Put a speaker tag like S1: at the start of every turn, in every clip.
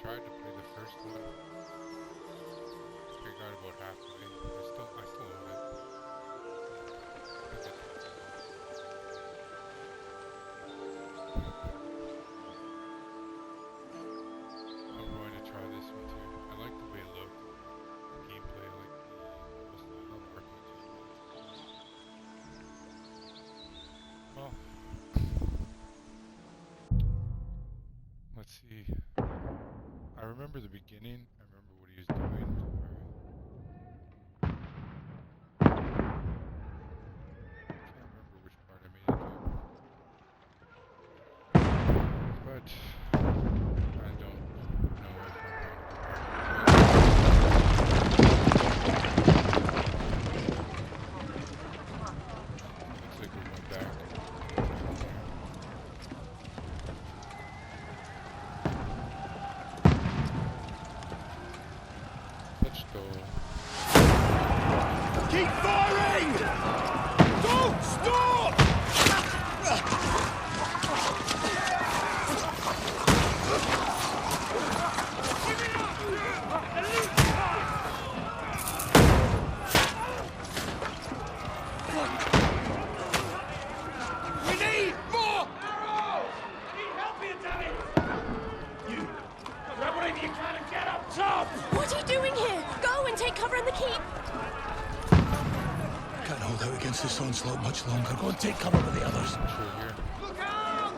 S1: tried to play the first one. I got about halfway. I still own it. I think it took too long. I'm going to try this one too. I like the way it looked. The gameplay, I like the style of cartoon. Well, let's see. I remember the beginning. I remember what he was doing. Can't remember which part I made it to. But I don't know if I'm going to go back. Looks like we went back. Let's go.
S2: Keep firing! Don't stop! We need more arrows! I need help here, damn it! You, grab whatever you can and get up top!
S3: What are you doing here? Go and take cover in the keep.
S2: Can't hold out against this onslaught much longer. Go and take cover with the others.
S1: Sure here.
S2: Look out!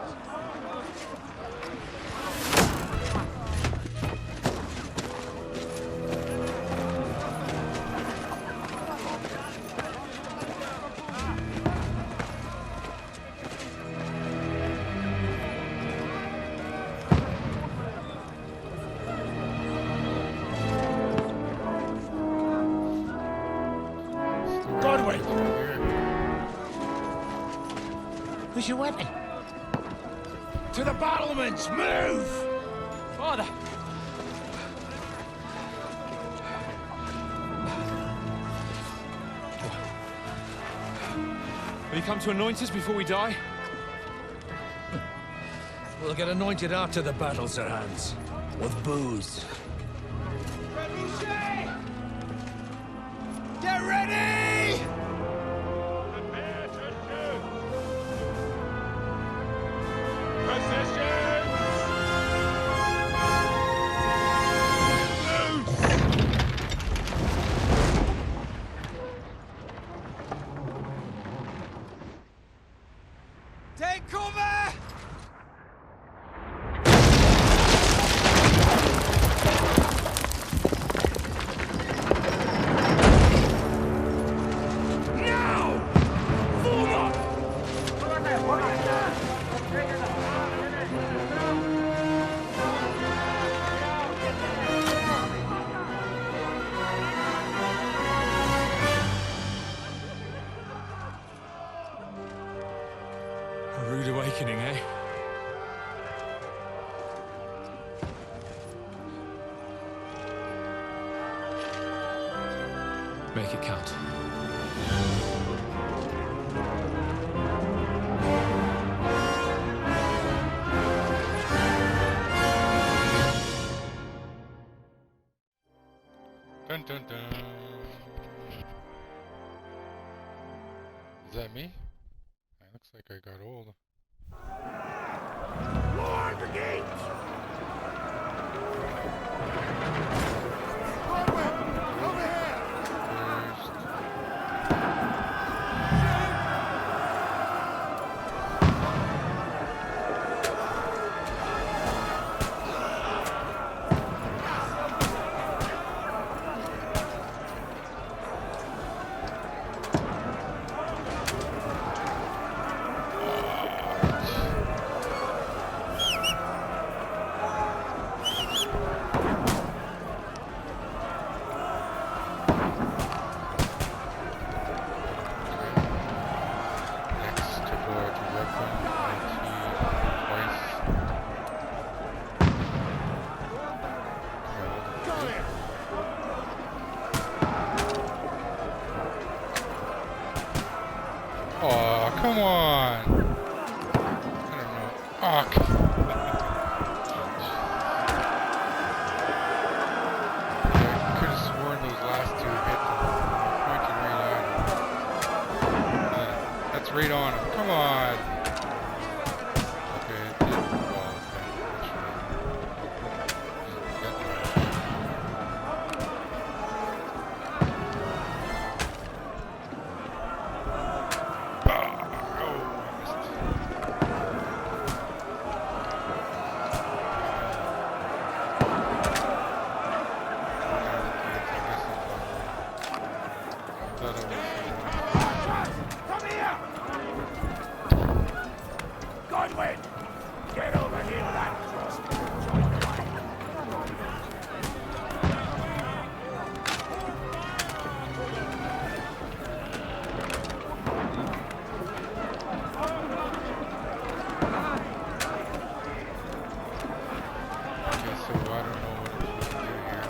S2: Godwin! Where's your weapon? To the battlements! Move!
S4: Father! Will you come to anoint us before we die?
S2: We'll get anointed after the battles are hands. With booze. Get ready! Prepare to shoot! Position! Take cover!
S4: A rude awakening, eh? Make it count.
S1: Dun dun dun. Is that me? It looks like I got old.
S2: Lord, the gate!
S1: straight on him. Come on. Okay, it did fall.
S2: Come here! Godwin! Get over here with that crossbow.
S1: Okay, so I don't know what I'm supposed to do here.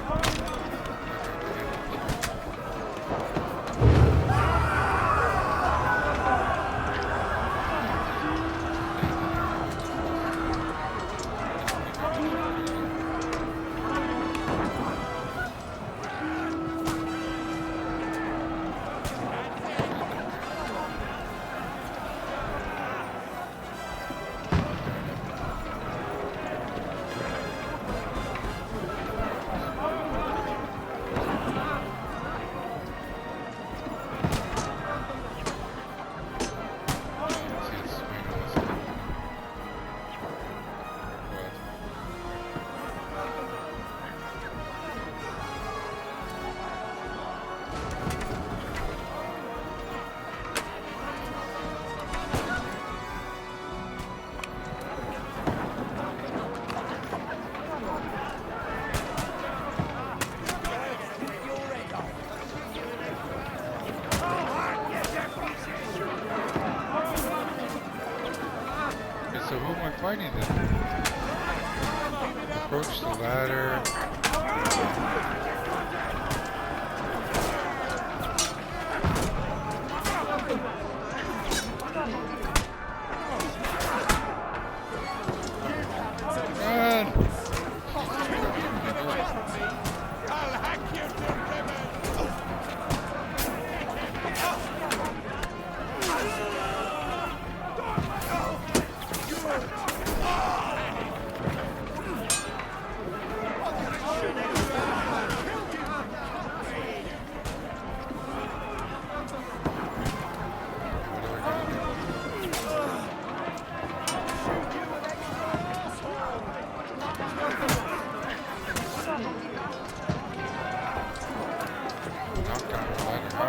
S1: Okay, so who am I fighting then? Approach the ladder. Run!
S2: I'll hack you to
S1: Knock down the ladder. How?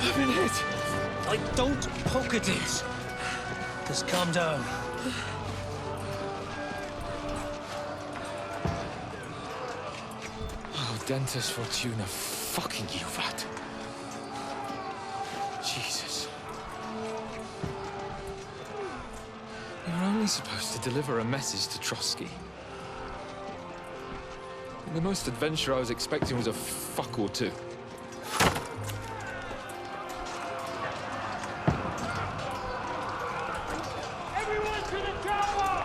S4: I've been hit.
S5: Don't poke at it. Just calm down.
S4: Oh, Dentist Fortuna, fucking you, that. Jesus. You were only supposed to deliver a message to Trotsky. And the most adventure I was expecting was a fuck or two.
S2: everyone to the tower!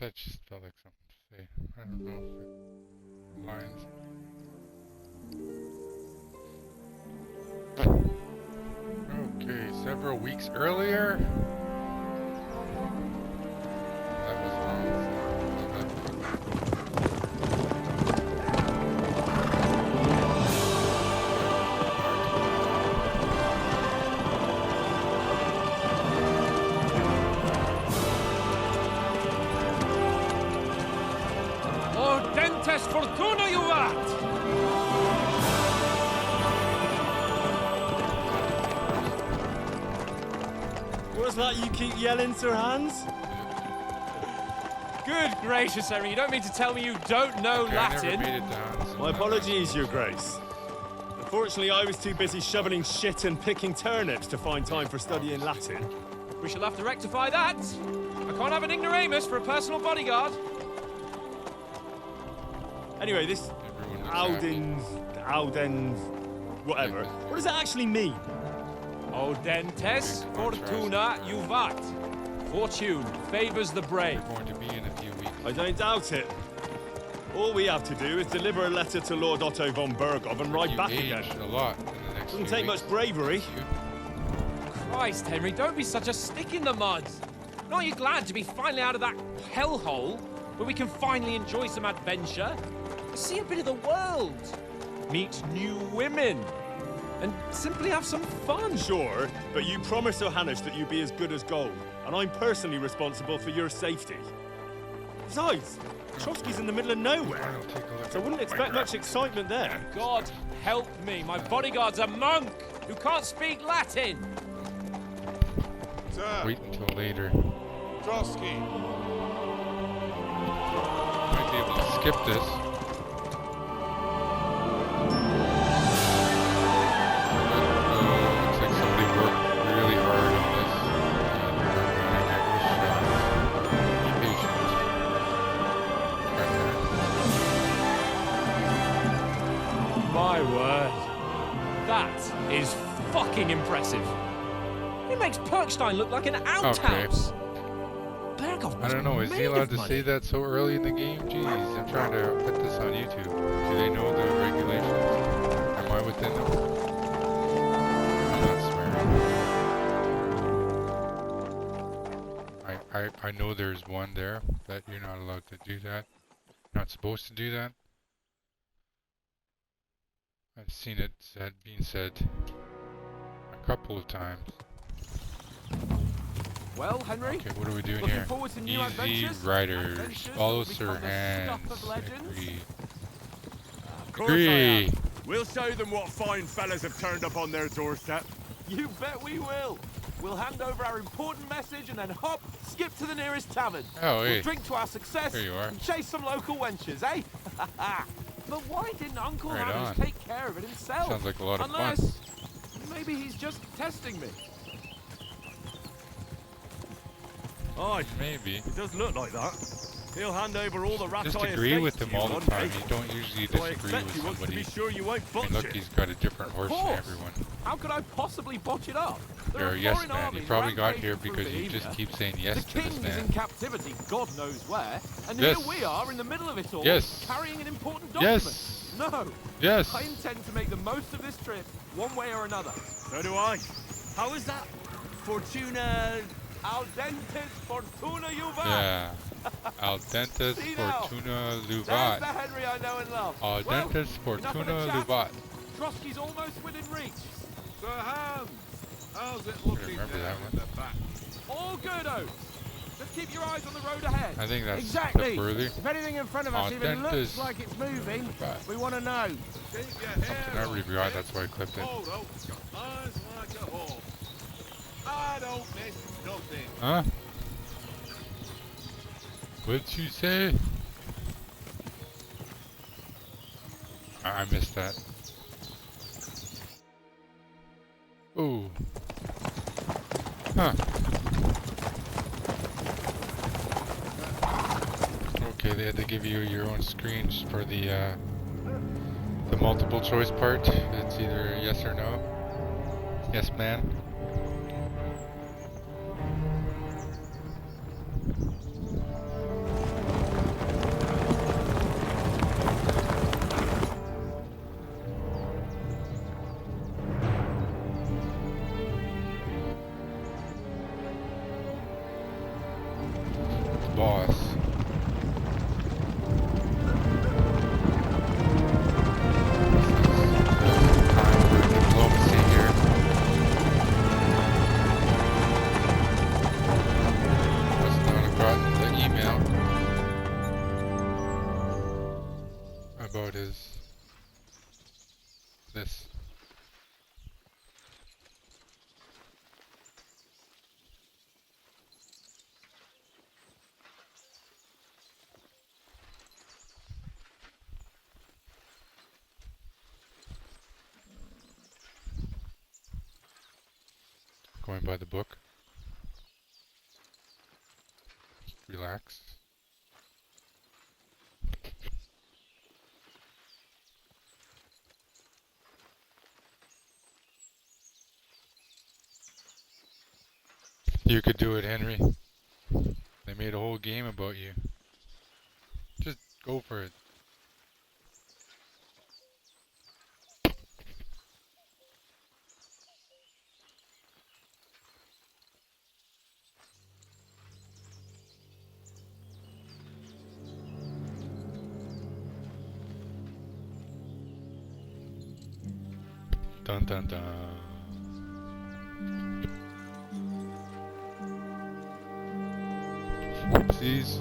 S1: That just felt like something to say. I don't know if it lines. Okay, several weeks earlier. That was wrong.
S2: Ordentes fortuna juvat!
S6: What's that you keep yelling, Sir Hans?
S2: Good gracious, Henry, you don't mean to tell me you don't know
S1: Okay,
S2: Latin?
S1: I never made it down. So
S6: My apologies, Your Grace. Unfortunately, I was too busy shoveling shit and picking turnips to find time for studying Latin.
S2: We shall have to rectify that. I can't have an ignoramus for a personal bodyguard.
S6: Anyway, this
S1: Everyone was happy.
S6: Audens, whatever. What does it actually mean?
S2: Ordentes fortuna juvat. Fortune favors the brave.
S1: We're going to be in a few weeks.
S6: I don't doubt it. All we have to do is deliver a letter to Lord Otto von Berghoff and ride
S1: You
S6: back
S1: aged
S6: again.
S1: a lot in the next
S6: Doesn't
S1: few
S6: take
S1: weeks.
S6: much bravery.
S2: Christ, Henry, don't be such a stick in the mud. Aren't you glad to be finally out of that hellhole where we can finally enjoy some adventure? See a bit of the world. Meet new women. And simply have some fun.
S6: Sure, but you promised Johannes that you'd be as good as gold, and I'm personally responsible for your safety. Besides, Trotsky's in the middle of nowhere,
S1: I'll take a look
S6: so I
S1: at
S6: wouldn't
S1: my
S6: expect
S1: graph.
S6: much excitement there.
S2: God help me, my bodyguard's a monk who can't speak Latin.
S7: Sir,
S1: Wait until later.
S7: Trotsky.
S1: Might be able to skip this. Looks like somebody worked really hard on this. And I wish be patient.
S2: My word. That is fucking impressive. It makes Perkstein look like an outhouse. Berghoff
S1: I don't know, is
S2: must
S1: he
S2: be made
S1: allowed
S2: of
S1: to
S2: money.
S1: say that so early in the game? Jeez, I'm trying to put this on YouTube. Do they know the regulations? Am I within them? I'm not swearing. I know there's one there that you're not allowed to do that. Not supposed to do that. I've seen it being said a couple of times.
S2: Well, Henry,
S1: Okay, what are we doing
S2: looking
S1: here?
S2: forward to new
S1: Easy
S2: adventures.
S1: Riders.
S2: Adventures
S1: Follow
S2: that will
S1: Sir
S2: become the
S1: Hans.
S2: stuff of legends.
S1: Agree.
S7: Of course I
S1: Agree.
S7: am. We'll show them what fine fellas have turned up on their doorstep.
S2: You bet we will. We'll hand over our important message and then hop, skip to the nearest tavern.
S1: Oh, hey.
S2: We'll drink to our success
S1: There you are.
S2: and chase some local wenches, eh? But why didn't Uncle
S1: Right
S2: Hannes
S1: on.
S2: take care of it himself?
S1: Sounds like a lot of fun.
S2: Unless maybe he's just testing me.
S7: Aye,
S1: Maybe.
S7: it does look like that. He'll hand over all the rat
S1: Just
S7: eye
S1: agree
S7: estates
S1: with
S7: to
S1: him
S7: you
S1: all the
S7: one
S1: time.
S7: day.
S1: You don't usually
S7: So I
S1: disagree
S7: expect
S1: with
S7: he wants to
S1: somebody.
S7: be sure you won't
S1: And
S7: botch
S1: look,
S7: it.
S1: he's got a different horse than
S2: course.
S1: everyone.
S2: How could I possibly botch it up? There
S1: You're
S2: are
S1: a yes
S2: foreign
S1: man. You
S2: armies
S1: probably got
S2: rampaging
S1: here
S2: through
S1: because you just
S2: Bohemia.
S1: keep saying
S2: The
S1: yes to
S2: king
S1: this
S2: is in
S1: man.
S2: captivity, God knows where, and
S1: Yes.
S2: here we are in the middle of it all,
S1: Yes.
S2: carrying an important document.
S1: Yes.
S2: No,
S1: Yes.
S2: I intend to make the most of this trip, one way or another.
S7: So do I. How is that? Fortuna...
S2: Al dentes fortuna juvat.
S1: Yeah. Al dentes
S2: See now?
S1: fortuna
S2: There's
S1: luvat.
S2: the Henry I know and love.
S1: Al
S2: Well,
S1: dentes
S2: enough of the
S1: fortuna
S2: chat.
S1: luvat.
S2: Trotsky's almost within reach.
S7: Sir Hans, how's it
S1: looking remember that one.
S7: the back?
S2: All good, Oates. Just keep your eyes on the road ahead.
S1: I think that's
S8: Exactly.
S1: worthy.
S8: If anything in front of
S1: Al
S8: us even looks
S1: dentes.
S8: like it's moving,
S1: Right.
S8: we want to know.
S7: Keep your
S1: Something
S7: hair
S1: I
S7: on,
S1: regret,
S7: kid.
S1: that's why I clipped it.
S7: Hold on, eyes like a hawk. I don't miss nothing.
S1: Huh? What'd you say? I missed that. Ooh. Huh. Okay, they had to give you your own screens for the multiple choice part. It's either yes or no. Yes, man. boss. Time for diplomacy here. Must not have gotten the email about this. Going by the book. Relax. You could do it, Henry. They made a whole game about you. Just go for it. Dun dun dun. Whoopsies.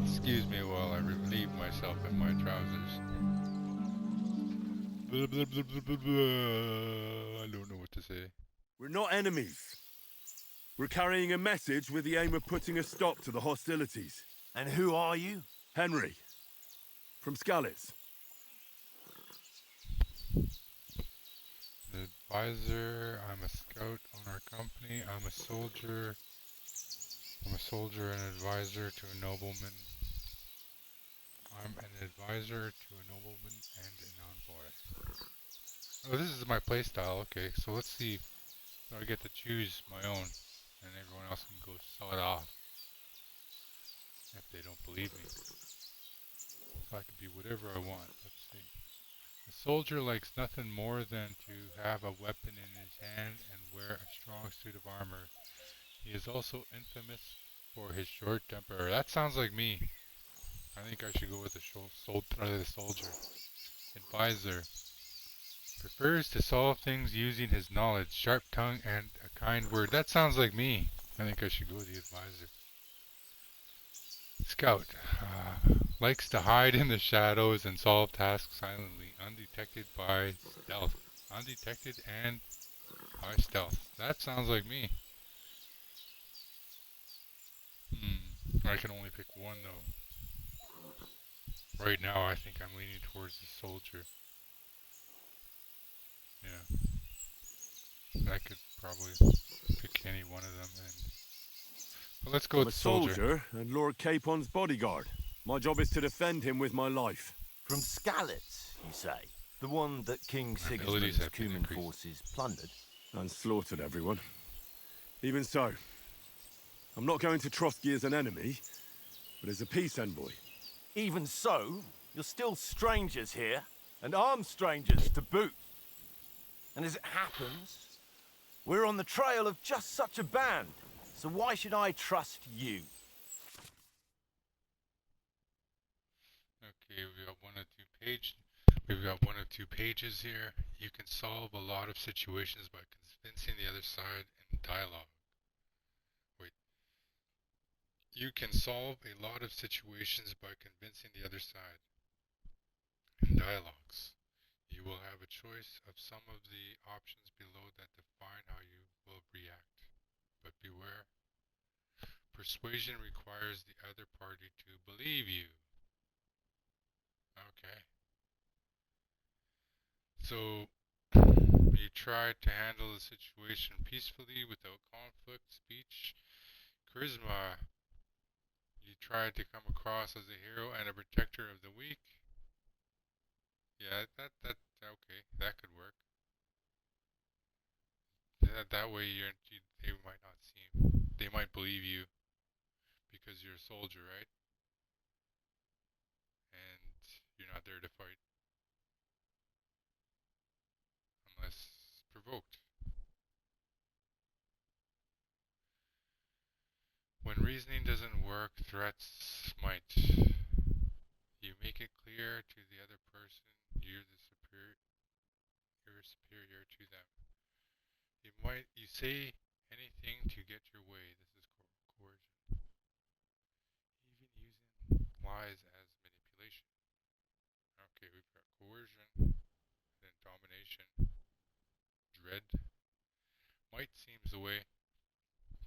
S1: Excuse me while I relieve myself in my trousers. Blah, blah, blah, blah, blah, blah. I don't know what to say.
S6: We're not enemies. We're carrying a message with the aim of putting a stop to the hostilities.
S8: And who are you?
S6: Henry. From Skalitz.
S1: An advisor. I'm a scout on our company. I'm a soldier. I'm a soldier and advisor to a nobleman. I'm an advisor to a nobleman and an envoy. Oh, this is my playstyle. Okay, so let's see. So I get to choose my own, and everyone else can go sod off if they don't believe me. So I can be whatever I want. Let's see. A soldier likes nothing more than to have a weapon in his hand and wear a strong suit of armor. He is also infamous for his short temper. That sounds like me. I think I should go with the soldier. Advisor. Prefers to solve things using his knowledge, sharp tongue, and a kind word. That sounds like me. I think I should go with the advisor. Scout. Likes to hide in the shadows and solve tasks silently, undetected by stealth. Undetected and by stealth. That sounds like me. I can only pick one though. Right now I think I'm leaning towards the soldier. Yeah. I could probably pick any one of them. But let's go
S6: I'm
S1: with
S6: a
S1: the soldier.
S6: soldier and Lord Capon's bodyguard. My job is to defend him with my life.
S8: From Skalitz, you say? The one that King
S1: My abilities
S8: Sigismund's
S1: have been
S8: Cuman
S1: increased.
S8: forces plundered?
S6: And slaughtered everyone. Even so, I'm not going to Trotsky as an enemy, but as a peace envoy.
S8: Even so, you're still strangers here, and armed strangers to boot. And as it happens, we're on the trail of just such a band, so why should I trust you?
S1: Okay, we've got one or two pages here. You can solve a lot of situations by convincing the other side in dialogue. Wait. You can solve a lot of situations by convincing the other side in dialogues. You will have a choice of some of the options below that define how you will react. But beware. Persuasion requires the other party to believe you. Okay. So, you try to handle the situation peacefully without conflict, speech, charisma. You try to come across as a hero and a protector of the weak. Yeah, okay, that could work. That way they might not they might believe you because you're a soldier, right? And you're not there to fight unless provoked. When reasoning doesn't work, threats might. You make it clear to the other person you're superior to them. You say anything to get your way. This is coercion. Even using lies as manipulation. Okay, we've got coercion, then domination, dread. Might seems the way.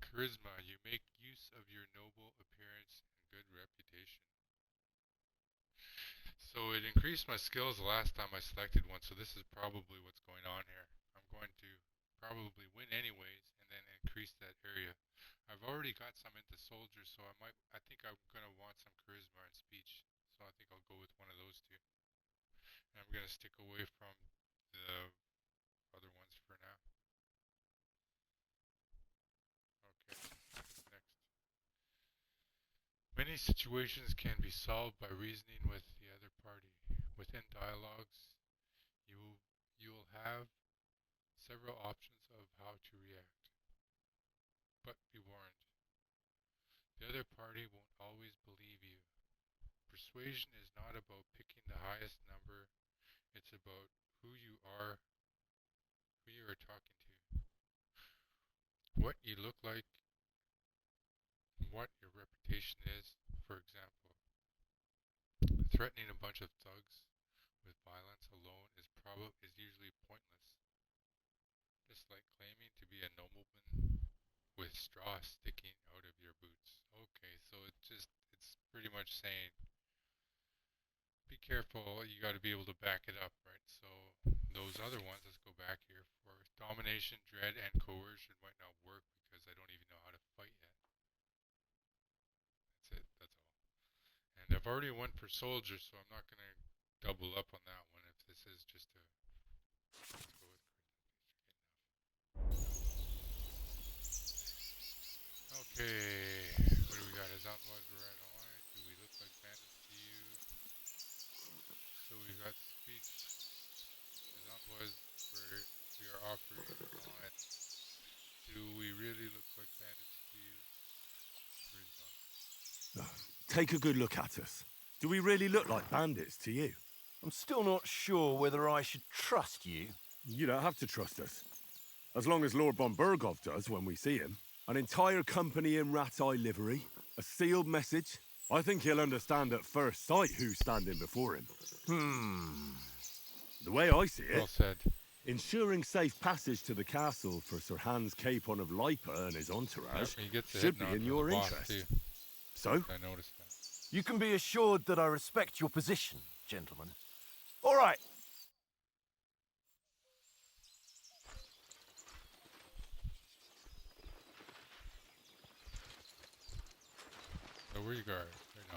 S1: Charisma, you make use of your noble appearance and good reputation. So it increased my skills the last time I selected one, so this is probably what's going on here. I'm going to probably win anyways and then increase that area. I've already got some into soldiers, so I think I'm going to want some charisma and speech. So I think I'll go with one of those two. And I'm going to stick away from the other ones for now. Okay, what's next? Many situations can be solved by reasoning with the other party. Within dialogues, you will have several options of how to react. But be warned, the other party won't always believe you. Persuasion is not about picking the highest number, it's about who you are talking to. What you look like, what your reputation is. For example, threatening a bunch of thugs with violence alone is usually pointless. Just like claiming to be a nobleman with straw sticking out of your boots. Okay, so it's pretty much saying be careful, you got to be able to back it up, right? So those other ones, let's go back here for domination, dread, and coercion might not work because I don't even know how to fight yet. That's it, that's all. And I've already went for soldier, so I'm not going to double up on that one if this is just a, let's go with okay, what do we got? As envoys we're right on line. Do we look like bandits to you? So we've got speech. As envoys we are offering alliance. Do we really look like bandits to you? Charisma.
S6: Take a good look at us. Do we really look like bandits to you?
S8: I'm still not sure whether I should trust you.
S6: You don't have to trust us. As long as Lord von Burgov does when we see him. An entire company in rat-eye livery. A sealed message. I think he'll understand at first sight who's standing before him. The way I see it,
S1: Well said.
S6: ensuring safe passage to the castle for Sir Hans Capon of Lipa and his entourage should be in your interest.
S1: Too.
S6: So?
S1: I noticed that.
S8: You can be assured that I respect your position, gentlemen. All right.
S1: Lower your guard. Right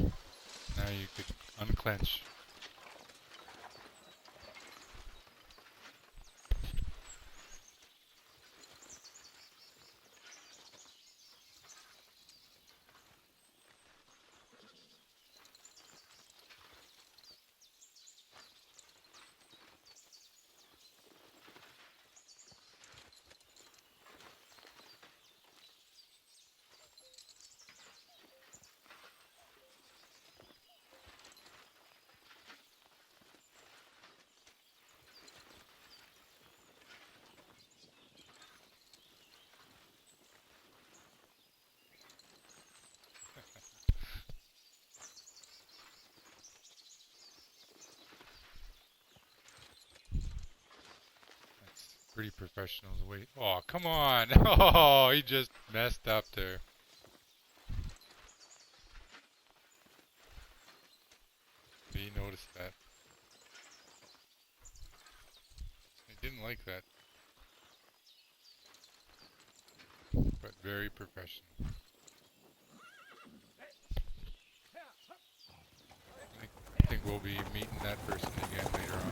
S1: on. Now you could unclench. Pretty professional the way. Oh, come on! Oh, he just messed up there. He noticed that. He didn't like that. But very professional. I think we'll be meeting that person again later on.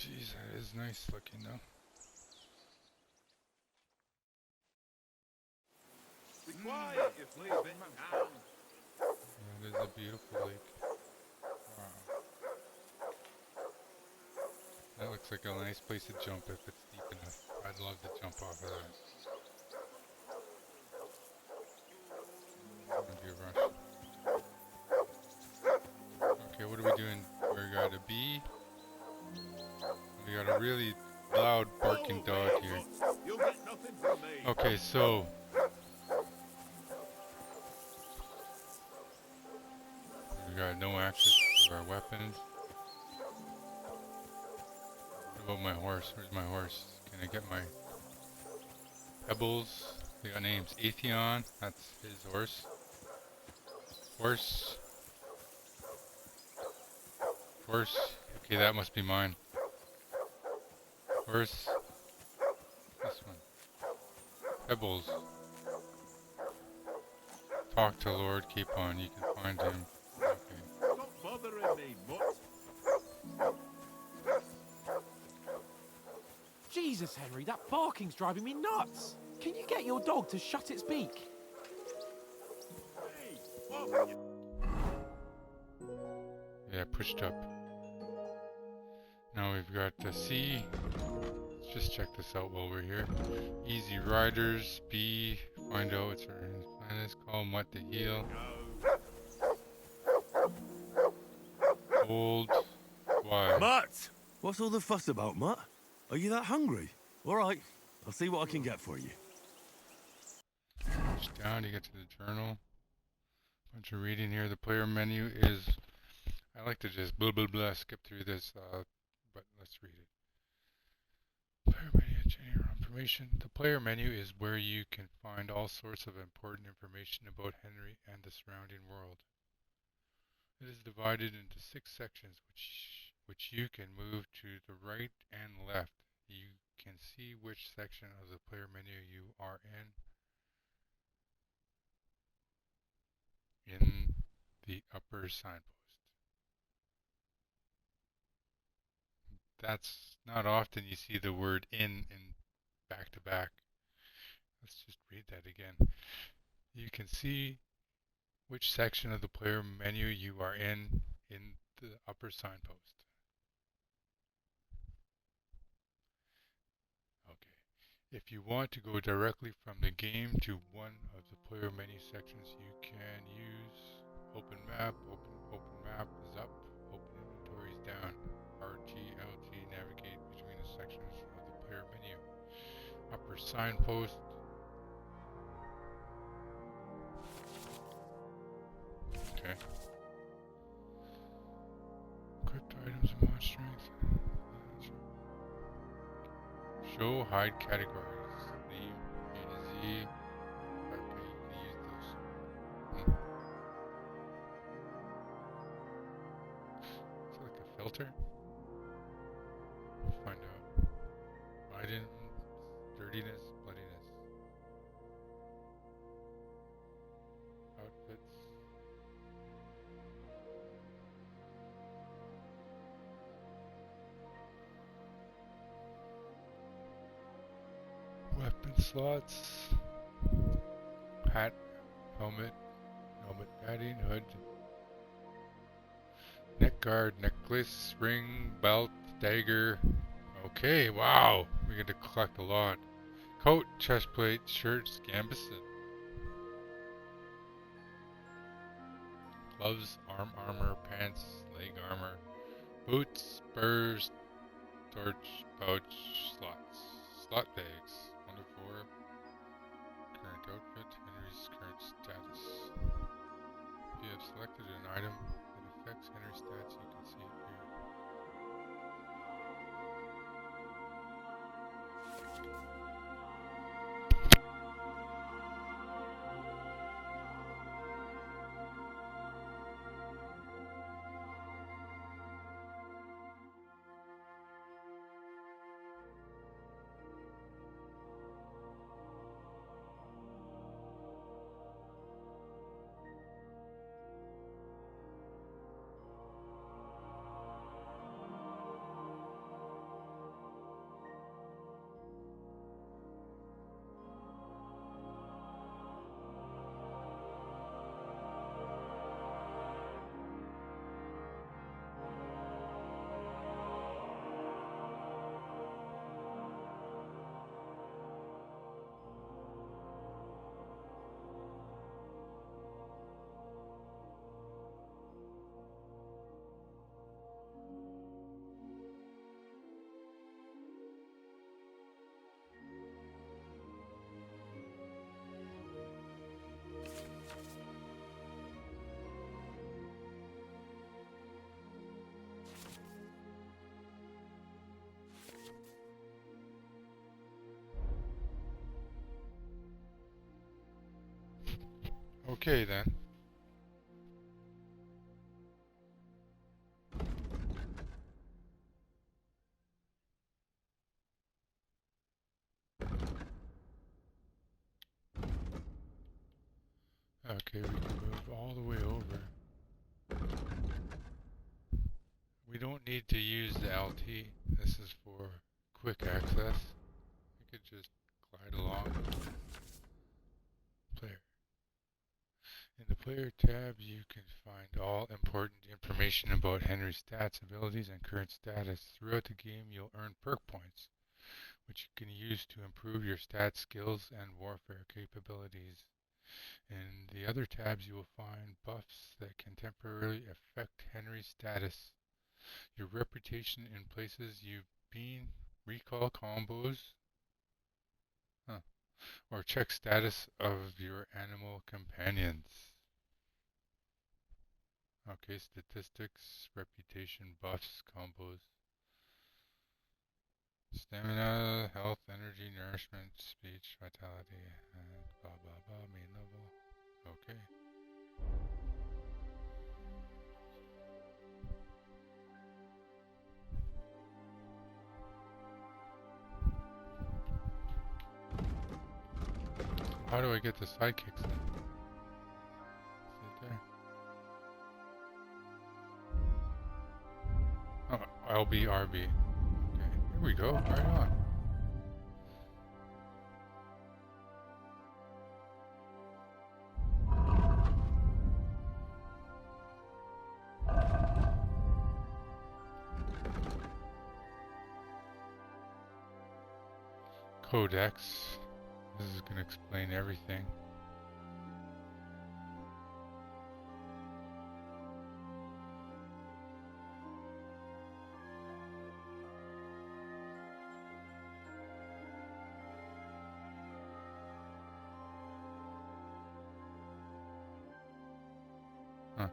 S1: Jeez, that is nice looking though.
S7: Be quiet, you flea bitten hound.
S1: Yeah, it is a beautiful lake. Wow. That looks like a nice place to jump if it's deep enough. I'd love to jump off of that. I'm gonna do a rush. Okay, what are we doing? We got a bee. We got a really loud barking dog here.
S7: You'll get nothing from me.
S1: Okay, so we got no access to our weapons. What about my horse? Where's my horse? Can I get my pebbles? They got names. Atheon, that's his horse. Horse. Horse. Okay, that must be mine. Horse. This one. Pebbles. Talk to Lord Capon. You can find him. Okay.
S7: Stop bothering me, mutt.
S2: Jesus, Henry, that barking's driving me nuts. Can you get your dog to shut its beak?
S7: Hey, what?
S1: Yeah, pushed up. Now we've got the C. Let's just check this out while we're here. Easy Riders. B. Find out what's our planet. Call Mutt to heal. Old. Why?
S6: Mutt! What's all the fuss about, Mutt? Are you that hungry? All right, I'll see what I can get for you.
S1: Push down to get to the journal. Bunch of reading here. The player menu is. I like to just blah blah blah skip through this, but let's read it. Player menu, general information. The player menu is where you can find all sorts of important information about Henry and the surrounding world. It is divided into 6 sections, which you can move to the right and left. You can see which section of the player menu you are in the upper signpost. That's not often you see the word in back to back. Let's just read that again. You can see which section of the player menu you are in the upper signpost. Okay. If you want to go directly from the game to one of the player menu sections, you can use open map. Open map is up, open inventory is down. RT, LT navigate between the sections of the player menu. Upper signpost. Okay. Equipped items and mod strength. Show hide categories. Name, A to Z. Okay, you can use those. Is it like a filter? We'll find out. Items, dirtiness, bloodiness. Outfits. Weapon slots. Hat, helmet, padding, hood. Neck guard, necklace, ring, belt, dagger. Okay, wow. We get to collect a lot. Coat, chest plate, shirts, gambeson. Gloves, arm armor, pants, leg armor. Boots, spurs, torch, pouch, slots. Slot bags. 1 to 4. Current outfit, Henry's current status. If you have selected an item that affects Henry's stats, you can see it here. Okay then. Okay, we can move all the way over. We don't need to use the LT. This is for quick access. We could just glide along. Player. In the player tab, you can find all important information about Henry's stats, abilities, and current status. Throughout the game, you'll earn perk points, which you can use to improve your stats, skills, and warfare capabilities. In the other tabs, you will find buffs that can temporarily affect Henry's status, your reputation in places you've been, recall combos, or check status of your animal companions. Okay, statistics, reputation, buffs, combos, stamina, health, energy, nourishment, speech, vitality, and blah blah blah, main level. Okay. How do I get the sidekicks then? Is it there? Oh, LB, RB. Okay, here we go, right on. Codex. This is going to explain everything. Huh.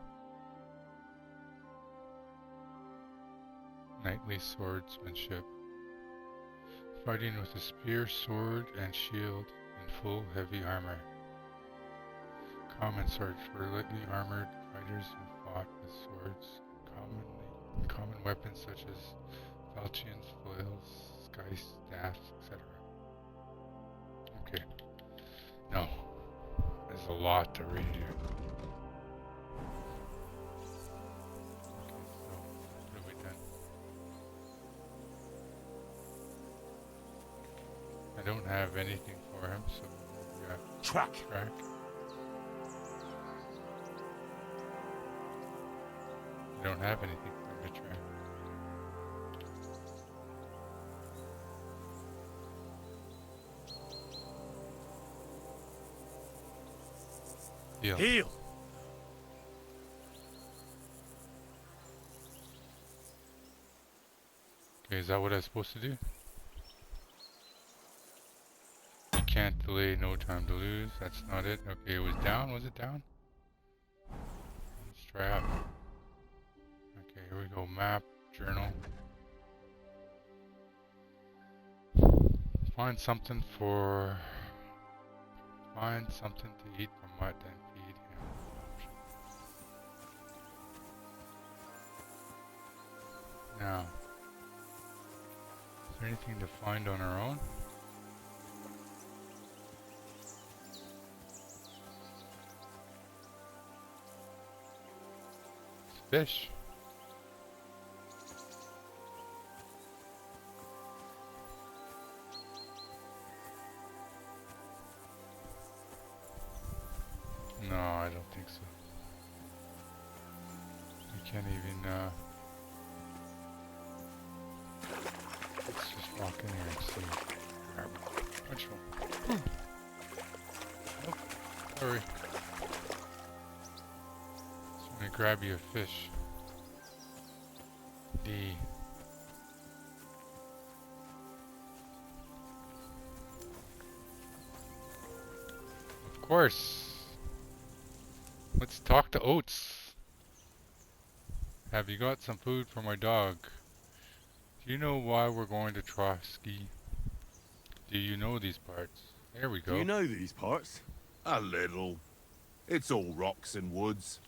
S1: Knightly swordsmanship. Fighting with a spear, sword, and shield in full heavy armor. Common sword for lightly armored fighters who fought with swords. Common weapons such as falchions, flails, sky staffs, etc. Okay. No. There's a lot to read here. Okay, so what have we done? I don't have anything for him, so we got
S8: Track.
S1: track. I don't have anything for him to track. Deal.
S8: Heal.
S1: Okay, is that what I'm supposed to do? You can't delay, no time to lose. That's not it. Okay, it was down. Was it down? Strap. Okay, here we go. Map, journal. Find something to eat for Mutt and feed him. Now, is there anything to find on our own? Fish. No, I don't think so. We can't even, let's just walk in here and see. Grab a punch one. Nope, sorry. Just gonna grab you a fish. D. Of course. Let's talk to Oates. Have you got some food for my dog? Do you know why we're going to Trotsky? Do you know these parts? There we go.
S6: Do you know these parts?
S7: A little. It's all rocks and woods.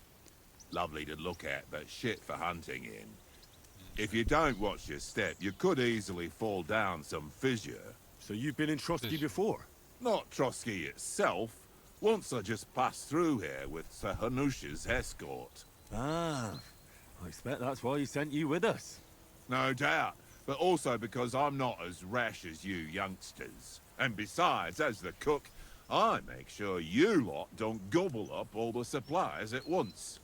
S7: Lovely to look at, but shit for hunting in. If you don't watch your step, you could easily fall down some fissure.
S6: So you've been in Trusky before?
S7: Not Trotsky itself. Once I just passed through here with Sir Hanush's escort.
S6: Ah, I expect that's why he sent you with us.
S7: No doubt, but also because I'm not as rash as you youngsters. And besides, as the cook, I make sure you lot don't gobble up all the supplies at once.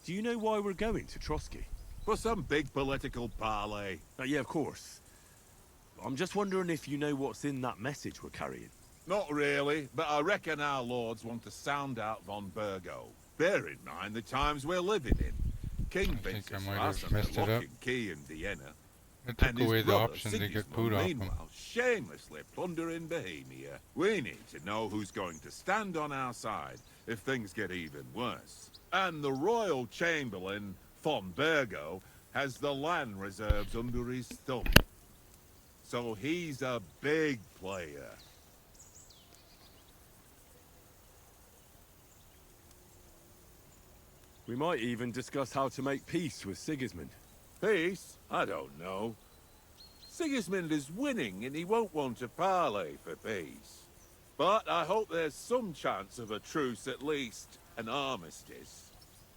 S6: Do you know why we're going to Trusky?
S7: For some big political parley.
S6: Yeah, of course. I'm just wondering if you know what's in that message we're carrying.
S7: Not really, but I reckon our lords want to sound out von Burgo. Bear in mind the times we're living in. King Wenceslas and the lock and key in Vienna.
S1: It took
S7: And his
S1: away the
S7: brother,
S1: option to get
S7: Sigismund,
S1: food off him.
S7: meanwhile, shamelessly plundering Bohemia. We need to know who's going to stand on our side if things get even worse. And the royal chamberlain, von Burgo, has the land reserves under his thumb. So he's a big player.
S6: We might even discuss how to make peace with Sigismund.
S7: Peace? I don't know. Sigismund is winning and he won't want to parley for peace. But I hope there's some chance of a truce at least, an armistice.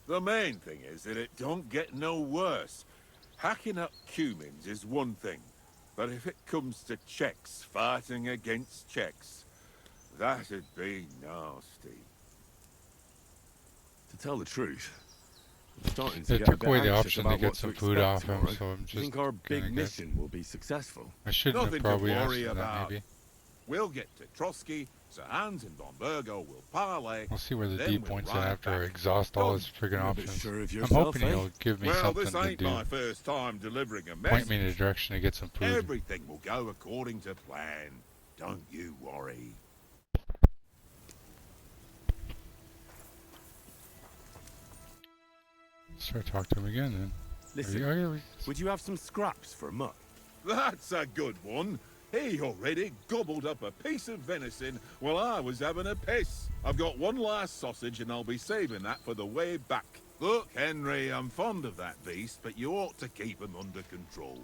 S7: The main thing is that it don't get no worse. Hacking up Cumans is one thing, but if it comes to Czechs fighting against Czechs, that'd be nasty.
S6: To tell the truth, I'm starting to
S1: It
S6: get a
S1: took
S6: bit
S1: away the
S6: anxious
S1: option to
S6: about
S1: get
S6: what
S1: some
S6: to
S1: food
S6: expect
S1: off him,
S6: tomorrow.
S1: so I'm
S6: I
S1: just
S6: think our big
S1: gonna get...
S6: mission will be successful.
S1: I shouldn't
S7: Nothing
S1: have
S7: to
S1: probably asked
S7: worry
S1: for that,
S7: about.
S1: maybe.
S7: We'll get to Trotsky, Sir Hans and von Burgo will parley.
S1: We'll see where the
S7: then
S1: D
S7: we'll
S1: point's at
S7: ride
S1: after I
S7: back.
S1: exhaust all his friggin'
S6: You're a bit
S1: options.
S6: sure of
S1: I'm
S6: yourself,
S1: hoping
S6: eh?
S1: he'll give me
S7: Well,
S1: something
S7: this
S1: to
S7: ain't
S1: do.
S7: my first time delivering a
S1: Point me in a
S7: message.
S1: direction to get some food.
S7: Everything will go according to plan. Don't you worry.
S1: Start talk to him again then.
S6: Listen,
S1: Are you-
S6: would you have some scraps for Mutt?
S7: That's a good one. He already gobbled up a piece of venison while I was having a piss. I've got one last sausage and I'll be saving that for the way back. Look, Henry, I'm fond of that beast, but you ought to keep him under control.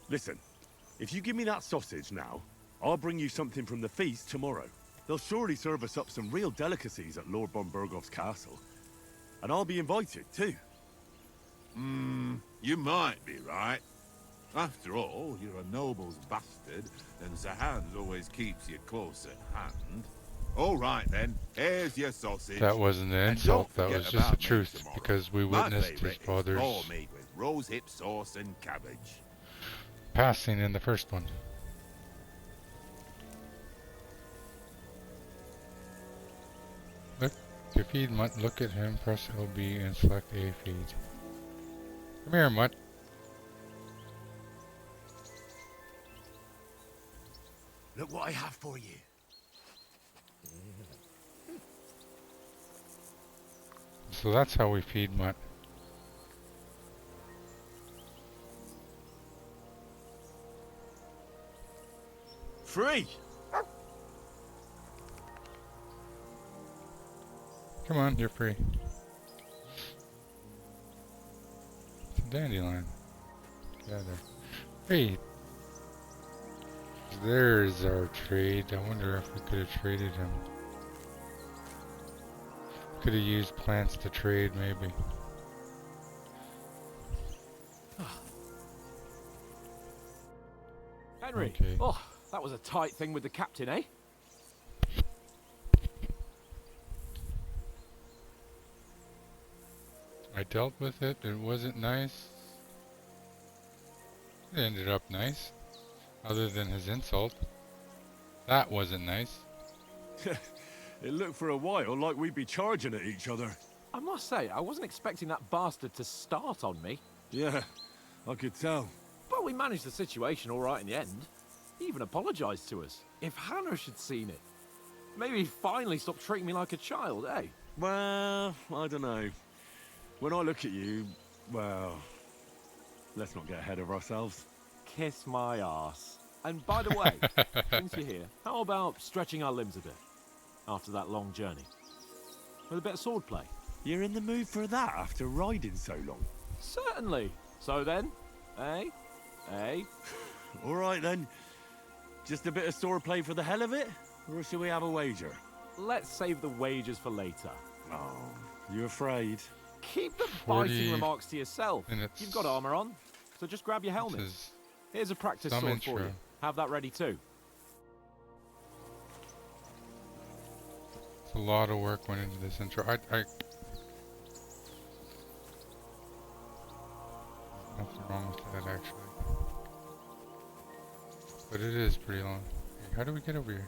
S6: Listen, if you give me that sausage now, I'll bring you something from the feast tomorrow. They'll surely serve us up some real delicacies at Lord von Burgov's castle. And I'll be invited, too.
S7: You might be right. After all, you're a noble's bastard, and Sir Hans always keeps you close at hand. All right, then. Here's your sausage.
S1: That wasn't an
S7: And
S1: insult,
S7: don't
S1: that
S7: forget
S1: was just the
S7: about me
S1: truth,
S7: tomorrow.
S1: because we
S7: My
S1: witnessed his
S7: favourite is
S1: father's
S7: raw meat with rose hip sauce and cabbage.
S1: passing in the first one. Look, to feed Mutt, look at him, press LB and select A feed. Come here, Mutt.
S8: Look what I have for you.
S1: So that's how we feed Mutt.
S8: Free!
S1: Come on, you're free. It's a dandelion. Gather. Hey! There's our trade. I wonder if we could have traded him. Could have used plants to trade, maybe.
S2: Henry.
S1: Okay.
S2: Oh, that was a tight thing with the captain, eh?
S1: I dealt with it. It wasn't nice. It ended up nice. Other than his insult. That wasn't nice.
S6: It looked for a while like we'd be charging at each other.
S2: I must say, I wasn't expecting that bastard to start on me.
S6: Yeah, I could tell.
S2: But we managed the situation all right in the end. He even apologized to us. If Hannah had seen it. Maybe finally stop treating me like a child, eh?
S6: Well, I don't know. When I look at you, well, let's not get ahead of ourselves.
S2: Kiss my arse. And by the way, since you're here, how about stretching our limbs a bit after that long journey? With a bit of swordplay?
S6: You're in the mood for that after riding so long?
S2: Certainly. So then, eh? Eh?
S6: All right then. Just a bit of swordplay for the hell of it? Or shall we have a wager?
S2: Let's save the wagers for later.
S6: Oh, you afraid?
S2: Keep the
S1: 40
S2: biting remarks to yourself.
S1: minutes.
S2: You've got armor on, so just grab your helmet.
S1: This is
S2: Here's a practice
S1: some
S2: sword for
S1: intro.
S2: you. Have that ready too.
S1: a lot of work went into this intro. Nothing wrong with that actually. But it is pretty long. Hey, how do we get over here?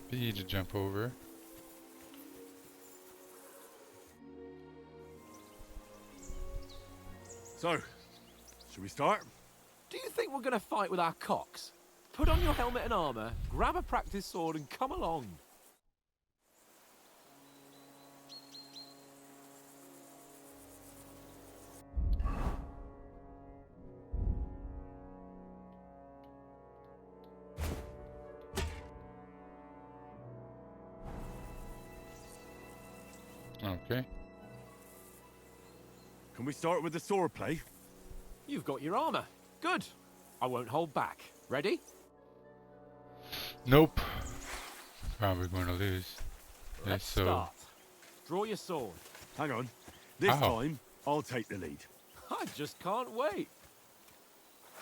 S1: B to jump over.
S6: So, should we start?
S2: Do you think we're going to fight with our cocks? Put on your helmet and armor, grab a practice sword and come along.
S1: Okay.
S6: Can we start with the swordplay?
S2: You've got your armor. Good. I won't hold back. Ready?
S1: Nope. Probably going to lose.
S2: Let's
S1: so
S2: start. Draw your sword.
S6: Hang on. This
S1: Ow.
S6: time, I'll take the lead.
S2: I just can't wait.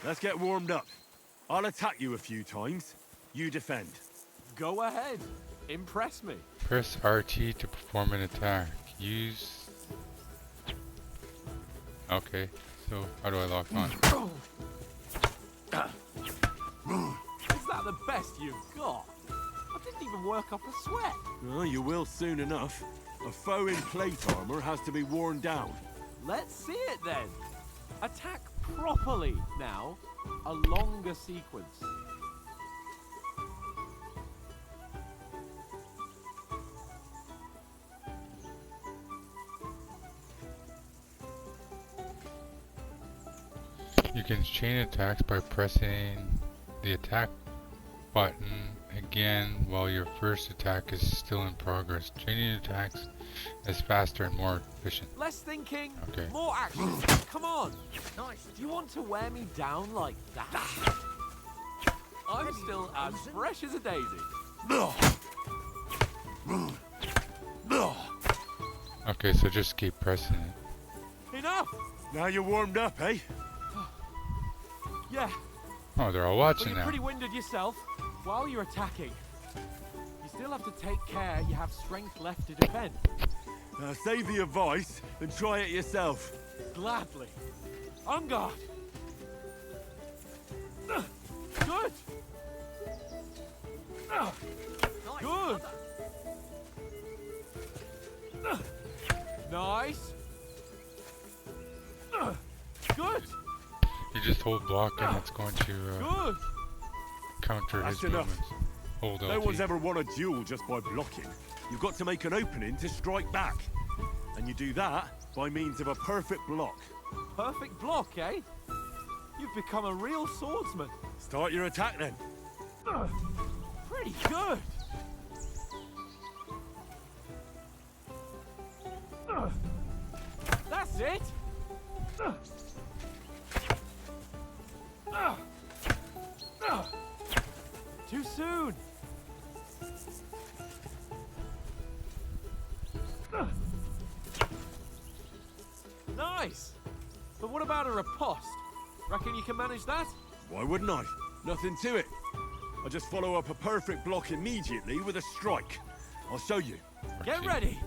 S6: Let's get warmed up. I'll attack you a few times. You defend.
S2: Go ahead. Impress me.
S1: press RT to perform an attack. Use. Okay. So how do I lock on?
S2: Is that the best you've got? I didn't even work up a sweat.
S6: Oh, you will soon enough. A foe in plate armor has to be worn down.
S2: Let's see it then. Attack properly now. A longer sequence.
S1: You can chain attacks by pressing the attack button again while your first attack is still in progress. Chaining attacks is faster and more efficient.
S2: Less thinking,
S1: Okay.
S2: more action. Come on. Nice. Do you want to wear me down like that? I'm still as fresh as a daisy.
S1: Okay, so just keep pressing it.
S2: Enough.
S6: Now you're warmed up, eh?
S2: Yeah,
S1: Oh, they're all
S2: but
S1: watching
S2: you're
S1: now.
S2: pretty winded yourself. While you're attacking, you still have to take care you have strength left to defend.
S6: Save the advice and try it yourself.
S2: Gladly. On guard. Good. Good. Nice. Good.
S1: You just hold block and it's going to
S2: Good.
S1: counter
S6: That's
S1: his
S6: enough.
S1: movements. Hold
S6: No one's
S1: LT.
S6: ever won a duel just by blocking. You've got to make an opening to strike back. And you do that by means of a perfect block.
S2: Perfect block, eh? You've become a real swordsman.
S6: Start your attack then.
S2: Pretty good. That's it. Too soon. Nice. But what about a riposte? Reckon you can manage that?
S6: Why wouldn't I? Nothing to it. I just follow up a perfect block immediately with a strike. I'll show you.
S2: Get ready.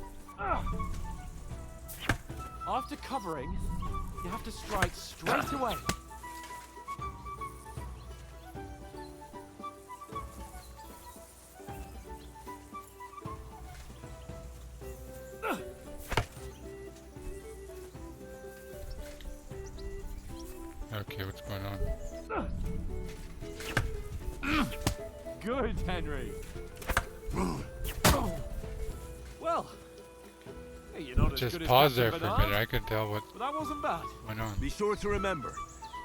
S2: After covering, You have to strike straight away.
S1: Okay, what's going on?
S2: Good, Henry. Well, hey, you're not as
S1: Just
S2: good as
S1: pause there
S2: Captain
S1: for a minute.
S2: Bernard,
S1: I could tell what
S2: but that wasn't bad.
S1: went on.
S6: Be sure to remember,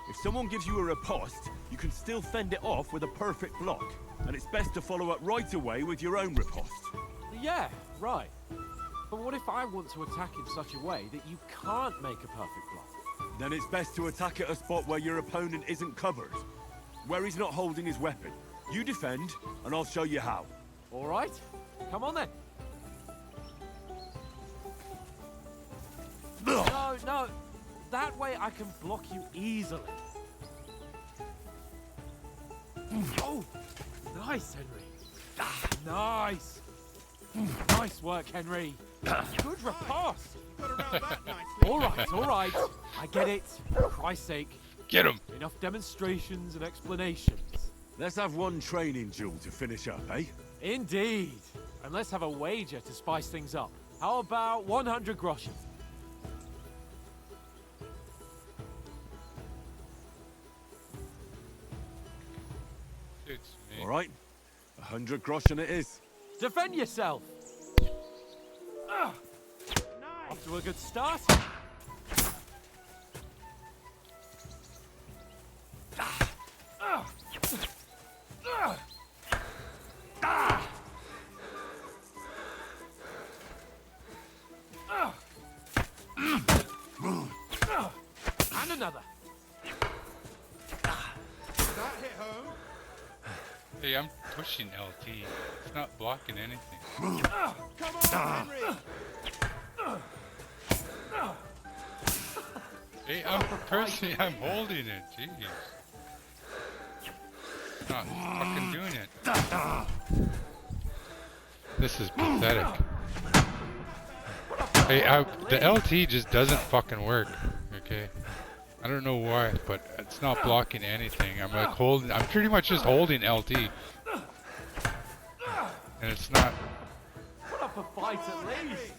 S6: if someone gives you a riposte, you can still fend it off with a perfect block. And it's best to follow up right away with your own riposte.
S2: Yeah, right. But what if I want to attack in such a way that you can't make a perfect block?
S6: Then it's best to attack at a spot where your opponent isn't covered. Where he's not holding his weapon. You defend, and I'll show you how.
S2: All right, come on then. No, no, that way I can block you easily. Oh, nice, Henry. Nice. Nice work, Henry. Good riposte. All right. I get it. For Christ's sake.
S1: Get him!
S2: Enough demonstrations and explanations.
S6: Let's have one training duel to finish up, eh?
S2: Indeed. And let's have a wager to spice things up. How about 100 groschen?
S1: Suits me.
S6: All right. 100 groschen it is.
S2: Defend yourself. Off to a good start. And another.
S1: Hey, I'm pushing LT. It's not blocking anything.
S5: Come on, Henry!
S1: Hey, I'm pressing. I'm holding it. Jeez. It's not fucking doing it. This is pathetic. Hey, the LT just doesn't fucking work. Okay. I don't know why, but it's not blocking anything. I'm like holding. I'm pretty much just holding LT, and it's not.
S2: Put up a fight at least.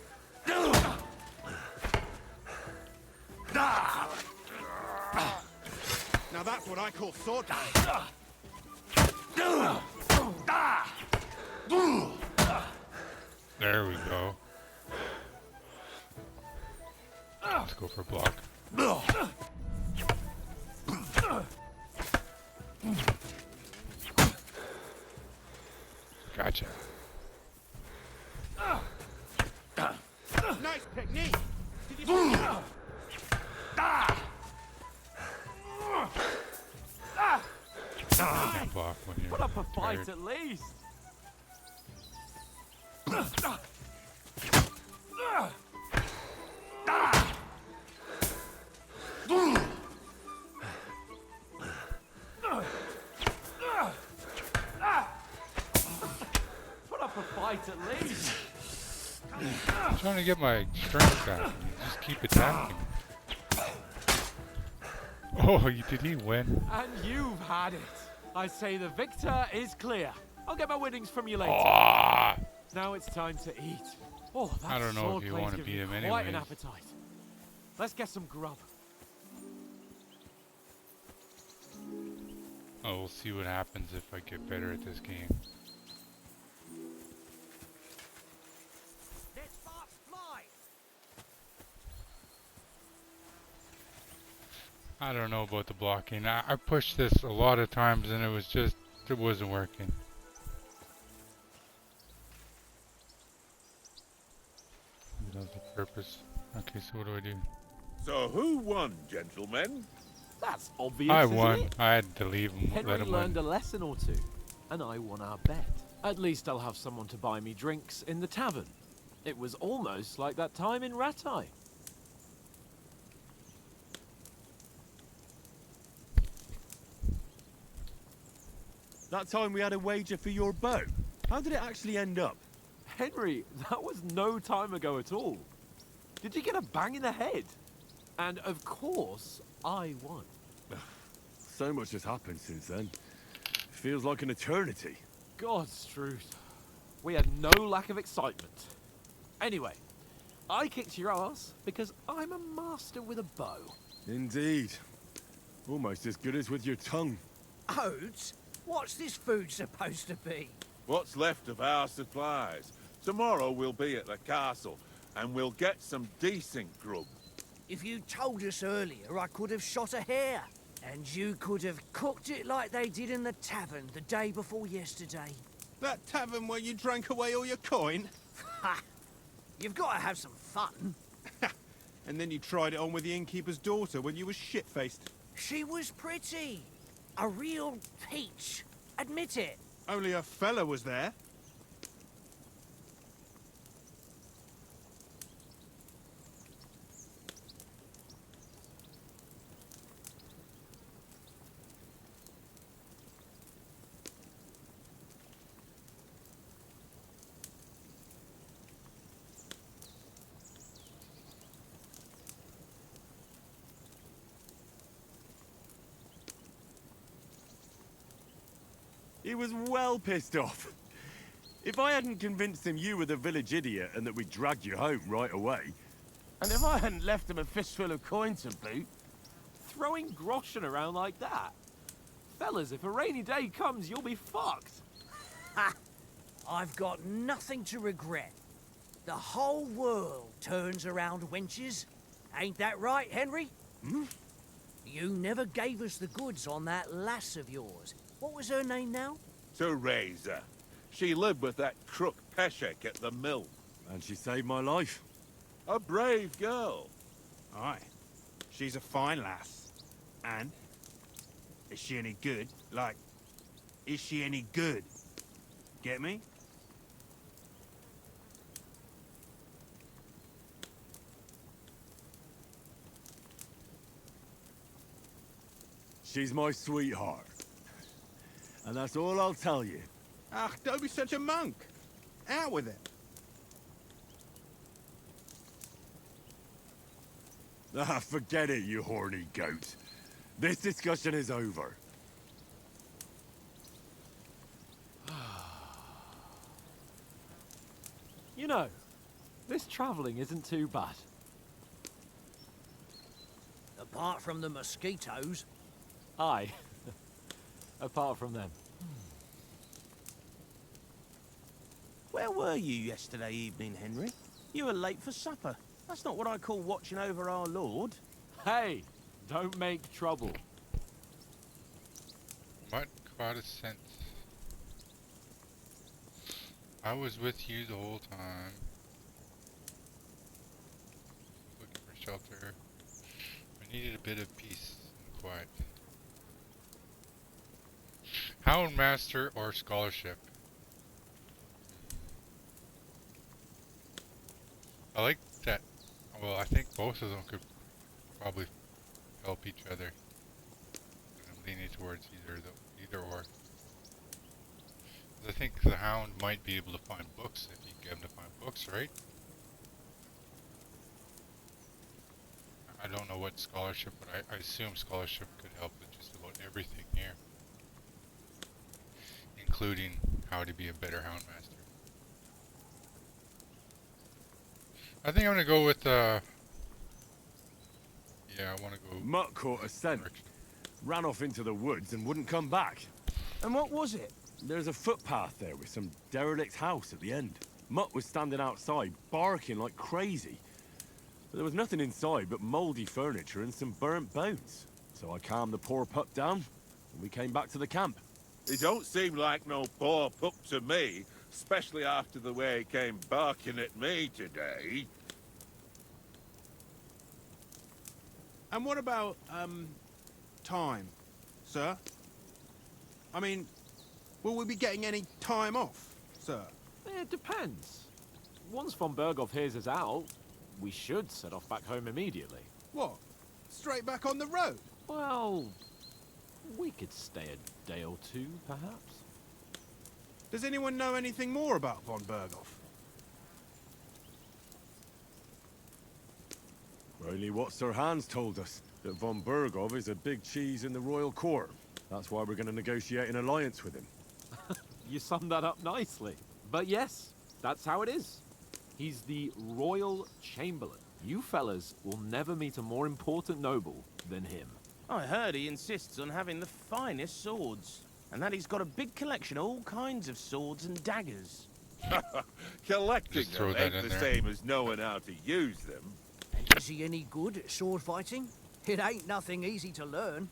S5: Now that's what I call sword play.
S1: There we go. Let's go for block. Gotcha.
S5: Nice technique. Did you
S1: Can't block when you're
S2: Put up a fight
S1: tired.
S2: at least. Put up a fight at least.
S1: I'm trying to get my strength back. You just keep attacking. Oh, did he win?
S2: And you've had it. I say the victor is clear. I'll get my winnings from you later.
S1: Ah!
S2: Now it's time to eat. Oh, that
S1: I don't know
S2: sword
S1: if you
S2: play's
S1: wanna
S2: giving
S1: beat
S2: me
S1: him
S2: quite an
S1: anyways.
S2: appetite. Let's get some grub.
S1: Oh, we'll see what happens if I get better at this game. I don't know about the blocking. I pushed this a lot of times and it wasn't working. That was the purpose. Okay, so what do I do?
S7: So who won, gentlemen?
S2: That's obvious,
S1: I
S2: isn't
S1: won.
S2: it?
S1: I had to leave him,
S2: Henry
S1: let him
S2: learned
S1: win.
S2: a lesson or two, and I won our bet. At least I'll have someone to buy me drinks in the tavern. It was almost like that time in Rattay.
S6: That time we had a wager for your bow. How did it actually end up?
S2: Henry, that was no time ago at all. Did you get a bang in the head? And of course, I won.
S6: So much has happened since then. Feels like an eternity.
S2: God's truth. We had no lack of excitement. Anyway, I kicked your ass because I'm a master with a bow.
S6: Indeed. Almost as good as with your tongue.
S5: Oats? What's this food supposed to be?
S7: What's left of our supplies. Tomorrow we'll be at the castle, and we'll get some decent grub.
S5: If you told us earlier, I could have shot a hare. And you could have cooked it like they did in the tavern the day before yesterday.
S9: That tavern where you drank away all your coin?
S5: Ha! You've got to have some fun.
S9: And then you tried it on with the innkeeper's daughter when you were shit-faced.
S5: She was pretty. A real peach. Admit it.
S9: Only a fella was there.
S6: He was well pissed off. If I hadn't convinced him you were the village idiot and that we'd drag you home right away...
S8: And if I hadn't left him a fistful of coin to boot,
S2: Throwing groschen around like that? Fellas, if a rainy day comes, you'll be fucked.
S5: Ha! I've got nothing to regret. The whole world turns around wenches. Ain't that right, Henry? Hmm? You never gave us the goods on that lass of yours. What was her name now?
S7: Teresa. She lived with that crook Peshek at the mill.
S6: And she saved my life.
S7: A brave girl.
S9: Aye. She's a fine lass. And? Is she any good? Like, is she any good? Get me?
S6: She's my sweetheart. And that's all I'll tell you.
S9: Ah, don't be such a monk. Out with it.
S6: Ah, forget it, you horny goat. This discussion is over.
S2: You know, this travelling isn't too bad.
S5: Apart from the mosquitoes.
S2: Aye. Apart from them.
S10: Where were you yesterday evening, Henry? You were late for supper. That's not what I call watching over our Lord.
S2: Hey, don't make trouble.
S1: What Protestant? I was with you the whole time. Looking for shelter. I needed a bit of peace and quiet. Houndmaster or scholarship? I like that. Well, I think both of them could probably help each other. And I'm leaning towards either or. I think the Hound might be able to find books if you can get him to find books, right? I don't know what scholarship, but I assume scholarship could help with just about everything here. Including how to be a better Houndmaster. I think I'm gonna go with, yeah, I wanna go...
S6: Mutt caught a scent, ran off into the woods and wouldn't come back.
S10: And what was it?
S6: There's a footpath there with some derelict house at the end. Mutt was standing outside, barking like crazy. But there was nothing inside but mouldy furniture and some burnt bones. So I calmed the poor pup down, and we came back to the camp.
S7: He don't seem like no poor pup to me, especially after the way he came barking at me today.
S9: And what about, time, sir? I mean, will we be getting any time off, sir?
S2: It depends. Once von Berghoff hears us out, we should set off back home immediately.
S9: What? Straight back on the road?
S2: Well, we could stay a day or two, perhaps.
S9: Does anyone know anything more about von Berghoff?
S6: Only what Sir Hans told us, that von Bergov is a big cheese in the royal court. That's why we're going to negotiate an alliance with him.
S2: You summed that up nicely. But yes, that's how it is. He's the Royal Chamberlain. You fellas will never meet a more important noble than him.
S10: I heard he insists on having the finest swords, and that he's got a big collection of all kinds of swords and daggers.
S7: Collecting
S1: Just throw
S7: them
S1: that
S7: ain't
S1: in
S7: the
S1: there.
S7: same as knowing how to use them.
S5: And is he any good at sword fighting? It ain't nothing easy to learn.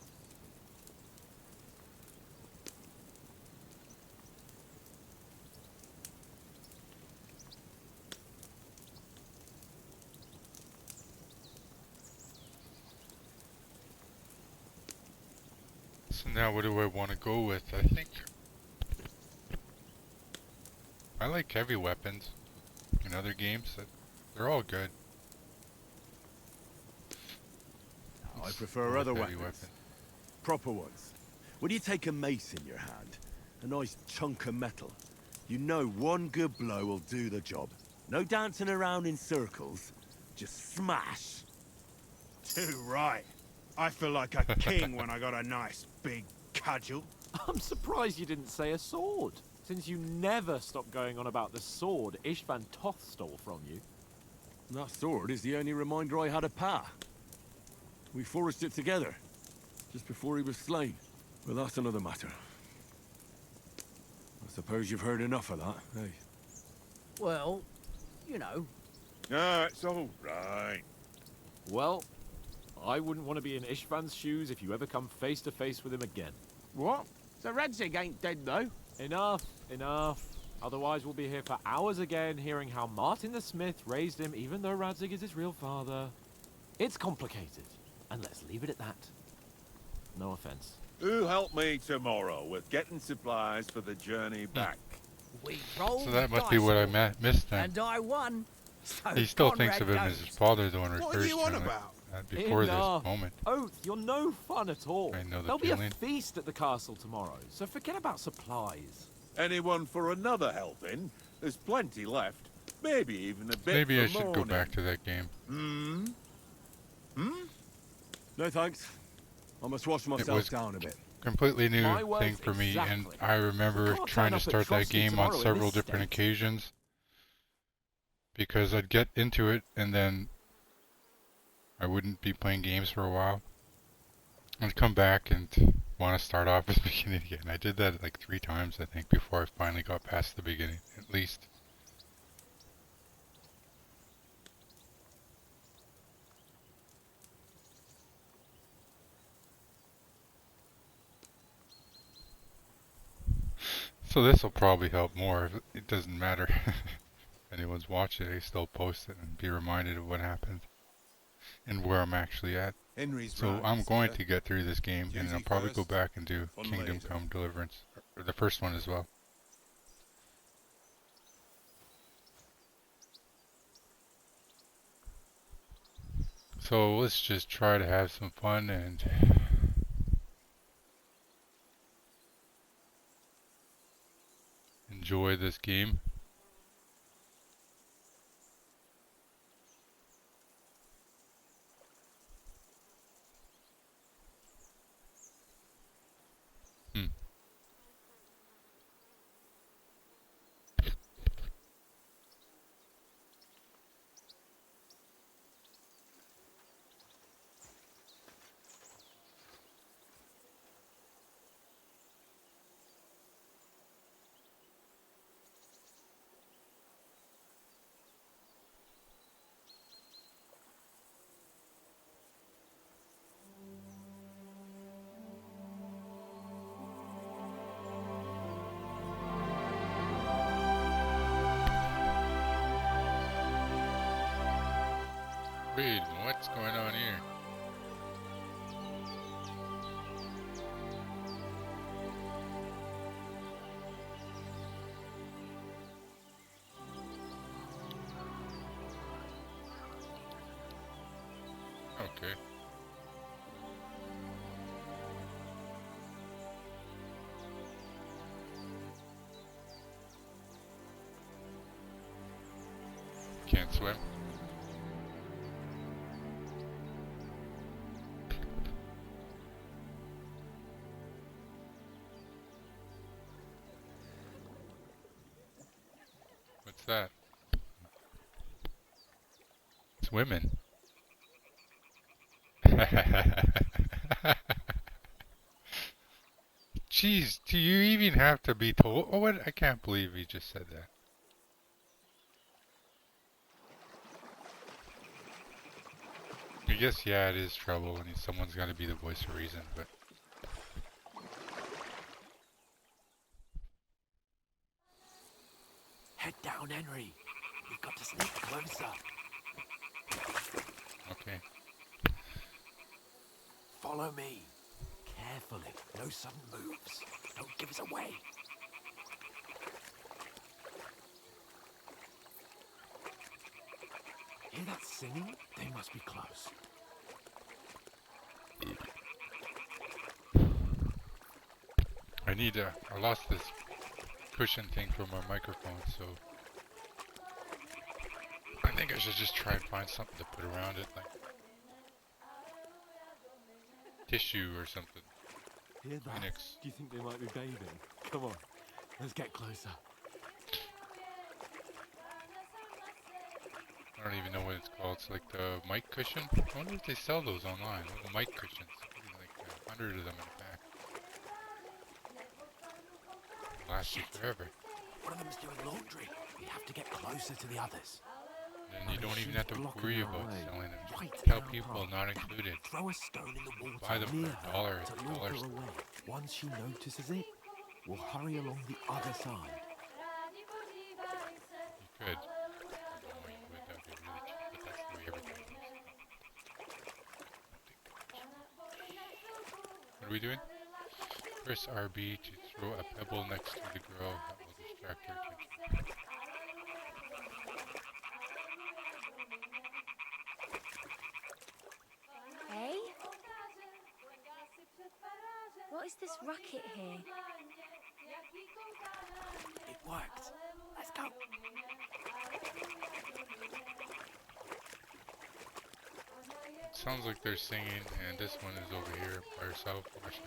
S1: So now what do I want to go with? I think I like heavy weapons in other games. They're all good.
S6: I prefer
S1: With
S6: other
S1: heavy
S6: weapons. Proper ones. When you take a mace in your hand, a nice chunk of metal, you know one good blow will do the job. No dancing around in circles, just smash.
S9: Too right. I feel like a king when I got a nice big cudgel.
S2: I'm surprised you didn't say a sword, since you never stop going on about the sword Ishvan Toth stole from you.
S6: That sword is the only reminder I had of Pa. We forged it together, just before he was slain. But that's another matter. I suppose you've heard enough of that, hey?
S5: Well, you know.
S7: No, it's all right.
S2: Well, I wouldn't want to be in Ishvan's shoes if you ever come face to face with him again.
S10: What? So Radzig ain't dead, though?
S2: Enough, enough. Otherwise we'll be here for hours again hearing how Martin the Smith raised him even though Radzig is his real father. It's complicated, and let's leave it at that. No offense.
S7: Who help me tomorrow with getting supplies for the journey back?
S5: We rolled
S1: So that
S5: the
S1: must be
S5: dice
S1: what I
S5: roll,
S1: missed then.
S5: and I won. So
S1: He still
S5: Conrad
S1: thinks of him as
S5: goes.
S1: his father though and
S9: What
S1: refers
S9: are you
S1: to
S9: on
S1: him
S9: about?
S1: before
S2: Enough.
S1: this moment.
S2: Oath, you're no fun at all.
S1: I know the
S2: There'll be
S1: feeling.
S2: a feast at the castle tomorrow, so forget about supplies.
S7: Anyone for another helping? There's plenty left. Maybe even a bit
S1: Maybe
S7: for
S1: I should go
S7: morning.
S1: back to that game.
S6: No thanks. I must wash myself
S1: was
S6: down a bit.
S1: Completely new
S2: My words,
S1: thing for me, and
S2: exactly.
S1: I remember
S2: You can't
S1: trying
S2: turn
S1: to
S2: up at
S1: start that
S2: Trotsky
S1: game on
S2: tomorrow in
S1: several
S2: this
S1: different
S2: state.
S1: occasions because I'd get into it and then I wouldn't be playing games for a while. I'd come back and want to start off at the beginning again. I did that like 3 times, I think, before I finally got past the beginning, at least. So this will probably help more. It doesn't matter if anyone's watching, I still post it and be reminded of what happened and where I'm actually at.
S9: Henry's
S1: So
S9: right,
S1: I'm going
S9: sir.
S1: to get through this game and
S9: Duty
S1: I'll probably go
S9: first,
S1: back and do
S9: fun
S1: Kingdom
S9: later.
S1: Come Deliverance, or the first one as well. So let's just try to have some fun and enjoy this game. Hmm. Wait, what's going on here? Okay. Can't swim. that? It's women. Jeez, do you even have to be told? Oh, what? I can't believe he just said that. I guess, yeah, it is trouble when someone's got to be the voice of reason, but...
S11: Head down, Henry. We've got to sneak closer.
S1: Okay.
S11: Follow me. Carefully. No sudden moves. Don't give us away. Hear that singing? They must be close.
S1: I lost this cushion thing from my microphone, so... I think I should just try and find something to put around it, like... tissue or something.
S11: Hear that?
S1: Phoenix.
S11: Do you think they might be bathing? Come on. Let's get closer.
S1: I don't even know what it's called. It's like the mic cushion. I wonder if they sell those online. Little mic cushions. Like 100 of them in a pack. Last you forever.
S11: One of them's doing laundry. We have to get closer to the others.
S1: Then you don't even have to worry about selling them.
S11: Right
S1: Just tell
S11: down
S1: people
S11: path.
S1: not included.
S11: Throw a stone in the water
S1: Buy them
S11: near
S1: for
S11: her
S1: $1,
S11: to lure her away. Once she notices it, we'll hurry along the other side.
S1: You could. I don't know you would. That would be really cheap, but that's the way everything is. What are we doing? Press RB to throw a pebble next to the girl that will distract her attention.
S3: Hey? What is this racket here?
S11: It worked. Let's go.
S1: Sounds like they're singing, and this one is over here by herself washing.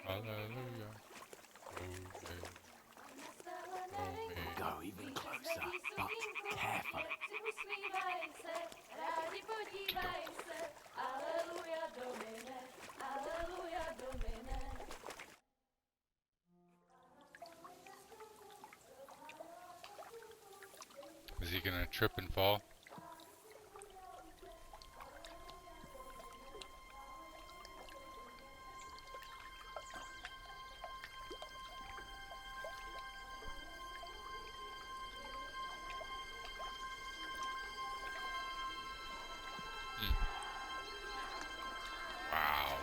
S1: Hallelujah.
S11: Go even closer, but carefully.
S1: Is he gonna trip and fall? Wow.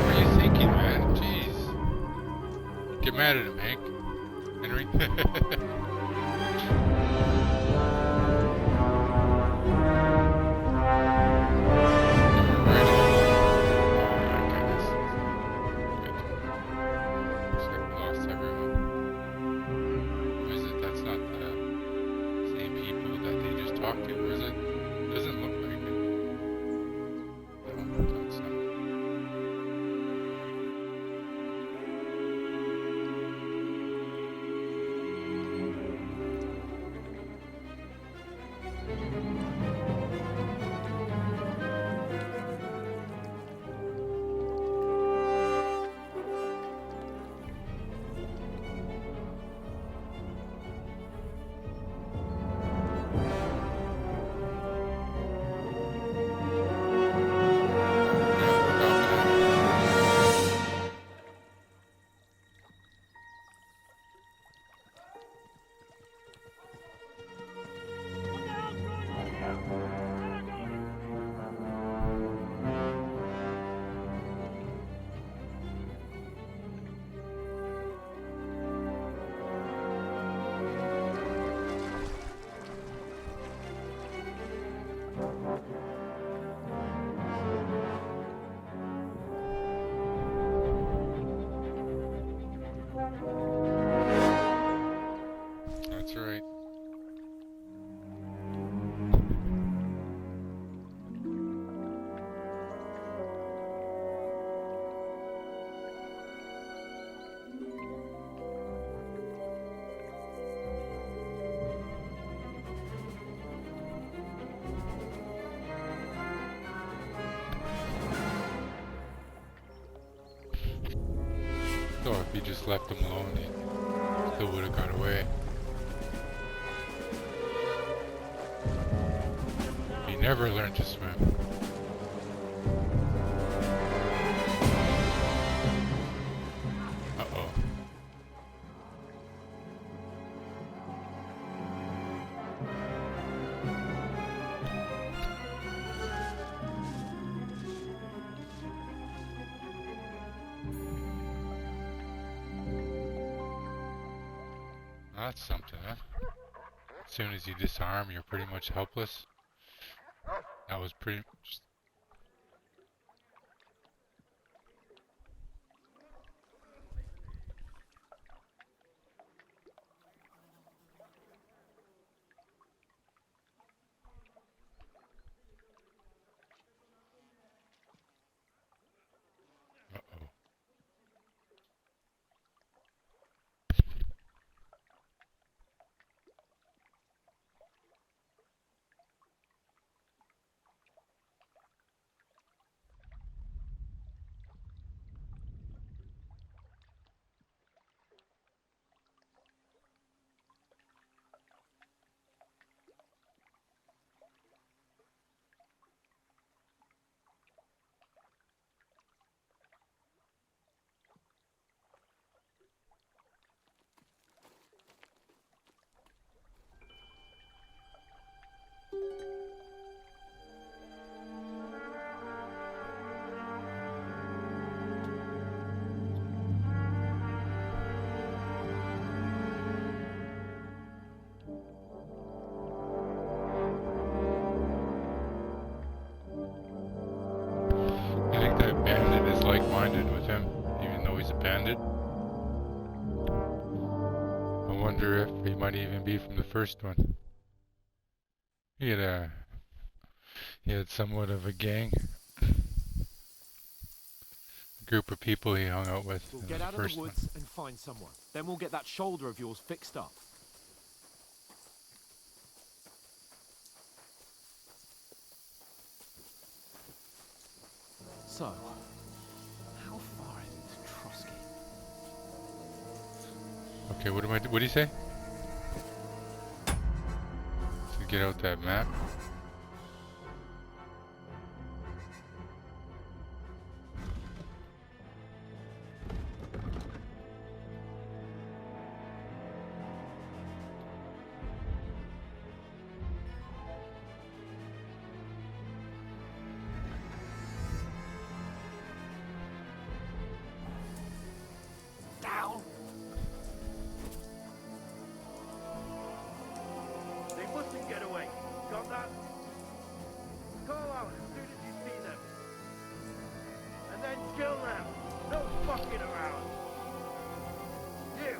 S1: What are you thinking, man? Jeez. Get mad at him, Hank. Henry. Looks like we lost everyone. Who is it? That's not the same people that they just talked to, or is it? Doesn't look like it. No, that's not. just left him alone, he still would have got away. He never learned to swim. Uh-oh. That's something, huh? As soon as you disarm, you're pretty much helpless. That was pretty much... Uh-oh. I think that bandit is like-minded with him, even though he's a bandit. I wonder if he might even be from the first one. He had somewhat of a gang, a group of people he hung out with
S11: We'll
S1: in
S11: get
S1: the
S11: out of
S1: first
S11: the
S1: one.
S11: woods and find someone. Then we'll get that shoulder of yours fixed up. So, how far is it to Trusky?
S1: Okay, what do you say? To get out that map.
S5: Down. They mustn't get away. Got that? Call out as soon as you see them. And then kill them. No fucking around. You,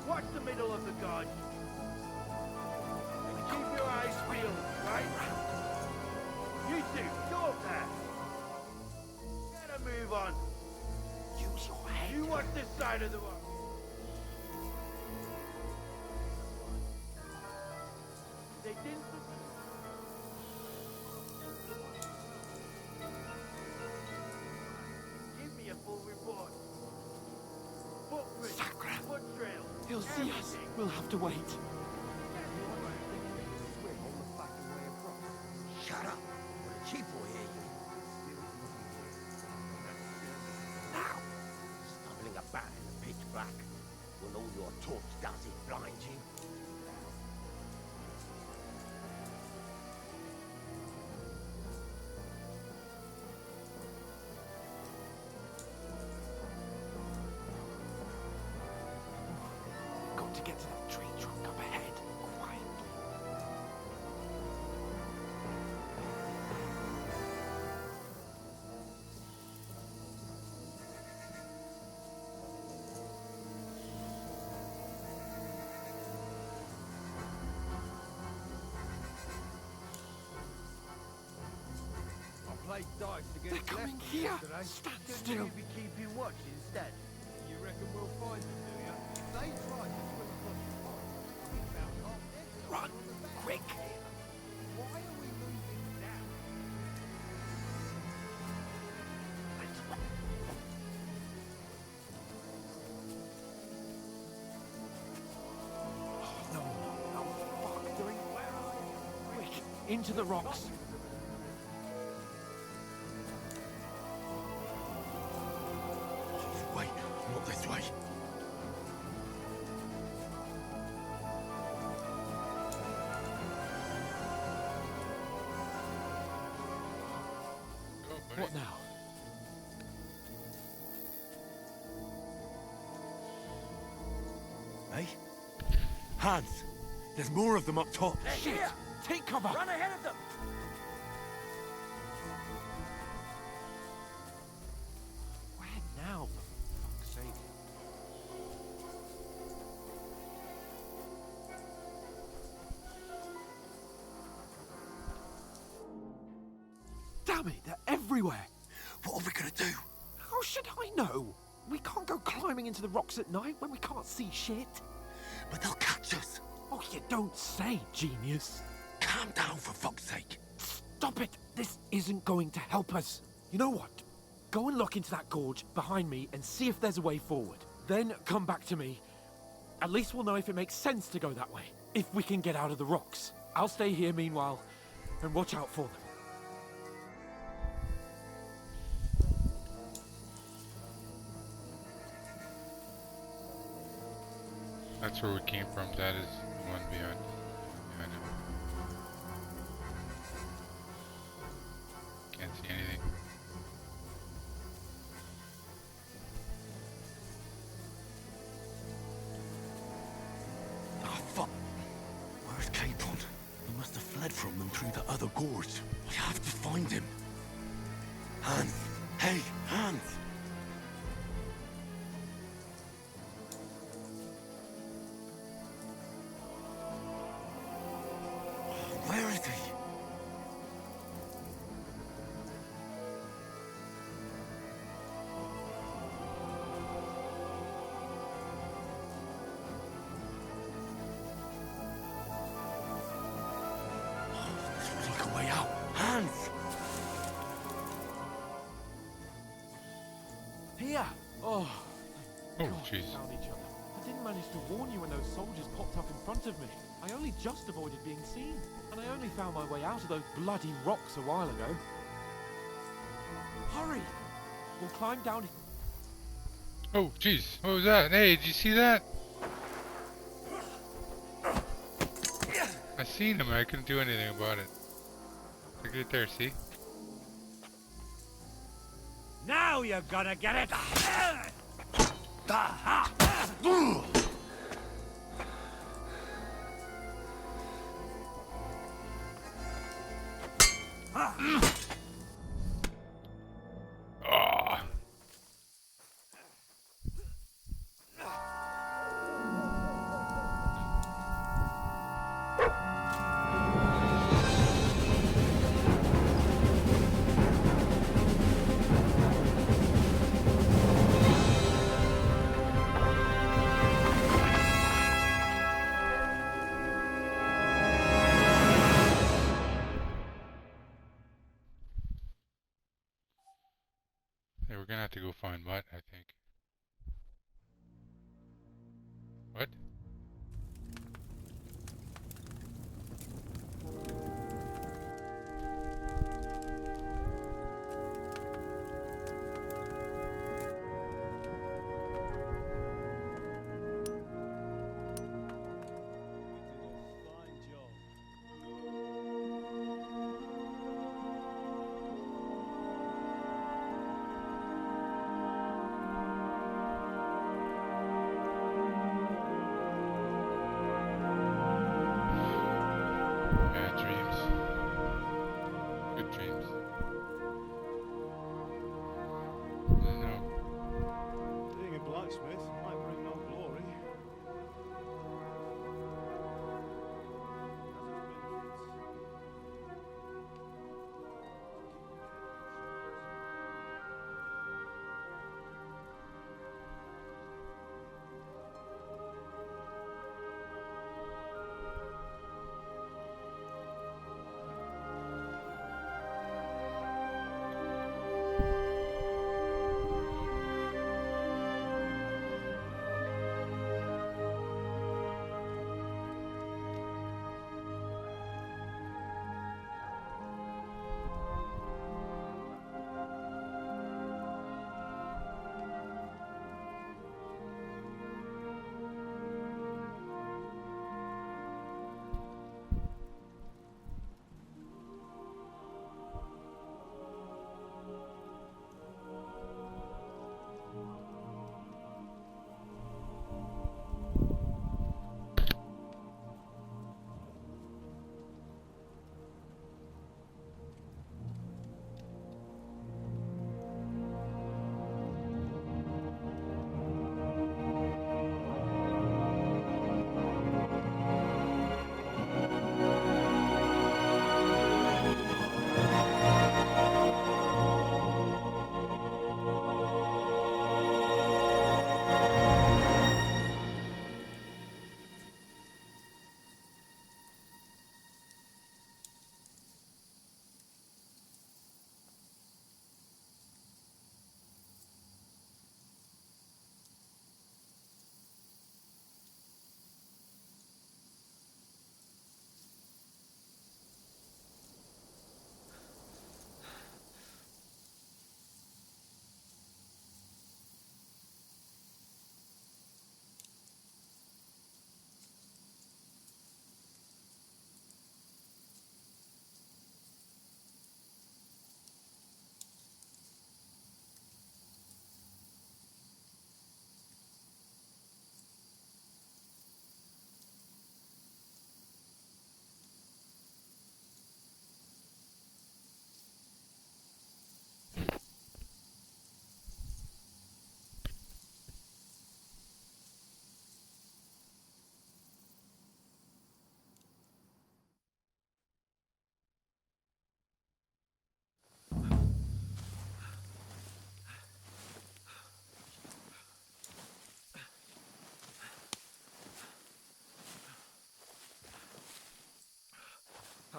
S5: watch the middle of the guard. And keep your eyes peeled, right? You two, go up there. Get a move on. Use your head. You watch this side of the road. They didn't. Give me a full report. Footprints, foot trails.
S11: He'll see us. We'll have to wait.
S5: Shut up. The chief will hear you. Now, stumbling about in the pitch black. Will all your talk does it blind you?
S11: Got to get to that tree trunk up ahead. Quietly.
S5: I played dice against
S11: They're coming
S5: left
S11: here.
S5: yesterday.
S11: Stand
S5: Couldn't
S11: still.
S5: maybe keep you watch instead. You reckon we'll find them, do you? If they try to swim across the pond, we found half their stuff
S11: Run,
S5: on the back.
S11: quick.
S5: Why are we moving now?
S4: into the rocks.
S6: Wait, not this way.
S1: Go, buddy.
S4: What now?
S6: Hey? Hans! There's more of them up top.
S5: Shit!
S4: Take cover!
S5: Run ahead of them!
S4: Where now, for fuck's sake? Damn it, they're everywhere!
S6: What are we gonna do?
S4: How should I know? We can't go climbing into the rocks at night when we can't see shit.
S6: But they'll catch us.
S4: Oh, you don't say, genius.
S6: Calm down, for fuck's sake.
S4: Stop it! This isn't going to help us. You know what? Go and look into that gorge behind me and see if there's a way forward. Then come back to me. At least we'll know if it makes sense to go that way. If we can get out of the rocks. I'll stay here meanwhile and watch out for them.
S1: That's where we came from. That is the one behind him. Can't see anything.
S6: Ah, fuck. Where's Capon? He must have fled from them through the other gorge. I have to find him. Hans! Hey, Hans! Where is he? There's like a way out. Hans!
S4: Here! Oh,
S1: Oh,
S4: God, we
S1: jeez.
S4: found each other. I didn't manage to warn you when those soldiers popped up in front of me. I only just avoided being seen. And I only found my way out of those bloody rocks a while ago. Hurry! We'll climb down...
S1: Oh, jeez. What was that? Hey, did you see that? I seen him. I couldn't do anything about it. Look at it there, see?
S5: Now you're gonna get it!
S1: Ah. Hey, we're gonna have to go find Mutt, I think. What?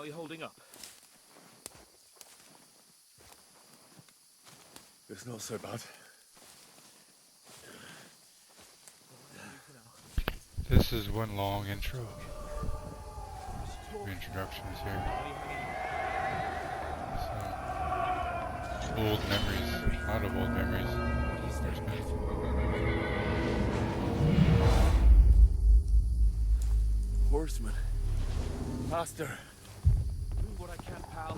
S4: How are you holding up?
S6: It's not so bad.
S1: This is one long intro. Introductions here. Some old memories. A lot of old memories.
S6: Horseman. Faster.
S4: Do what I can, pal.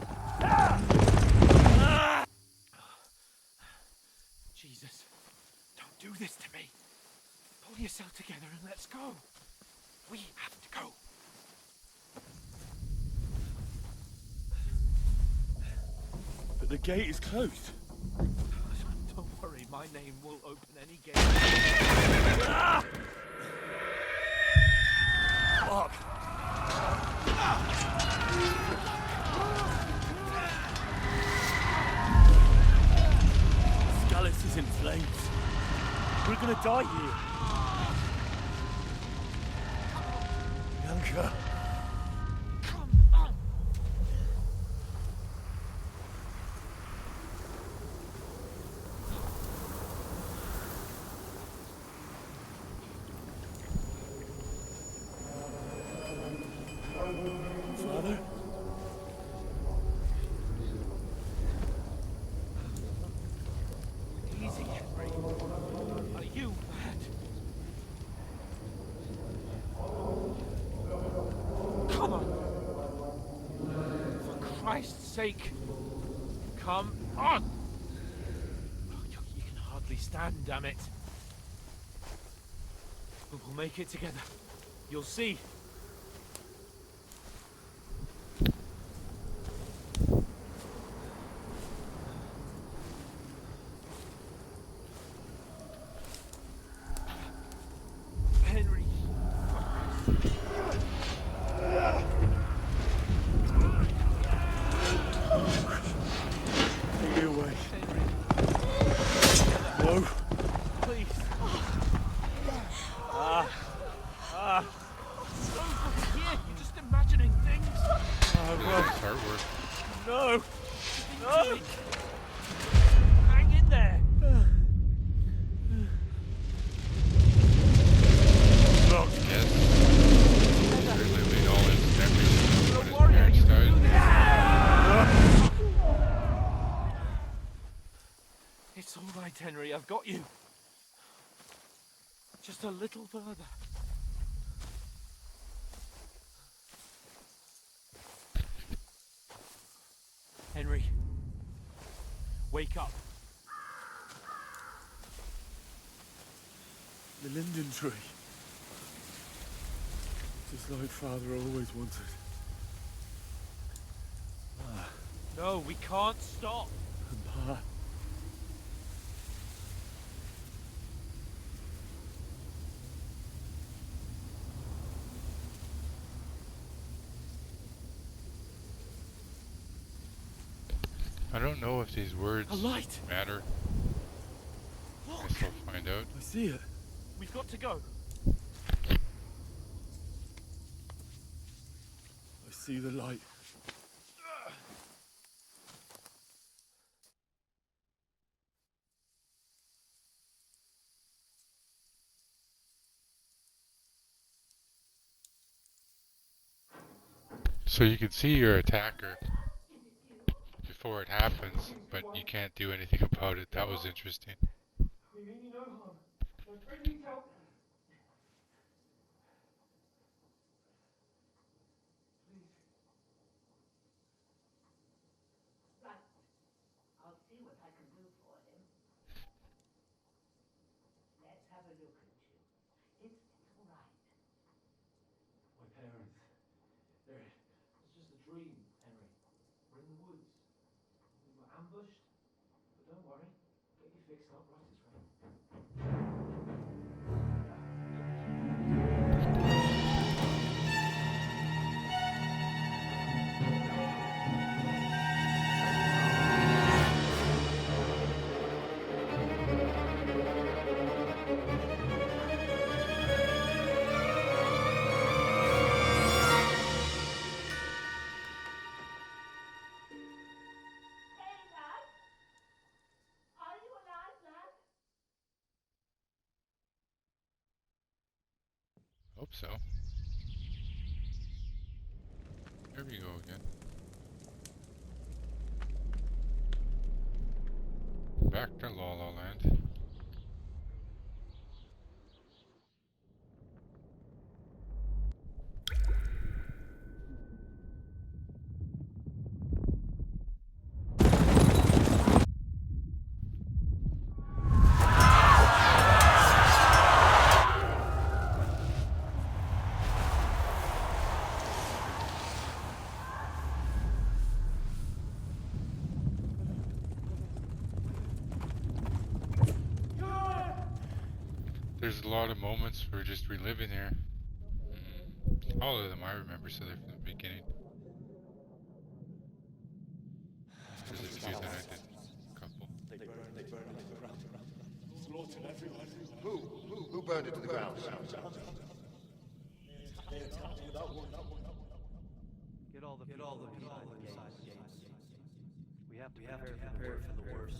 S4: Jesus. Don't do this to me. Pull yourself together and let's go. We have to go.
S6: But the gate is closed.
S4: Don't worry, my name will open any gate.
S6: Fuck. Scallis is in flames. We're gonna die here. Bianca.
S4: Come on.
S6: Father?
S4: Easy, Henry. Are you mad? Come on. For Christ's sake. Come on. Oh, you can hardly stand, damn it. But we'll make it together. You'll see. Henry.
S6: Take me away.
S4: Henry,
S6: No.
S4: please. Here, you're just imagining things.
S1: This artwork.
S6: No.
S4: No. Hang in there.
S6: Look.
S1: Yes. They're living all his memories of when his
S4: Warrior,
S1: parents
S4: you can
S1: died.
S4: do this. It's all right, Henry. I've got you. Just a little further. Henry, wake up.
S6: The linden tree. Just like Father always wanted.
S4: No, we can't stop.
S6: And Pa.
S1: I don't know if these words
S4: A light.
S1: matter. I guess we'll find out.
S6: I see it.
S4: We've got to go.
S6: I see the light.
S1: So you can see your attacker before it happens, but you can't do anything about it. That was interesting.
S4: We mean you no harm. My friend needs help.
S12: Right. I'll see what I can do for him. Let's have a look at you. It's all right.
S4: My parents. It's just a dream, Henry. We're in the woods. We were ambushed. But don't worry. Get you fixed up right as rain.
S1: Hope so. There we go again. Back to La La Land. There's a lot of moments we're just reliving here. All of them I remember, so they're from the beginning. There's a few that I didn't. A couple.
S13: Slaughtered everyone. Who burned it to the ground?
S14: Get all the people inside the gates. We have to prepare for the worst.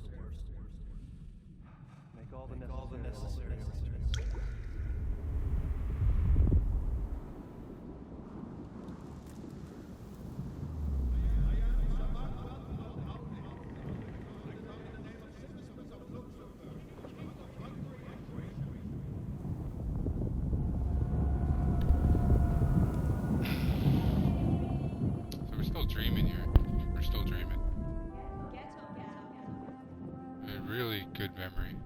S14: Make all the necessary arrangements.
S1: So we're still dreaming here. We're still dreaming. A really good memory.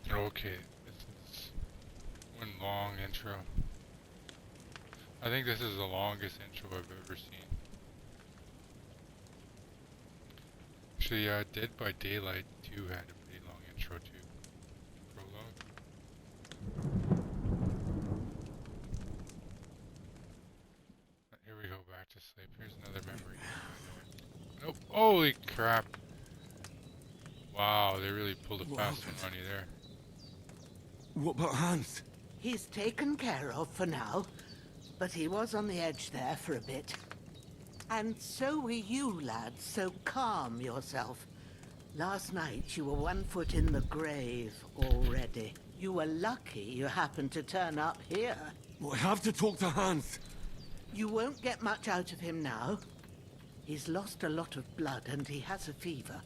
S1: Okay, this is one long intro. I think this is the longest intro I've ever seen. Actually, Dead by Daylight 2 had a pretty long intro too. Prologue. Here we go, back to sleep. Here's another memory. Nope. Holy crap. Wow, they really pulled a fast one on you there.
S6: What about Hans?
S5: He's taken care of for now, but he was on the edge there for a bit. And so were you, lad, so calm yourself. Last night you were 1 foot in the grave already. You were lucky you happened to turn up here.
S6: Well, I have to talk to Hans.
S5: You won't get much out of him now. He's lost a lot of blood and he has a fever.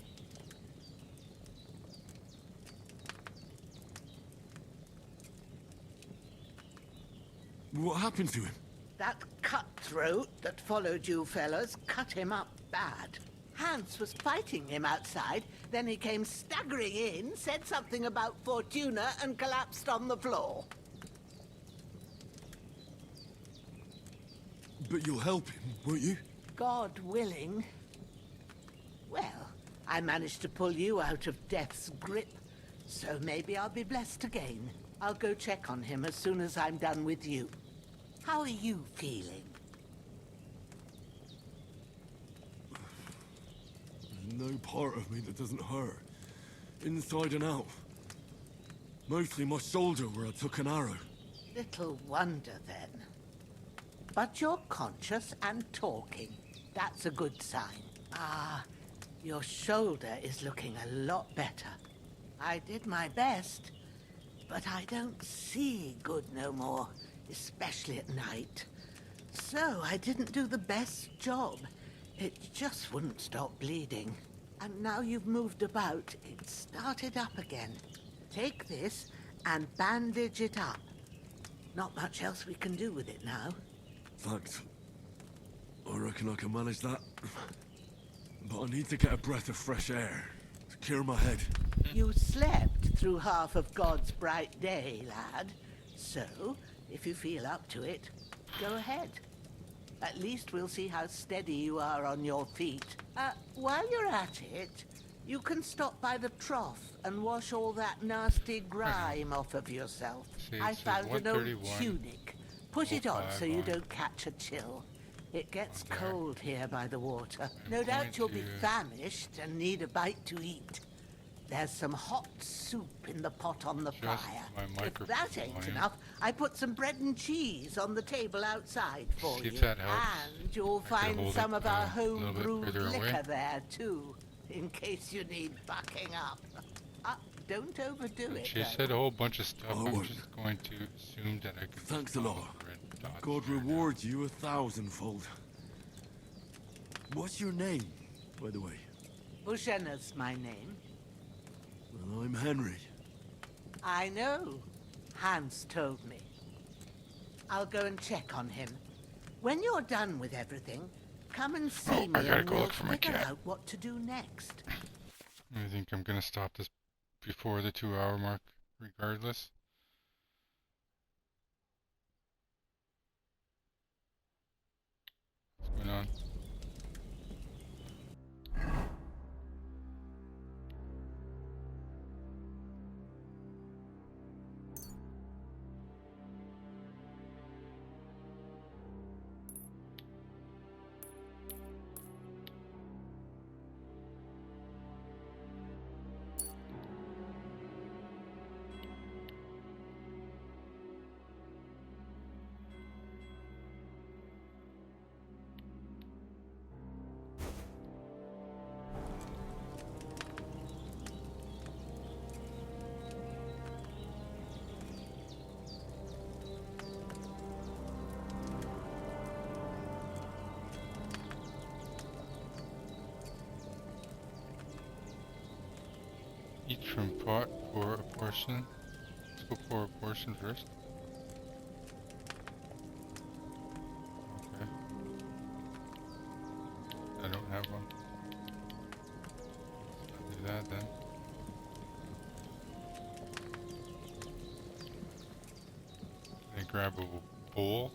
S6: What happened to him?
S5: That cutthroat that followed you fellas cut him up bad. Hans was fighting him outside, then he came staggering in, said something about Fortuna, and collapsed on the floor.
S6: But you'll help him, won't you?
S5: God willing. Well, I managed to pull you out of death's grip, so maybe I'll be blessed again. I'll go check on him as soon as I'm done with you. How are you feeling?
S6: There's no part of me that doesn't hurt. Inside and out. Mostly my shoulder where I took an arrow.
S5: Little wonder then. But you're conscious and talking. That's a good sign. Ah, your shoulder is looking a lot better. I did my best, but I don't see good no more, especially at night. So I didn't do the best job. It just wouldn't stop bleeding. And now you've moved about, it started up again. Take this and bandage it up. Not much else we can do with it now.
S6: Thanks. I reckon I can manage that. But I need to get a breath of fresh air to clear my head.
S5: You slept through half of God's bright day, lad. So, if you feel up to it, go ahead. At least we'll see how steady you are on your feet. While you're at it,
S12: You can stop by the trough and wash all that nasty grime off of yourself.
S1: See, it
S12: I
S1: says
S12: found an old
S1: 131,
S12: tunic. Put it on
S1: 05
S12: so you
S1: on-
S12: don't catch a chill. It gets
S1: on there.
S12: cold here by the water.
S1: And
S12: No doubt
S1: point
S12: you'll be
S1: to-
S12: famished and need a bite to eat. There's some hot soup in the pot on the
S1: Just
S12: fire.
S1: my
S12: If
S1: microphone
S12: that ain't
S1: volume.
S12: enough, I put some bread and cheese on the table outside for
S1: See if
S12: you.
S1: that helps.
S12: And you'll
S1: I could
S12: find
S1: hold
S12: some
S1: it,
S12: of our
S1: a little bit
S12: home-brewed
S1: further away.
S12: liquor there, too, in case you need bucking up. Don't overdo
S1: And
S12: it,
S1: she
S12: though.
S1: said a whole bunch of stuff.
S6: I
S1: I'm
S6: won't.
S1: just going to assume that I could.
S6: Thanks
S1: just
S6: a lot.
S1: go over and dodge
S6: God
S1: there now.
S6: reward you 1,000-fold. What's your name, by the way?
S12: Bushenna's my name.
S6: Well, I'm Henry.
S12: I know. Hans told me. I'll go and check on him. When you're done with everything, come and see
S1: Oh,
S12: me
S1: I gotta
S12: and
S1: go
S12: we'll
S1: look for my
S12: figure
S1: cat.
S12: out what to do next.
S1: I think I'm gonna stop this before the 2-hour mark, regardless. What's going on? Each from pot for a portion. Let's go for a portion first. Okay. I don't have one. Let's do that then. I grab a bowl.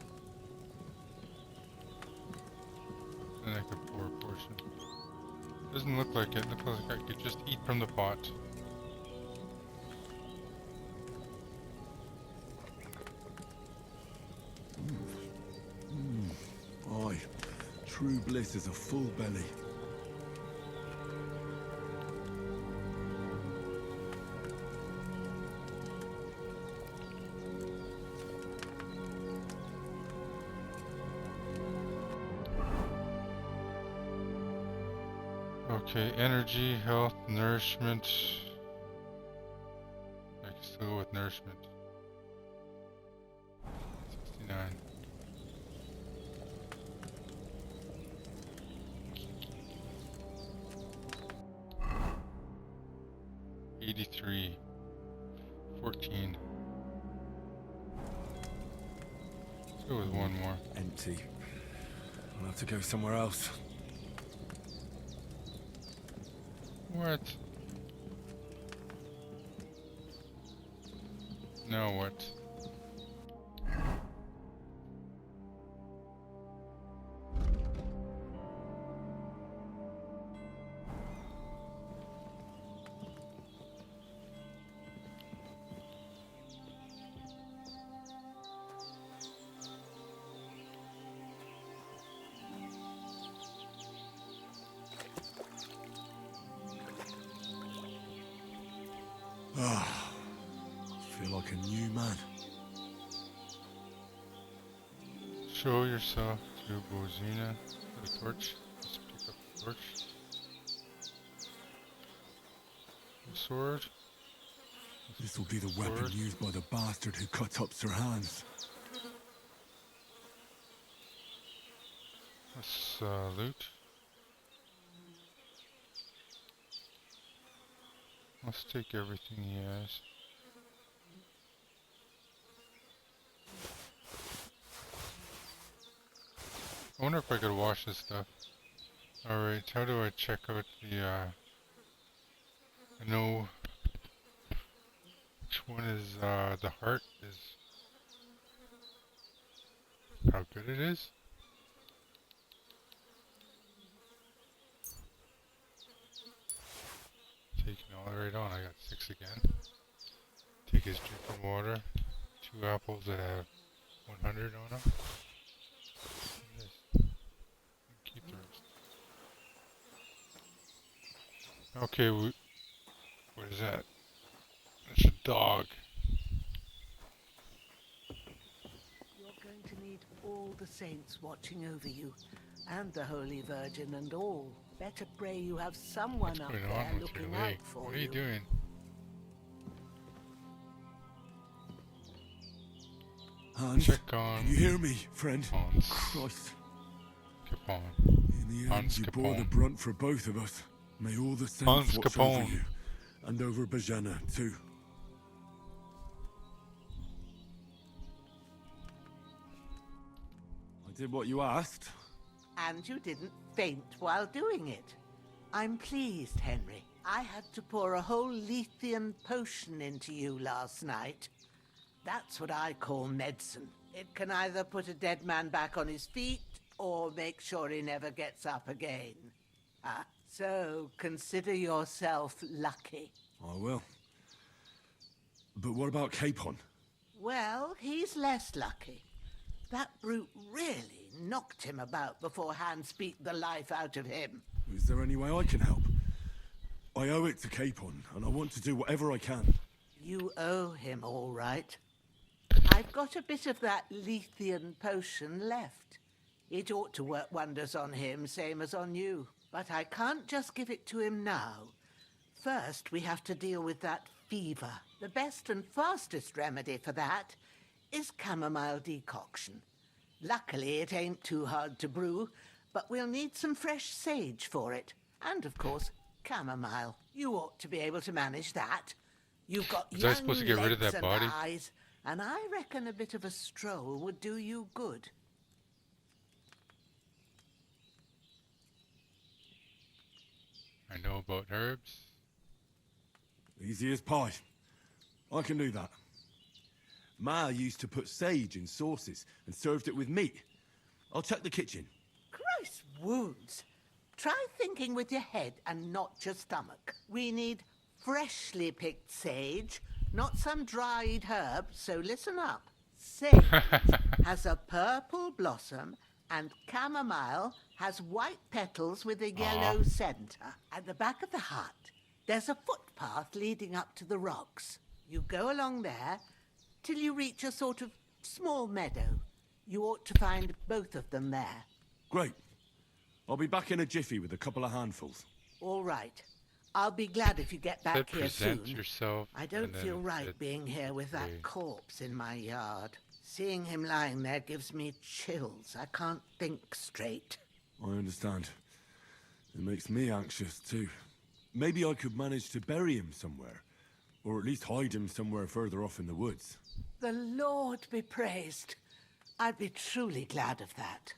S1: Then I could pour a portion. Doesn't look like it. Looks like I could just eat from the pot.
S6: Aye, true bliss is a full belly.
S1: Okay, energy, health, nourishment. I can still go with nourishment. 69. $83. 14. Let's go with one more.
S6: Empty. I'll have to go somewhere else.
S1: What? Now what?
S6: Ah, I feel like a new man.
S1: Show yourself to Bozina. The torch. Let's pick up the torch. The sword.
S6: This will be the weapon
S1: Sword.
S6: used by the bastard who cut up Sir Hans.
S1: Let's loot. Let's take everything he has. I wonder if I could wash this stuff. Alright, how do I check out the, I know which one is, the heart is, how good it is? right on. I got 6 again. Take his drinking water. 2 apples that have 100 on them. And keep the rest. Okay, what is that? It's a dog.
S12: You're going to need all the saints watching over you, and the Holy Virgin and all. Better pray you have someone up there looking out for you.
S1: What are you doing?
S6: Hans,
S1: Check on.
S6: can you hear me, friend?
S1: Hans.
S6: Christ.
S1: Capone.
S6: In the end,
S1: Hans
S6: you bore the
S1: Capone.
S6: brunt for both of us. May all the saints
S1: Hans
S6: watch over
S1: Capone.
S6: you, and over Bajana too. I did what you asked.
S12: And you didn't faint while doing it. I'm pleased, Henry. I had to pour a whole Lethean potion into you last night. That's what I call medicine. It can either put a dead man back on his feet, or make sure he never gets up again. So consider yourself lucky.
S6: I will. But what about Capon?
S12: Well, he's less lucky. That brute really knocked him about before Hans beat the life out of him.
S6: Is there any way I can help? I owe it to Capon, and I want to do whatever I can.
S12: You owe him, all right. I've got a bit of that Lethean potion left. It ought to work wonders on him, same as on you. But I can't just give it to him now. First, we have to deal with that fever. The best and fastest remedy for that is chamomile decoction. Luckily, it ain't too hard to brew, but we'll need some fresh sage for it. And, of course, chamomile. You ought to be able to manage that. You've got
S1: Was I
S12: young
S1: supposed to get rid of
S12: legs
S1: that
S12: and
S1: body?
S12: eyes, and I reckon a bit of a stroll would do you good.
S1: I know about herbs.
S6: Easy as pie. I can do that. Ma used to put sage in sauces and served it with meat. I'll check the kitchen.
S12: Christ wounds. Try thinking with your head and not your stomach. We need freshly picked sage, not some dried herb, so listen up. Sage has a purple blossom, and chamomile has white petals with a yellow centre. At the back of the hut, there's a footpath leading up to the rocks. You go along there till you reach a sort of small meadow. You ought to find both of them there.
S6: Great. I'll be back in a jiffy with a couple of handfuls.
S12: All right. I'll be glad if you get back here soon.
S1: Present yourself.
S12: I don't
S1: and then
S12: feel
S1: it
S12: right
S1: said,
S12: being here with that
S1: "Okay."
S12: corpse in my yard. Seeing him lying there gives me chills. I can't think straight.
S6: I understand. It makes me anxious too. Maybe I could manage to bury him somewhere. Or at least hide him somewhere further off in the woods.
S12: The Lord be praised. I'd be truly glad of that.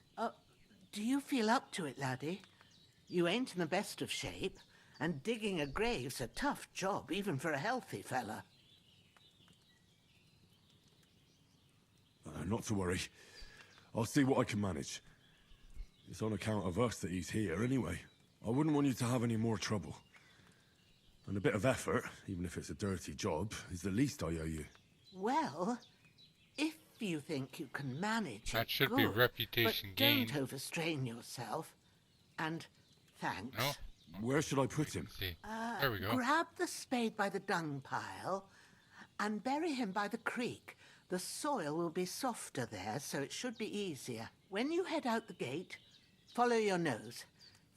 S12: Do you feel up to it, laddie? You ain't in the best of shape, and digging a grave's a tough job, even for a healthy fella.
S6: Not to worry. I'll see what I can manage. It's on account of us that he's here anyway. I wouldn't want you to have any more trouble. And a bit of effort, even if it's a dirty job, is the least I owe you.
S12: Well, if you think you can manage
S1: That
S12: it,
S1: should be
S12: good,
S1: reputation
S12: but
S1: gain.
S12: don't overstrain yourself. And thanks.
S1: No?
S6: Where should I put him?
S1: See. There we go.
S12: Grab the spade by the dung pile and bury him by the creek. The soil will be softer there, so it should be easier. When you head out the gate, follow your nose.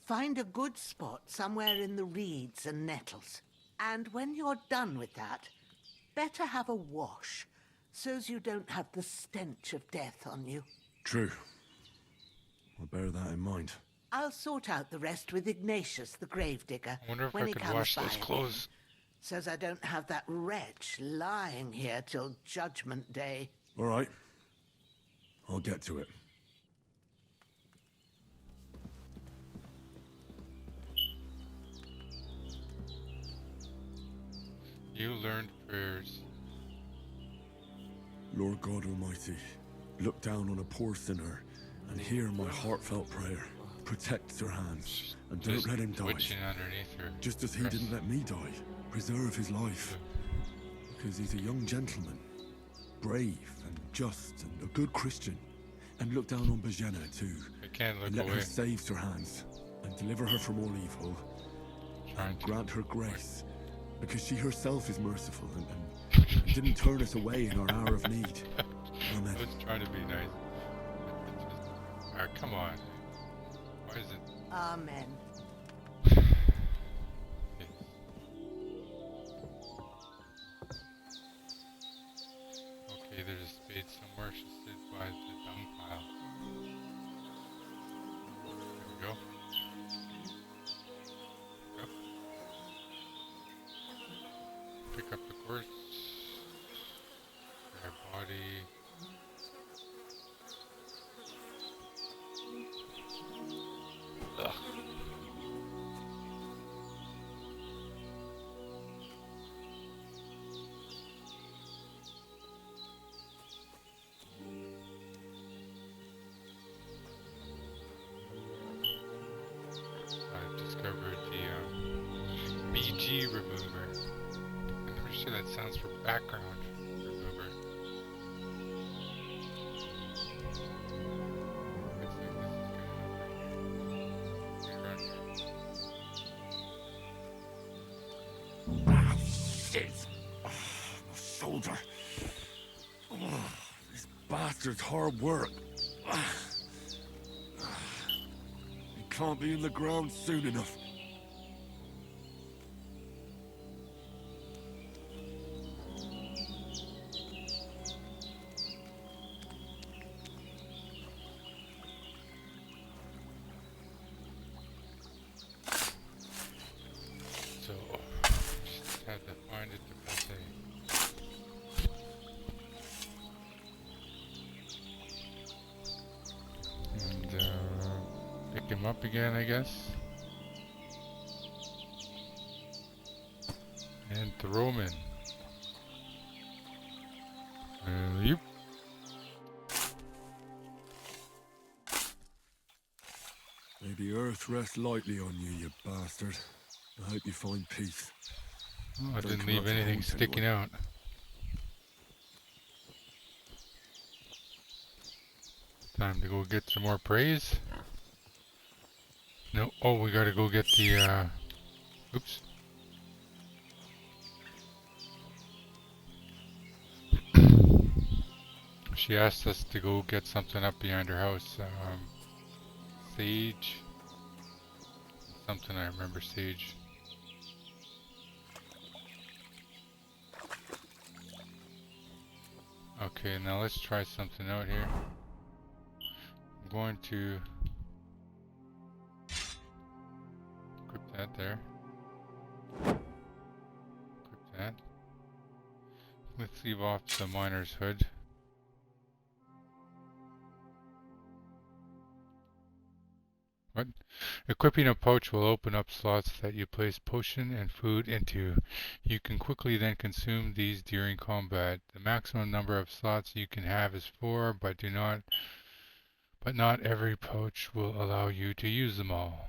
S12: Find a good spot somewhere in the reeds and nettles. And when you're done with that, better have a wash, so's you don't have the stench of death on you.
S6: True. I'll bear that in mind.
S12: I'll sort out the rest with Ignatius, the gravedigger,
S1: I wonder if
S12: when
S1: I
S12: he
S1: could
S12: comes
S1: wash
S12: by
S1: those
S12: again,
S1: clothes.
S12: so's I don't have that wretch lying here till Judgment Day.
S6: All right. I'll get to it.
S1: You learned prayers.
S6: Lord God Almighty, look down on a poor sinner and hear my heartfelt prayer. protect Sir Hans, and
S1: Just
S6: don't let him die.
S1: twitching underneath her
S6: Just as he
S1: dress.
S6: didn't let me die. Preserve his life. Because he's a young gentleman. Brave and just and a good Christian. And look down on Bajena too.
S1: I can't look
S6: And let
S1: away.
S6: her save Sir Hans. And deliver her from all evil. And grant her grace. Because she herself is merciful and didn't turn us away in our hour of need. Amen.
S1: I was trying to be nice. Come on. Why is it?
S12: Amen.
S1: Okay, there's a spade somewhere. She stood by the dung pile. There we go. Go. Pick up the quartz. Grab body. Ugh. I've discovered the BG remover. I'm pretty sure that stands for background remover. Looks like this is good enough right here.
S6: Ah, shit! Oh, my shoulder. Oh, this bastard's hard work. He can't be in the ground soon enough.
S1: So, just had to find it to press A. And, pick him up again, I guess. And throw him in. Yep.
S6: May the earth rest lightly on you, you bastard. I hope you find peace.
S1: Oh, I
S6: Don't
S1: didn't
S6: come
S1: leave
S6: out to
S1: anything
S6: haunt
S1: sticking
S6: anyone.
S1: out. Time to go get some more praise. No, oh, we gotta go get the, oops. She asked us to go get something up behind her house. Sage. Something I remember, sage. Okay, now let's try something out here. I'm going to equip that there. Equip that. Let's leave off the miner's hood. What? Equipping a pouch will open up slots that you place potion and food into. You can quickly then consume these during combat. The maximum number of slots you can have is 4, but not every pouch will allow you to use them all.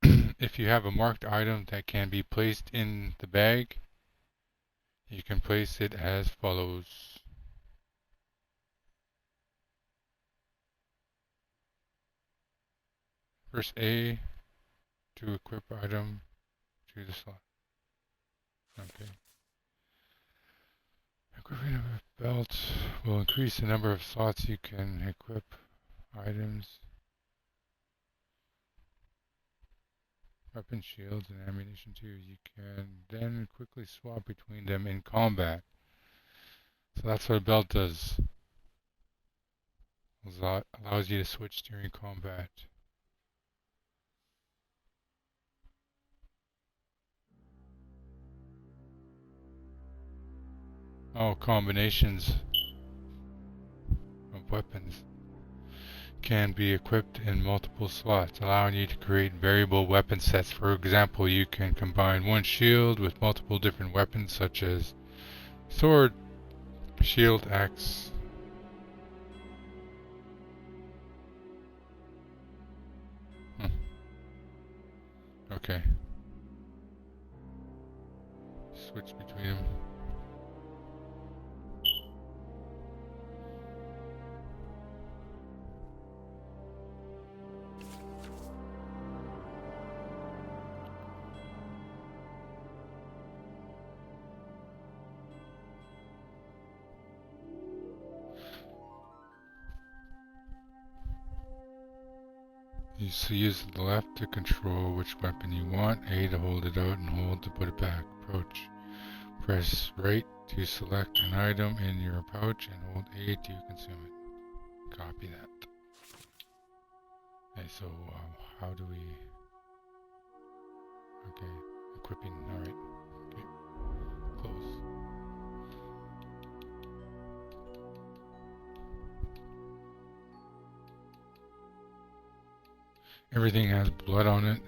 S1: If you have a marked item that can be placed in the bag, you can place it as follows. Press A to equip item to the slot. Okay. Equipping a belt will increase the number of slots you can equip items. Weapon shields and ammunition too. You can then quickly swap between them in combat. So that's what a belt does. Allows you to switch during combat. Oh, combinations of weapons can be equipped in multiple slots, allowing you to create variable weapon sets. For example, you can combine one shield with multiple different weapons such as sword, shield, axe. Okay. Switch between them. You use the left to control which weapon you want, A to hold it out, and hold to put it back. Approach. Press right to select an item in your pouch, and hold A to consume it. Copy that. Okay, so how do we... Okay, equipping, alright. Okay, close. Everything has blood on it.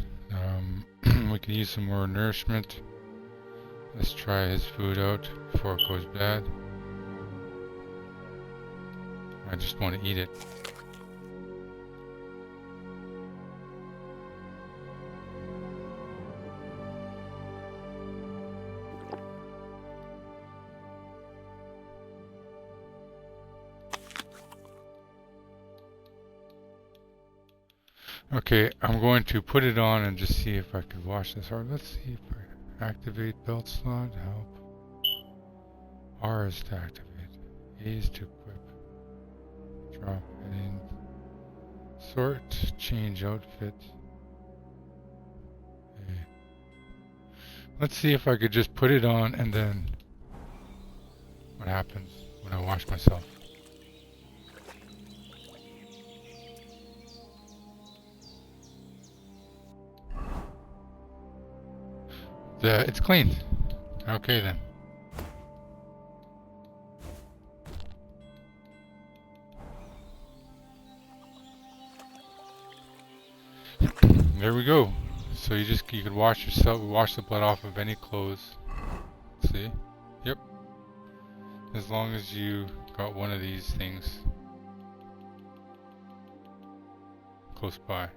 S1: We can use some more nourishment. Let's try his food out before it goes bad. I just want to eat it. Okay, I'm going to put it on and just see if I can wash this. Or let's see if I activate belt slot, help. R is to activate. A is to equip. Drop heading. Sort, change outfit. Okay. Let's see if I could just put it on and then what happens when I wash myself. It's clean. Okay then. There we go. So you could wash yourself, wash the blood off of any clothes. See? Yep. As long as you got one of these things close by.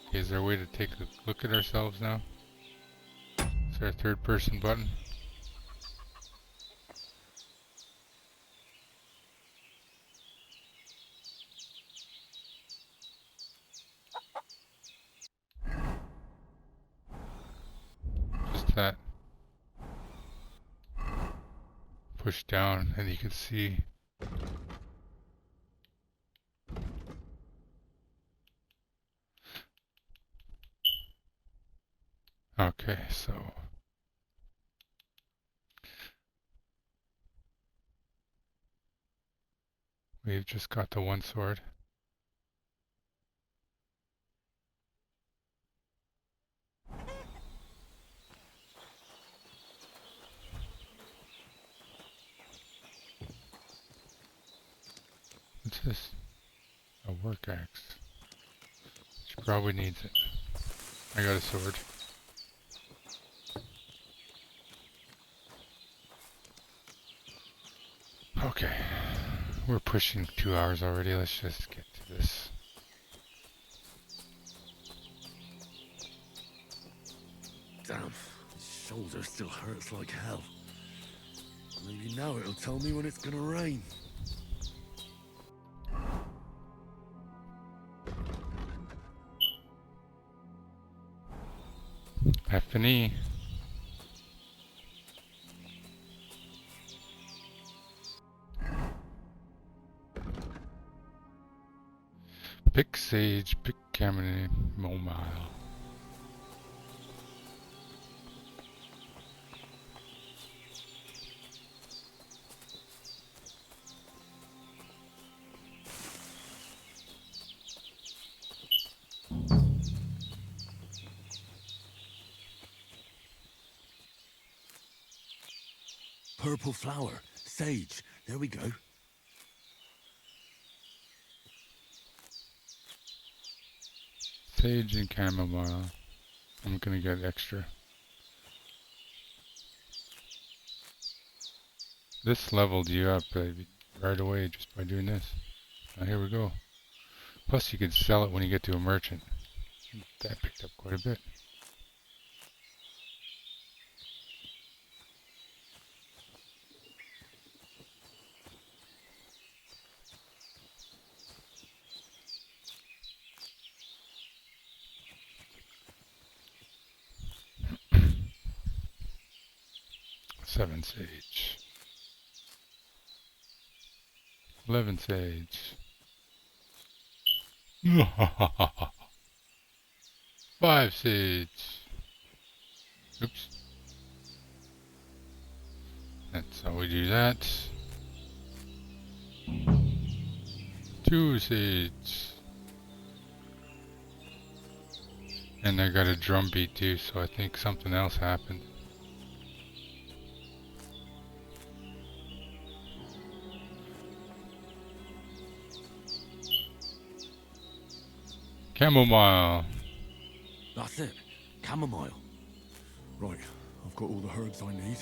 S1: Okay, is there a way to take a look at ourselves now? Is there a third person button? Just that. Push down and you can see. Okay, so we've just got the one sword. What's this? A work axe. She probably needs it. I got a sword. Okay. We're pushing 2 hours already. Let's just get to this.
S6: Damn, his shoulder still hurts like hell. Maybe now it'll tell me when it's gonna rain.
S1: F&E. Pick sage, pick chamomile.
S6: Purple flower, sage, there we go.
S1: Sage and chamomile. I'm gonna get extra. This leveled you up right away just by doing this. Now here we go. Plus you could sell it when you get to a merchant. That picked up quite a bit. Seven sage. 11 sage. 5 sage. Oops. That's how we do that. 2 sage. And I got a drum beat too, so I think something else happened. Chamomile.
S6: That's it. Chamomile. Right, I've got all the herbs I need.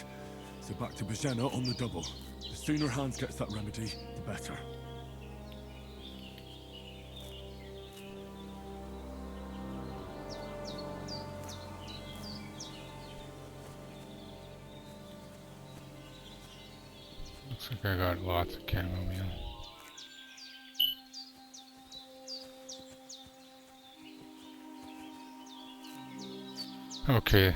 S6: So back to Bajena on the double. The sooner Hans gets that remedy, the better.
S1: Looks like I got lots of chamomile. Okay.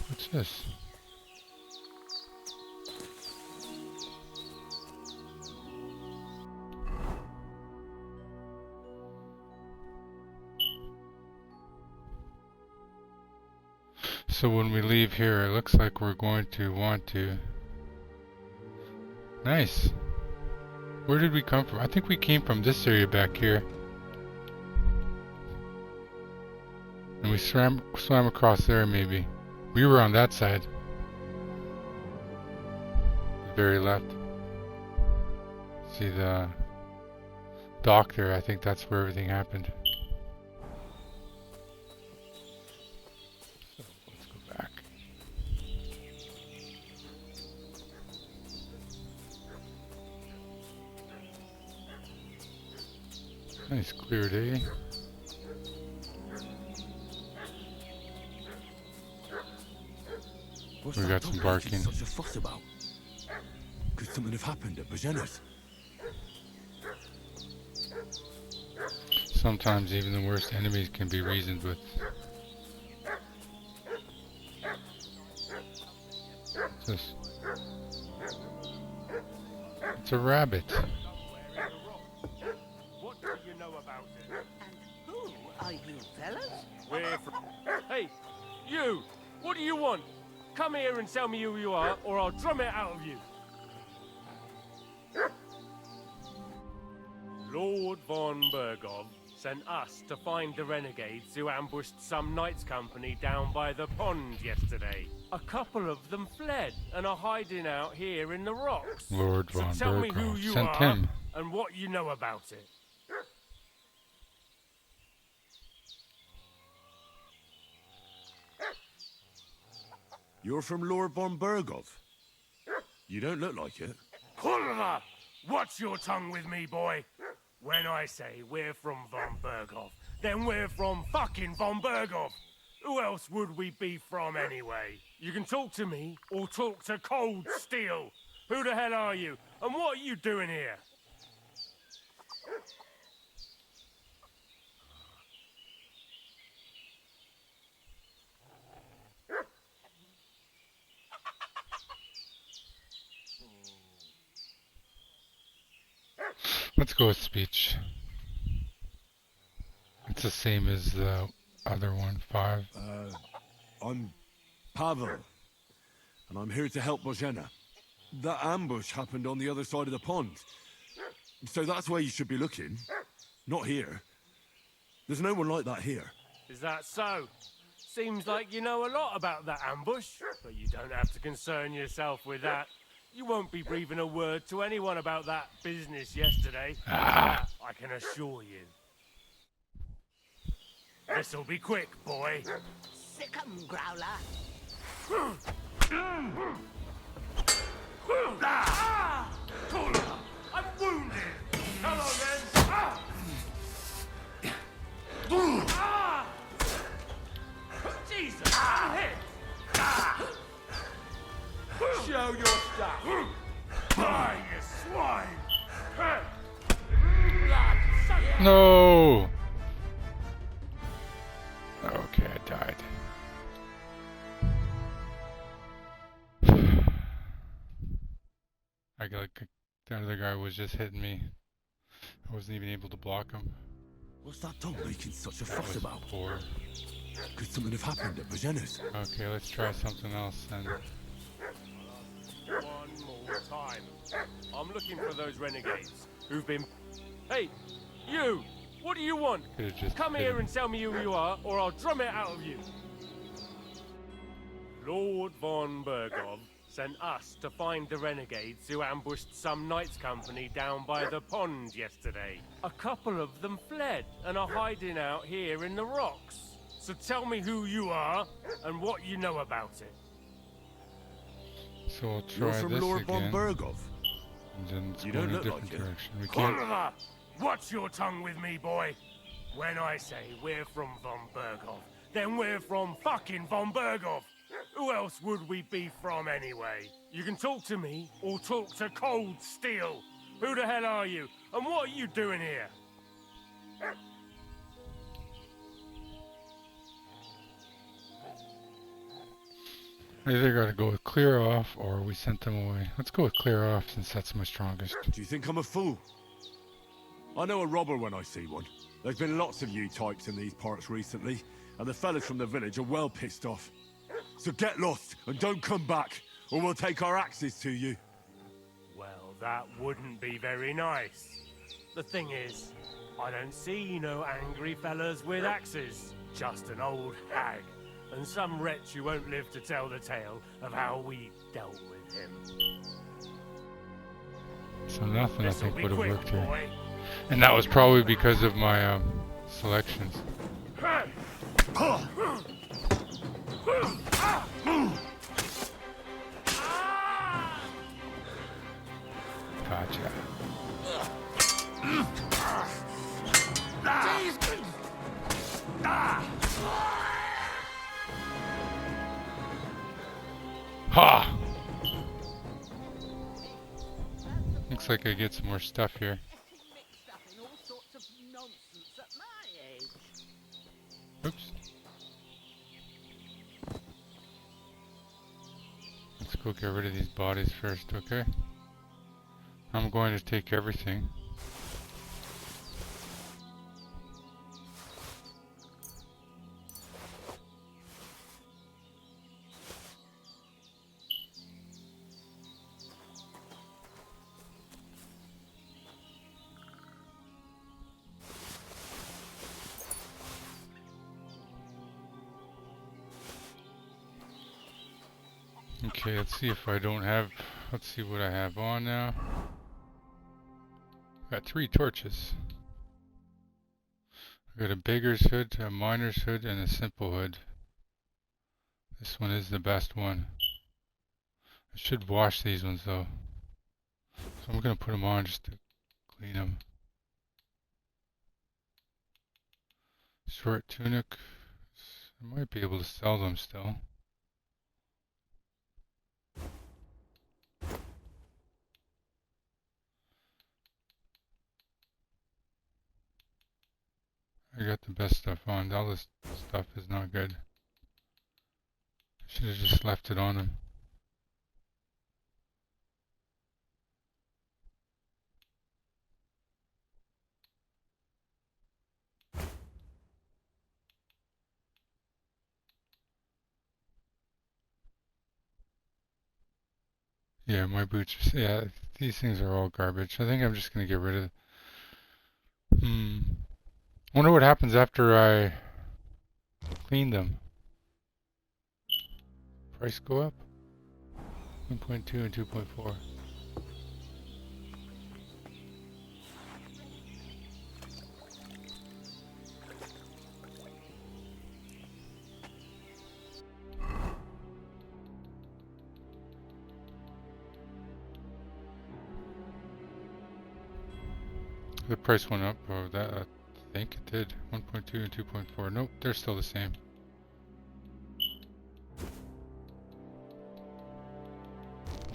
S1: What's this? So when we leave here, it looks like we're going to want to... Nice. Where did we come from? I think we came from this area back here. And we swam across there maybe. We were on that side. The very left. See the dock there, I think that's where everything happened. So let's go back. Nice clear day.
S6: What's
S1: We
S6: that
S1: got some
S6: dog
S1: barking.
S6: making such a fuss about? Could something have happened at Bajena's?
S1: Sometimes even the worst enemies can be reasoned with. What's this? It's a rabbit.
S2: What do you know about it?
S12: And who are you fellas?
S2: We're from... Hey, you! What do you want? Come here and tell me who you are, or I'll drum it out of you. Lord von Bergov sent us to find the renegades who ambushed some knights' company down by the pond yesterday. A couple of them fled and are hiding out here in the rocks.
S1: Lord
S2: So
S1: von
S2: tell me who
S1: Bergov
S2: you
S1: sent
S2: are
S1: him.
S2: and what you know about it.
S6: You're from Lord von Bergov? You don't look like it.
S2: Hulva! Watch your tongue with me, boy. When I say we're from von Bergov, then we're from fucking von Bergov. Who else would we be from anyway? You can talk to me or talk to cold steel. Who the hell are you? And what are you doing here?
S1: Let's go with speech. It's the same as the other one, 5.
S6: I'm Pavel, and I'm here to help Bojena. That ambush happened on the other side of the pond. So that's where you should be looking. Not here. There's no one like that here.
S2: Is that so? Seems like you know a lot about that ambush, but you don't have to concern yourself with that. You won't be breathing a word to anyone about that business yesterday. That I can assure you.
S15: This'll be quick, boy.
S12: Sick 'em, Growler.
S15: I'm wounded. Come on, then. Jesus, I'm hit. Show your stuff. Die, you swine.
S1: No! Okay, I died. I got the other guy was just hitting me. I wasn't even able to block him.
S6: What's that dog making such a
S1: That
S6: fuss
S1: was
S6: about?
S1: poor.
S6: Could something have happened at Virginia's?
S1: Okay, let's try something else then.
S15: One more time. I'm looking for those renegades who've been... Hey, you! What do you want?
S1: Could've just
S15: Come
S1: hit
S15: here
S1: him.
S15: and tell me who you are, or I'll drum it out of you. Lord von Bergov sent us to find the renegades who ambushed some knights company down by the pond yesterday. A couple of them fled and are hiding out here in the rocks. So tell me who you are and what you know about it.
S1: So we'll try
S6: You're from
S1: this
S6: Lord
S1: again.
S6: von Bergov.
S1: And then it's
S6: You
S1: going
S6: don't
S1: in a
S6: look
S1: different
S6: like it.
S1: direction. We can't.
S15: Oliver, watch your tongue with me, boy. When I say we're from von Bergov, then we're from fucking von Bergov. Who else would we be from anyway? You can talk to me or talk to cold steel. Who the hell are you? And what are you doing here?
S1: I either gotta go with clear off or we sent them away. Let's go with clear off since that's my strongest.
S6: Do you think I'm a fool? I know a robber when I see one. There's been lots of you types in these parts recently, and the fellas from the village are well pissed off. So get lost and don't come back, or we'll take our axes to you.
S15: Well, that wouldn't be very nice. The thing is, I don't see no angry fellas with axes. Just an old hag. And some wretch who won't live to tell the tale of how we dealt with him.
S1: So nothing I
S15: This'll
S1: think
S15: be
S1: would have
S15: quick,
S1: worked here.
S15: boy.
S1: And that was probably because of my selections. Gotcha. Ha! Looks like I get some more stuff here.
S12: Mixed up in all sorts of nonsense at my age.
S1: Oops. Let's go get rid of these bodies first, okay? I'm going to take everything. Okay, let's see if I don't have, let's see what I have on now. Got 3 torches. I got a beggar's hood, a miner's hood, and a simple hood. This one is the best one. I should wash these ones though. So I'm gonna put them on just to clean them. Short tunic. I might be able to sell them still. I got the best stuff on. All this stuff is not good. I should have just left it on him. Yeah, my boots are, yeah, these things are all garbage. I think I'm just gonna get rid of. Wonder what happens after I clean them. Price go up? 1.2 and 2.4. The price went up. Oh, that I think it did. 1.2 and 2.4. Nope, they're still the same.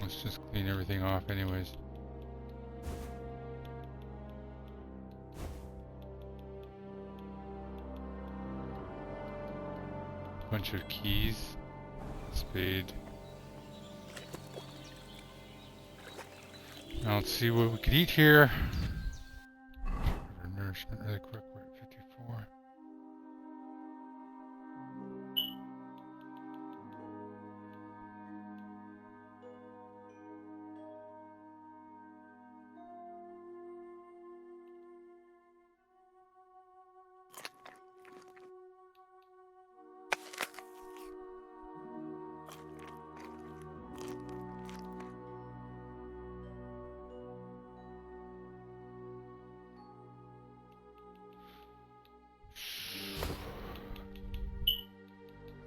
S1: Let's just clean everything off anyways. Bunch of keys. Spade. Now let's see what we could eat here. Nourishment really quick. We're at 54.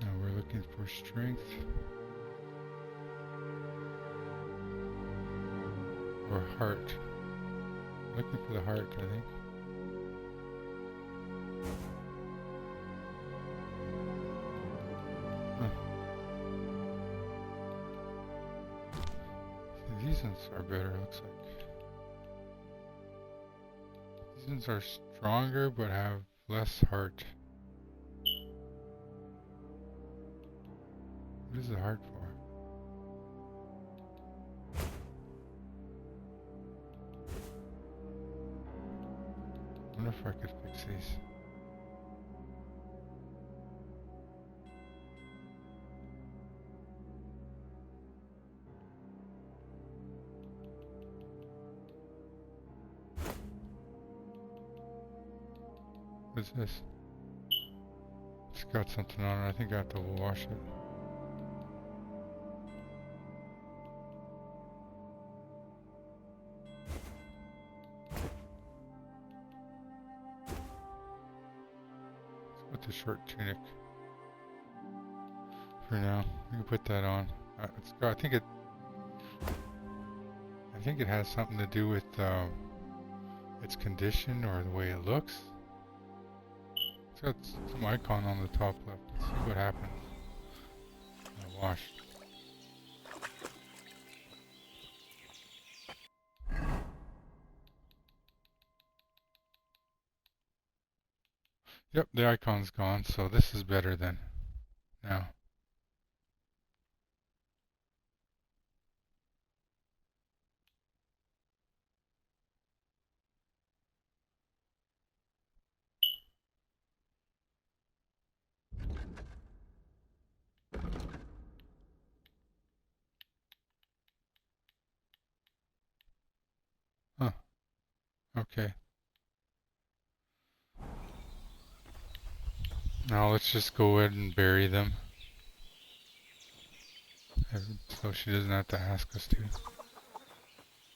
S1: Now we're looking for strength. Or heart. Looking for the heart, I think. Huh. See, these ones are better, looks like. These ones are stronger but have less heart. What is the heart for? I wonder if I could fix these. What is this? It's got something on it. I think I have to wash it. Let's put the short tunic for now. We can put that on. It's got, I think it has something to do with its condition or the way it looks. It's got some icon on the top left. Let's see what happens. Wash. Yep, the icon's gone, so this is better than now. Huh. Okay. Now let's just go ahead and bury them. So she doesn't have to ask us to.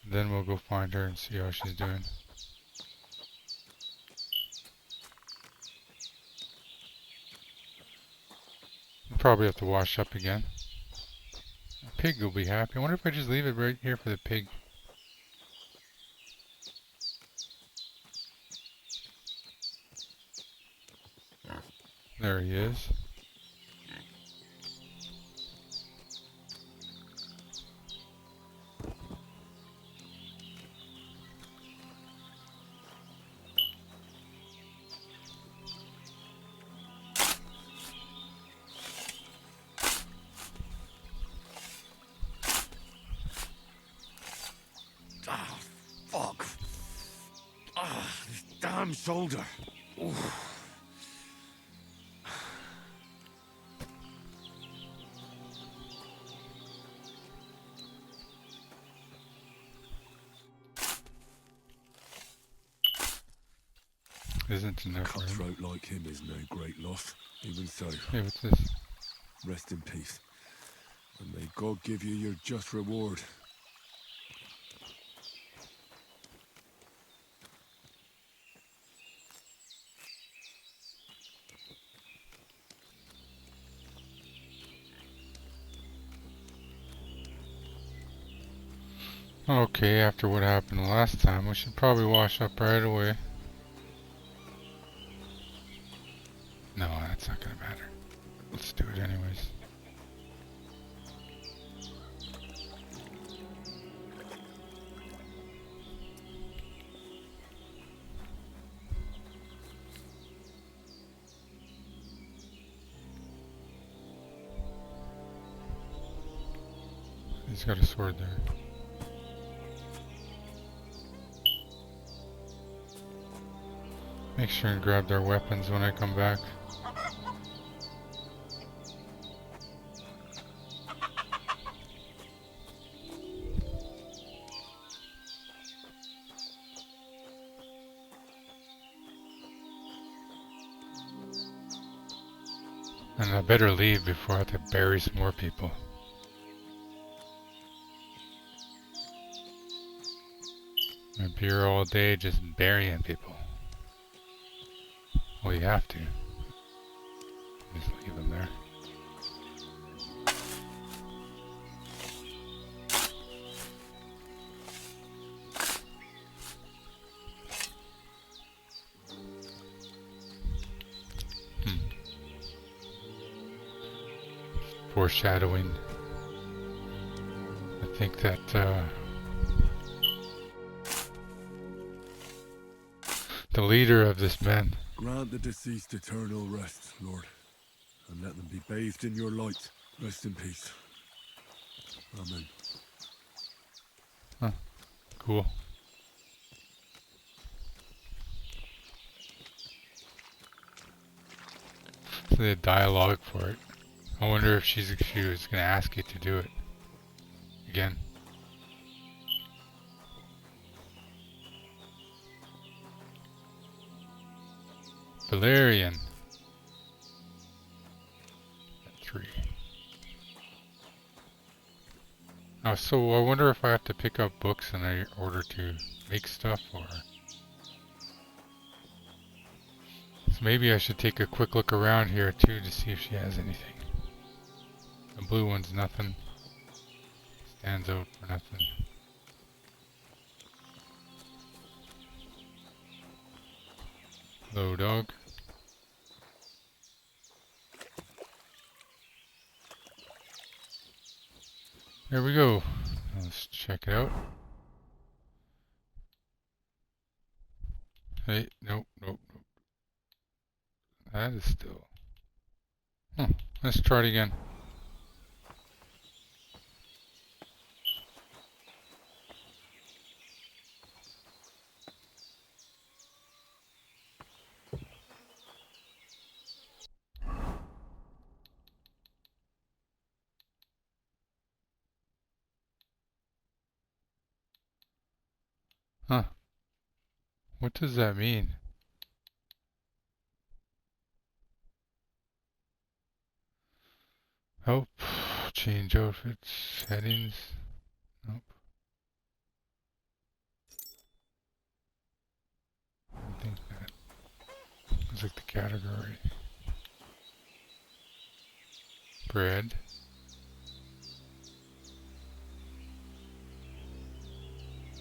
S1: Then we'll go find her and see how she's doing. We'll probably have to wash up again. The pig will be happy. I wonder if I just leave it right here for the pig. There he is.
S6: Ah, fuck. Ah, this damn shoulder. Oof.
S1: Isn't enough.
S6: Cutthroat like him is no great loss. Even so.
S1: Hey, what's this?
S6: Rest in peace. And may God give you your just reward.
S1: Okay, after what happened last time, we should probably wash up right away. No, that's not gonna matter. Let's do it anyways. He's got a sword there. Make sure and grab their weapons when I come back. And I better leave before I have to bury some more people. I'd be here all day just burying people. Well, you have to. Just leave them there. Foreshadowing. I think that the leader of this men.
S6: Grant the deceased eternal rest, Lord, and let them be bathed in your light. Rest in peace. Amen.
S1: Huh. Cool. So they had dialogue for it. I wonder if she was going to ask you to do it again. Valerian. At 3. Oh, so I wonder if I have to pick up books in order to make stuff, or... So maybe I should take a quick look around here too to see if she has anything. The blue one's nothing. Stands out for nothing. Hello, dog. There we go. Let's check it out. Hey, nope, nope, nope. That is still... Huh, let's try it again. Huh. What does that mean? Help. Change outfits. Headings. Nope. I think that looks like the category. Bread.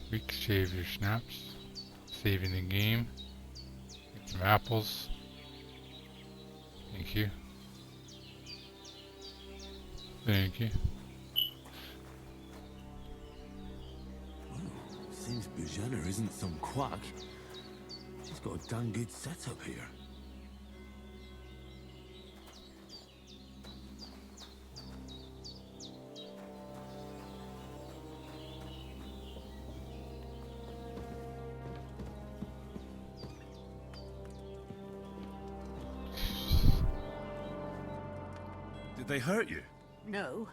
S1: Quick shave your snaps. Saving the game. Get some apples. Thank you. Thank you.
S6: Seems Bujana isn't some quack. She's got a damn good setup here.
S16: Did they hurt you?
S12: No.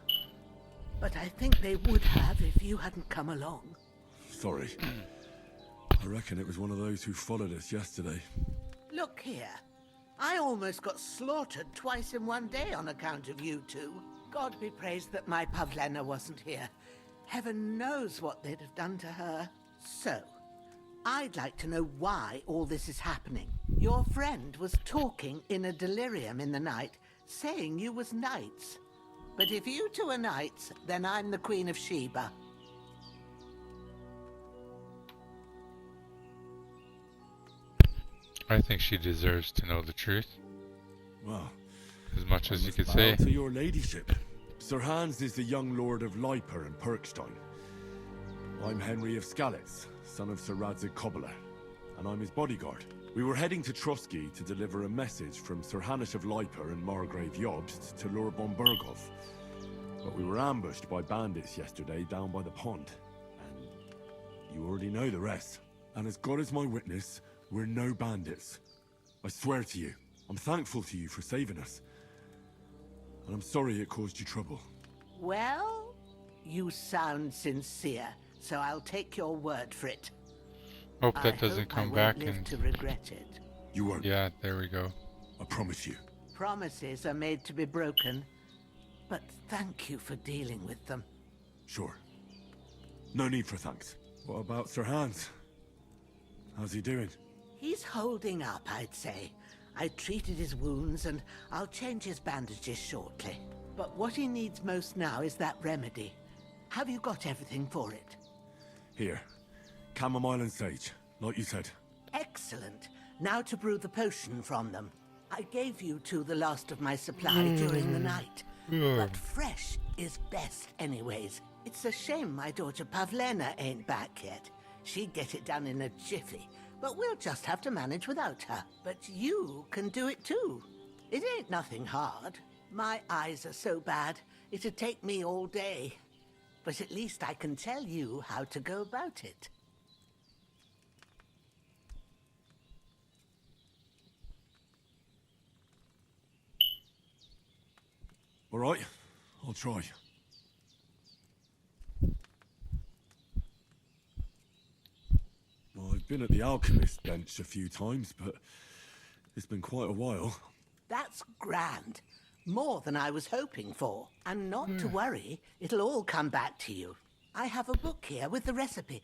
S12: But I think they would have if you hadn't come along.
S6: Sorry. I reckon it was one of those who followed us yesterday.
S12: Look here. I almost got slaughtered twice in one day on account of you two. God be praised that my Pavlena wasn't here. Heaven knows what they'd have done to her. So, I'd like to know why all this is happening. Your friend was talking in a delirium in the night, saying you was knights. But if you two are knights, then I'm the Queen of Sheba.
S1: I think she deserves to know the truth.
S6: Well,
S1: as much
S6: I
S1: as you
S6: must
S1: could
S6: bow
S1: say.
S6: to your ladyship. Sir Hans is the young lord of Leiper and Perkstein. I'm Henry of Skalitz, son of Sir Radzig Kobyla, and I'm his bodyguard. We were heading to Trotsky to deliver a message from Sir Hanush of Leiper and Margrave Jobst to Lord von Berghoff. But we were ambushed by bandits yesterday down by the pond. And you already know the rest. And as God is my witness, we're no bandits. I swear to you, I'm thankful to you for saving us. And I'm sorry it caused you trouble.
S12: Well, you sound sincere, so I'll take your word for it.
S1: Hope that doesn't come back
S12: I won't live
S1: and
S12: to regret it.
S6: You won't.
S1: Yeah, there we go.
S6: I promise you.
S12: Promises are made to be broken, but thank you for dealing with them.
S6: Sure. No need for thanks. What about Sir Hans? How's he doing?
S12: He's holding up, I'd say. I treated his wounds and I'll change his bandages shortly. But what he needs most now is that remedy. Have you got everything for it?
S6: Here. Chamomile and sage, like you said.
S12: Excellent. Now to brew the potion from them. I gave you two the last of my supply during the night. But fresh is best anyways. It's a shame my daughter Pavlena ain't back yet. She'd get it done in a jiffy. But we'll just have to manage without her. But you can do it too. It ain't nothing hard. My eyes are so bad, it'd take me all day. But at least I can tell you how to go about it.
S6: All right, I'll try. Well, I've been at the alchemist bench a few times, but it's been quite a while.
S12: That's grand. More than I was hoping for. And not to worry, it'll all come back to you. I have a book here with the recipe,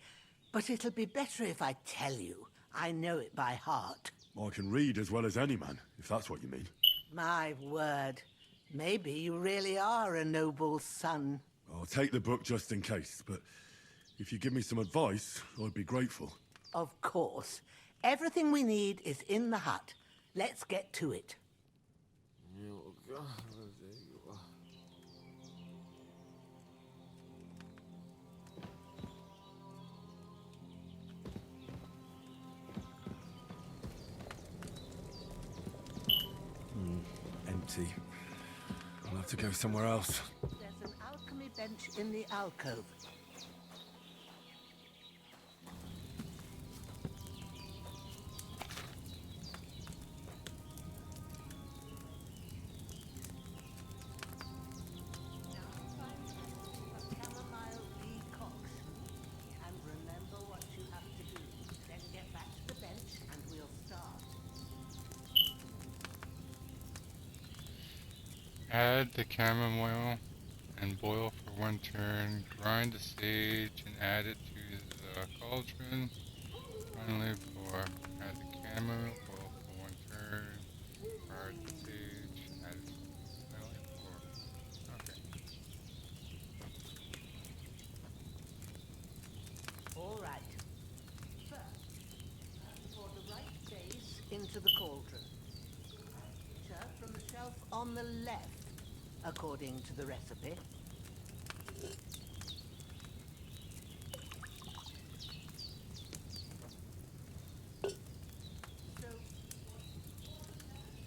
S12: but it'll be better if I tell you. I know it by heart.
S6: I can read as well as any man, if that's what you mean.
S12: My word. Maybe you really are a noble son.
S6: I'll take the book just in case, but if you give me some advice, I'd be grateful.
S12: Of course. Everything we need is in the hut. Let's get to it.
S6: Empty. I'll have to go somewhere else.
S12: There's an alchemy bench in the alcove.
S1: Add the chamomile and boil for 1 turn. Grind the sage and add it to the cauldron. Finally pour. Add the chamomile, boil for 1 turn. Grind the sage and add it to the finally pour. Okay.
S12: All right. First, pour the right base into the cauldron. Serve from the shelf on the left, according to the recipe.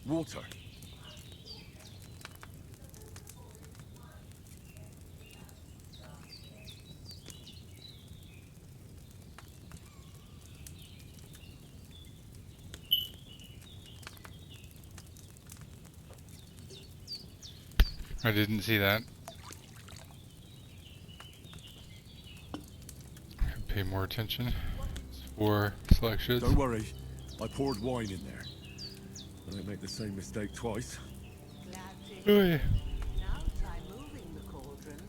S6: Water.
S1: I didn't see that. Pay more attention. It's 4 selections.
S6: Don't worry, I poured wine in there. I don't make the same mistake twice.
S1: Oh, yeah.
S12: Now try moving the cauldron.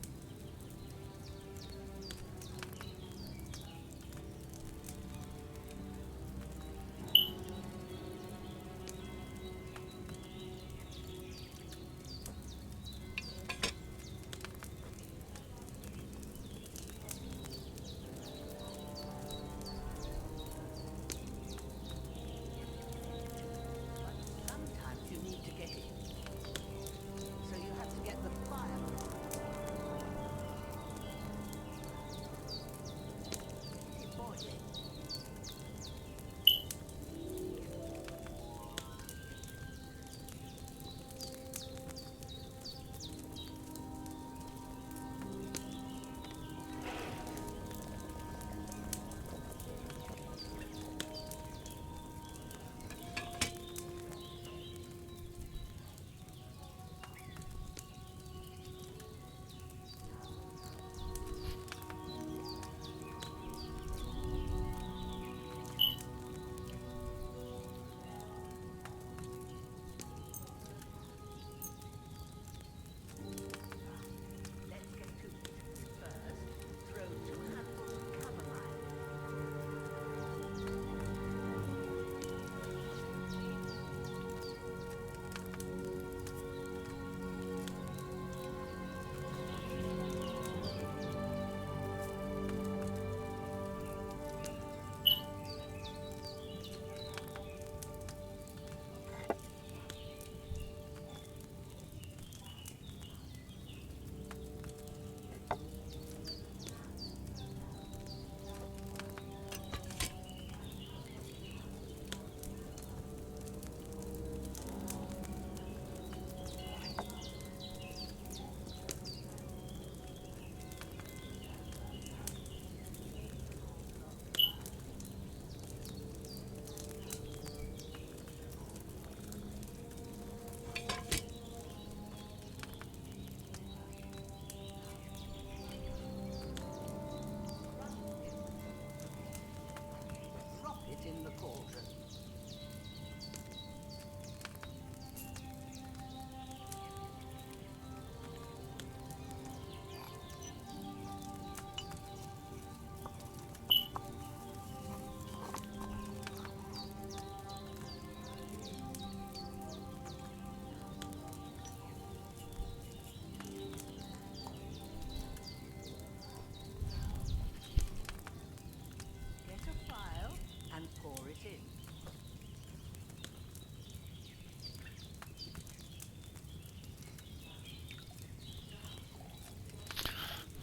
S12: in.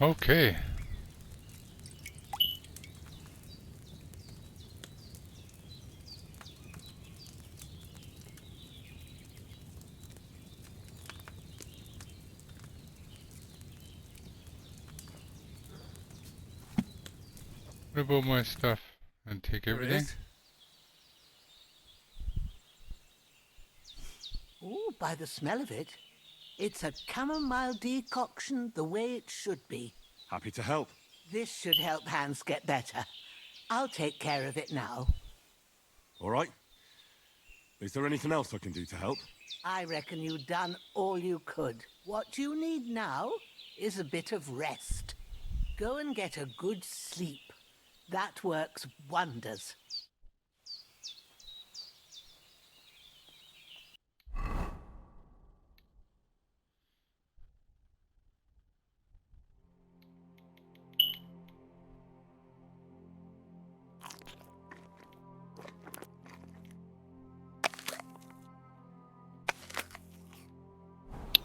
S1: Okay. What about my stuff? And take
S6: There it
S1: everything?
S6: is.
S12: Oh, by the smell of it, it's a chamomile decoction the way it should be.
S6: Happy to help.
S12: This should help Hans get better. I'll take care of it now.
S6: All right. Is there anything else I can do to help?
S12: I reckon you've done all you could. What you need now is a bit of rest. Go and get a good sleep. That works wonders.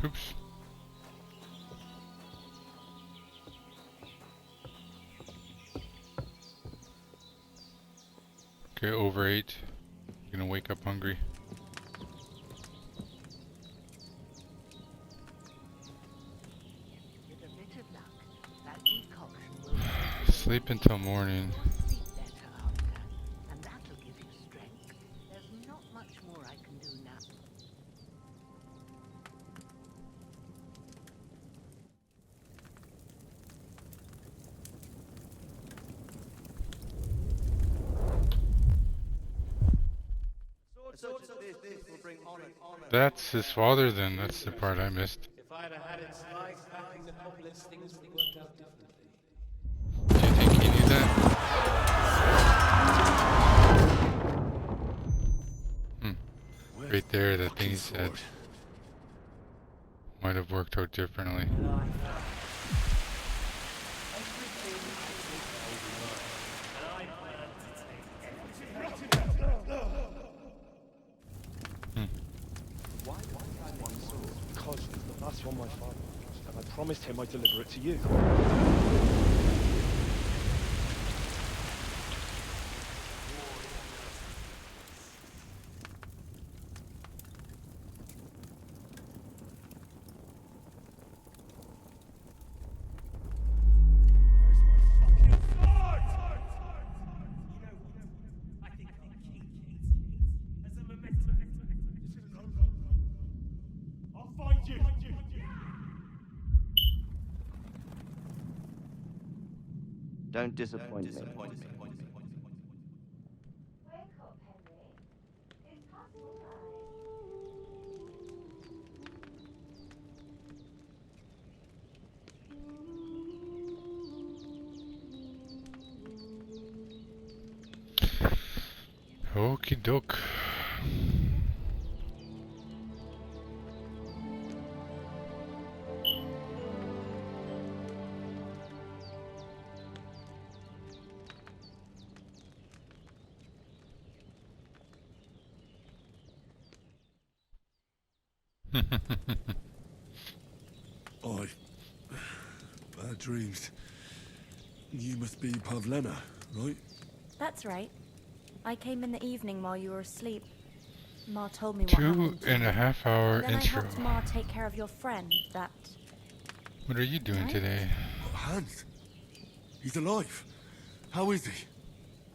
S1: Oops. Okay, overate. Gonna wake up hungry.
S12: With a bit of luck, that decoction will
S1: Sleep until morning.
S12: sleep better after, and that'll give you strength. There's not much more I can do now.
S1: That's his father then. That's the part I missed.
S2: If I'd have had it sliced back in the populace, things would have worked out differently.
S1: Do you think he knew that? Right there, that thing he said might have worked out differently.
S11: Because that's one my father lost, and I promised him I'd deliver it to you.
S17: Don't disappoint me.
S3: Wake up, Henry. It's past 5.
S1: Okie doke.
S6: Bad dreams. You must be Pavlena, right?
S3: That's right. I came in the evening while you were asleep. Ma told me what happened.
S1: 2.5 hour
S3: Then
S1: intro.
S3: I helped Ma take care of your friend, that...
S1: What are you doing
S3: Right?
S1: today?
S6: Hans. He's alive. How is he?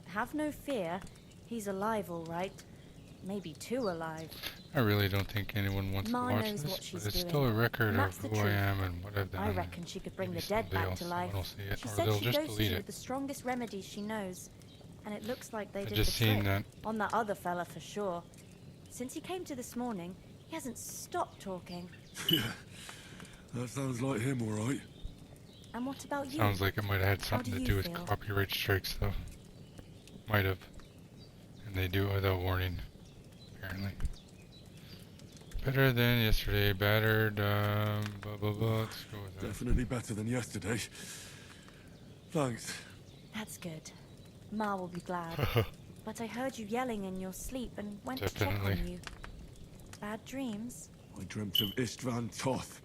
S3: Have no fear. He's alive, all right. Maybe too alive.
S1: I really don't think anyone wants
S3: Ma
S1: to watch
S3: knows
S1: this,
S3: what she's
S1: but it's
S3: doing.
S1: still a record
S3: And
S1: of
S3: that's the
S1: who I
S3: truth.
S1: am and what I've done.
S3: I reckon she could bring
S1: Maybe
S3: the dead
S1: someday
S3: back to
S1: someone
S3: life.
S1: will see it,
S3: She
S1: or
S3: said
S1: they'll
S3: she
S1: just
S3: dosed
S1: delete
S3: you
S1: it.
S3: with the strongest remedies she knows. And it looks like they
S1: I
S3: did
S1: just
S3: the
S1: seen
S3: trick
S1: that.
S3: on that other fella for sure. Since he came to this morning, he hasn't stopped talking.
S6: Yeah. That sounds like him, all right.
S3: And what about you?
S1: Sounds like it might have had
S3: How
S1: something
S3: do
S1: to
S3: you
S1: do with
S3: feel?
S1: copyright strikes, though. Might have. And they do it without warning, apparently. Better than yesterday, battered, blah blah blah. Let's go with that.
S6: Definitely better than yesterday. Thanks.
S3: That's good. Ma will be glad. but I heard you yelling in your sleep and went to check
S1: Definitely.
S3: on you. Bad dreams?
S6: I dreamt of Istvan Toth,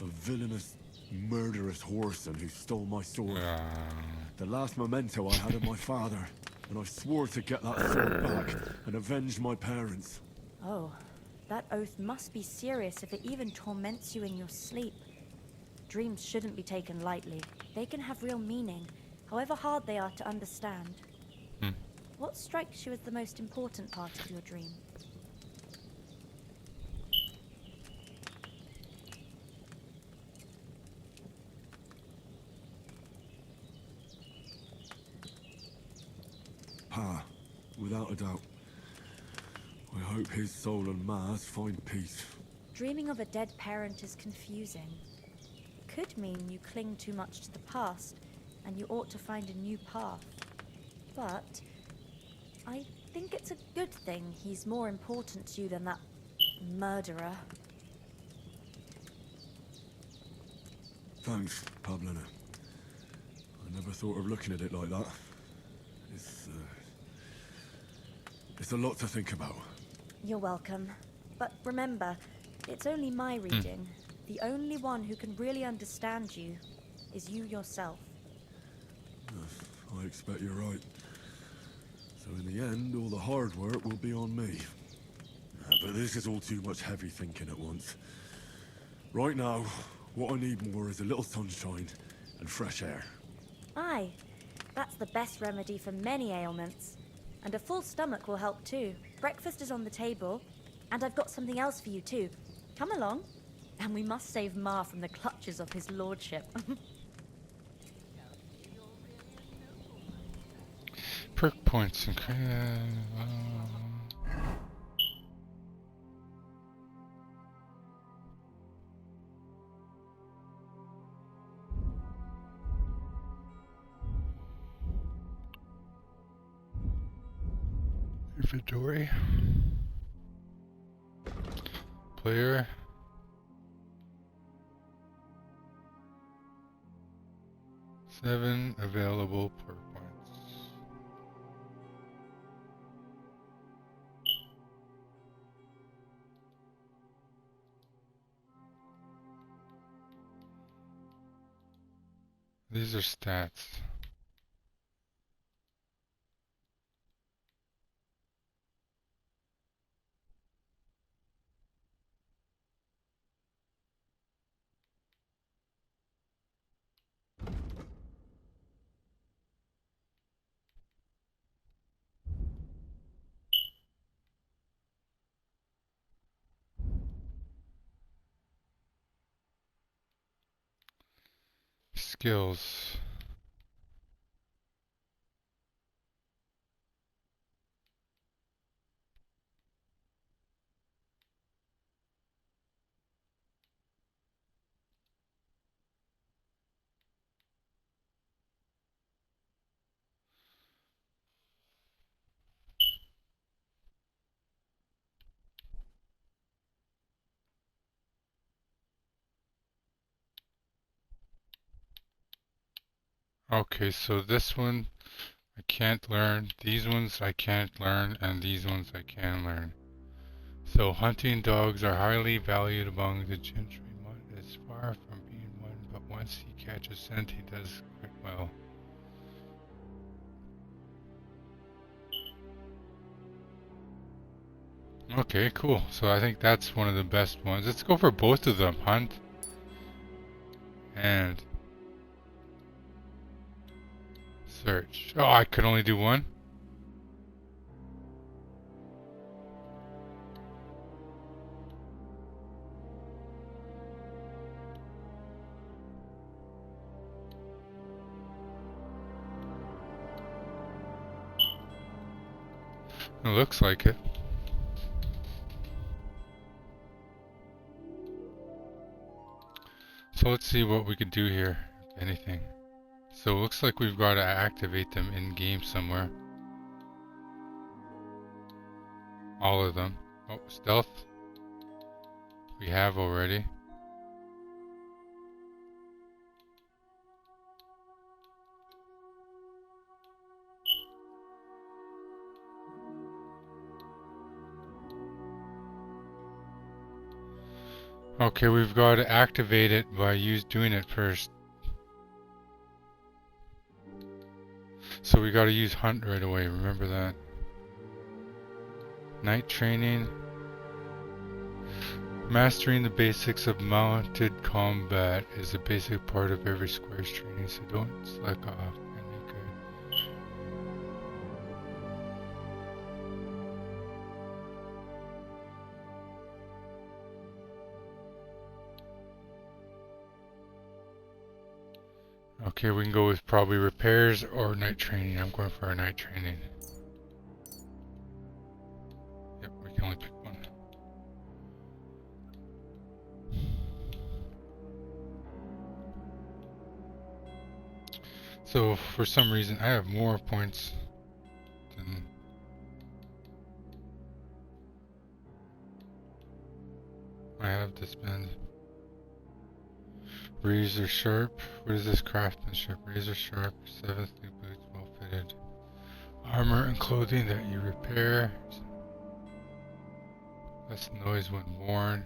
S6: a villainous, murderous whoreson who stole my sword. The last memento I had of my father, and I swore to get that sword back and avenge my parents.
S3: Oh, that oath must be serious if it even torments you in your sleep. Dreams shouldn't be taken lightly. They can have real meaning, however hard they are to understand. What strikes you as the most important part of your dream?
S6: Pa, without a doubt. I hope his soul and Ma's find peace.
S3: Dreaming of a dead parent is confusing. It could mean you cling too much to the past, and you ought to find a new path. But I think it's a good thing he's more important to you than that murderer.
S6: Thanks, Pablina. I never thought of looking at it like that. It's a lot to think about.
S3: You're welcome. But remember, it's only my reading. The only one who can really understand you is you yourself.
S6: I expect you're right. So in the end, all the hard work will be on me. But this is all too much heavy thinking at once. Right now, what I need more is a little sunshine and fresh air.
S3: Aye, that's the best remedy for many ailments. And a full stomach will help too. Breakfast is on the table, and I've got something else for you too. Come along, and we must save Ma from the clutches of his lordship.
S1: Perk points and inventory. Player. Seven available perk points. These are stats. Skills. Okay, so this one I can't learn, these ones I can't learn, and these ones I can learn. So hunting dogs are highly valued among the gentry. One is far from being one, but once he catches scent, he does quite well. Okay, cool. So I think that's one of the best ones. Let's go for both of them. Hunt and search. Oh, I could only do one? It looks like it. So let's see what we could do here, if anything. So it looks like we've got to activate them in game somewhere. All of them. Oh, stealth. We have already. Okay, we've got to activate it by doing it first. So we got to use hunt right away, remember that. Night training. Mastering the basics of mounted combat is a basic part of every square's training, so don't slack off and make good. Okay, we can go with probably repairs or night training. I'm going for our night training. Yep, we can only pick one. So for some reason I have more points than I have to spend. Razor sharp. What is this craftsmanship? Razor sharp, 7th new boots, well fitted. Armor and clothing that you repair. Less noise when worn.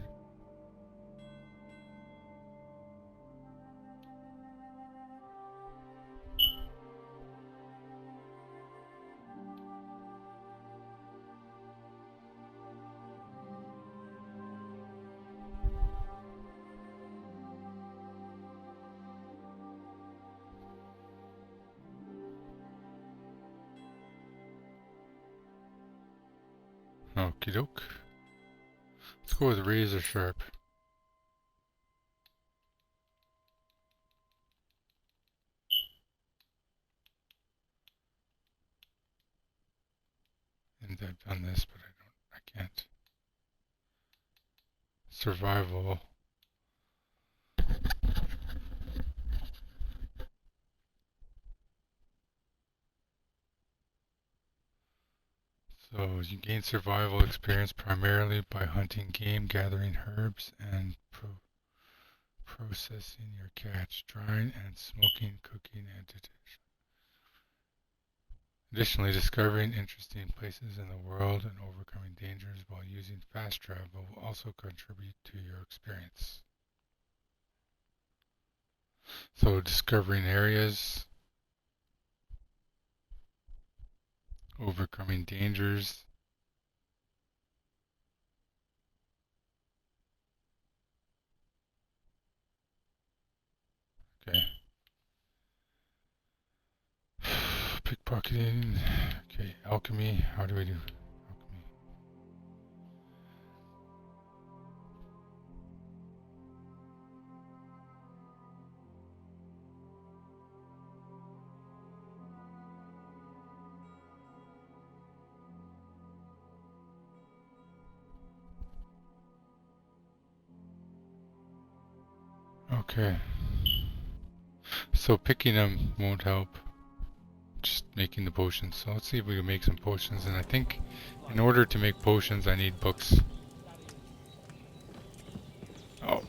S1: Okie doke. Let's go with razor sharp. And I've done this, but I can't. Survival. So you gain survival experience primarily by hunting game, gathering herbs, and processing your catch, drying and smoking, cooking, and additionally, discovering interesting places in the world and overcoming dangers while using fast travel will also contribute to your experience. So discovering areas, overcoming dangers. Okay. Pickpocketing. Okay, alchemy. How do we do alchemy? Okay. So picking them won't help. Just making the potions. So let's see if we can make some potions. And I think in order to make potions, I need books. Oh.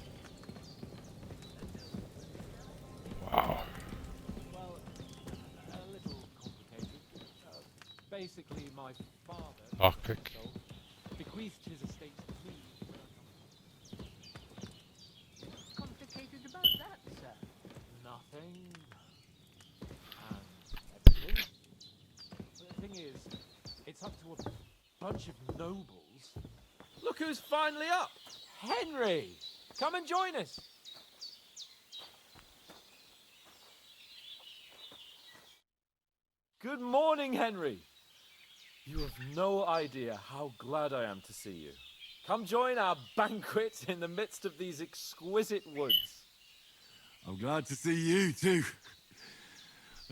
S1: Wow.
S2: Well, a little complicated. Basically, my father
S1: Lockpick.
S2: bequeathed his estate to me.
S12: What's complicated about that, sir?
S2: Nothing. And everything. But the thing is, it's up to a bunch of nobles. Look who's finally up! Henry! Come and join us!
S17: Good morning, Henry. You have no idea how glad I am to see you. Come join our banquet in the midst of these exquisite woods.
S6: I'm glad to see you too.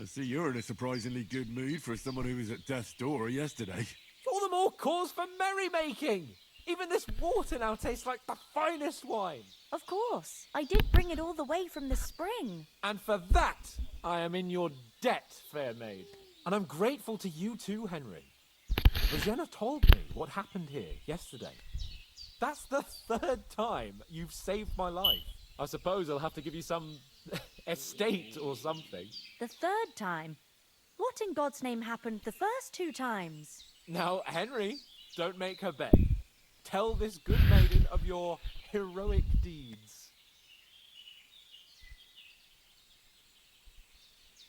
S6: I see you're in a surprisingly good mood for someone who was at death's door yesterday.
S2: All the more cause for merrymaking! Even this water now tastes like the finest wine.
S3: Of course. I did bring it all the way from the spring.
S2: And for that, I am in your debt, fair maid. And I'm grateful to you too, Henry. Regina told me what happened here yesterday. That's the 3rd time you've saved my life. I suppose I'll have to give you some estate or something.
S3: The 3rd time? What in God's name happened the first 2 times?
S2: Now, Henry, don't make her beg.
S17: Tell this good maiden of your heroic deeds.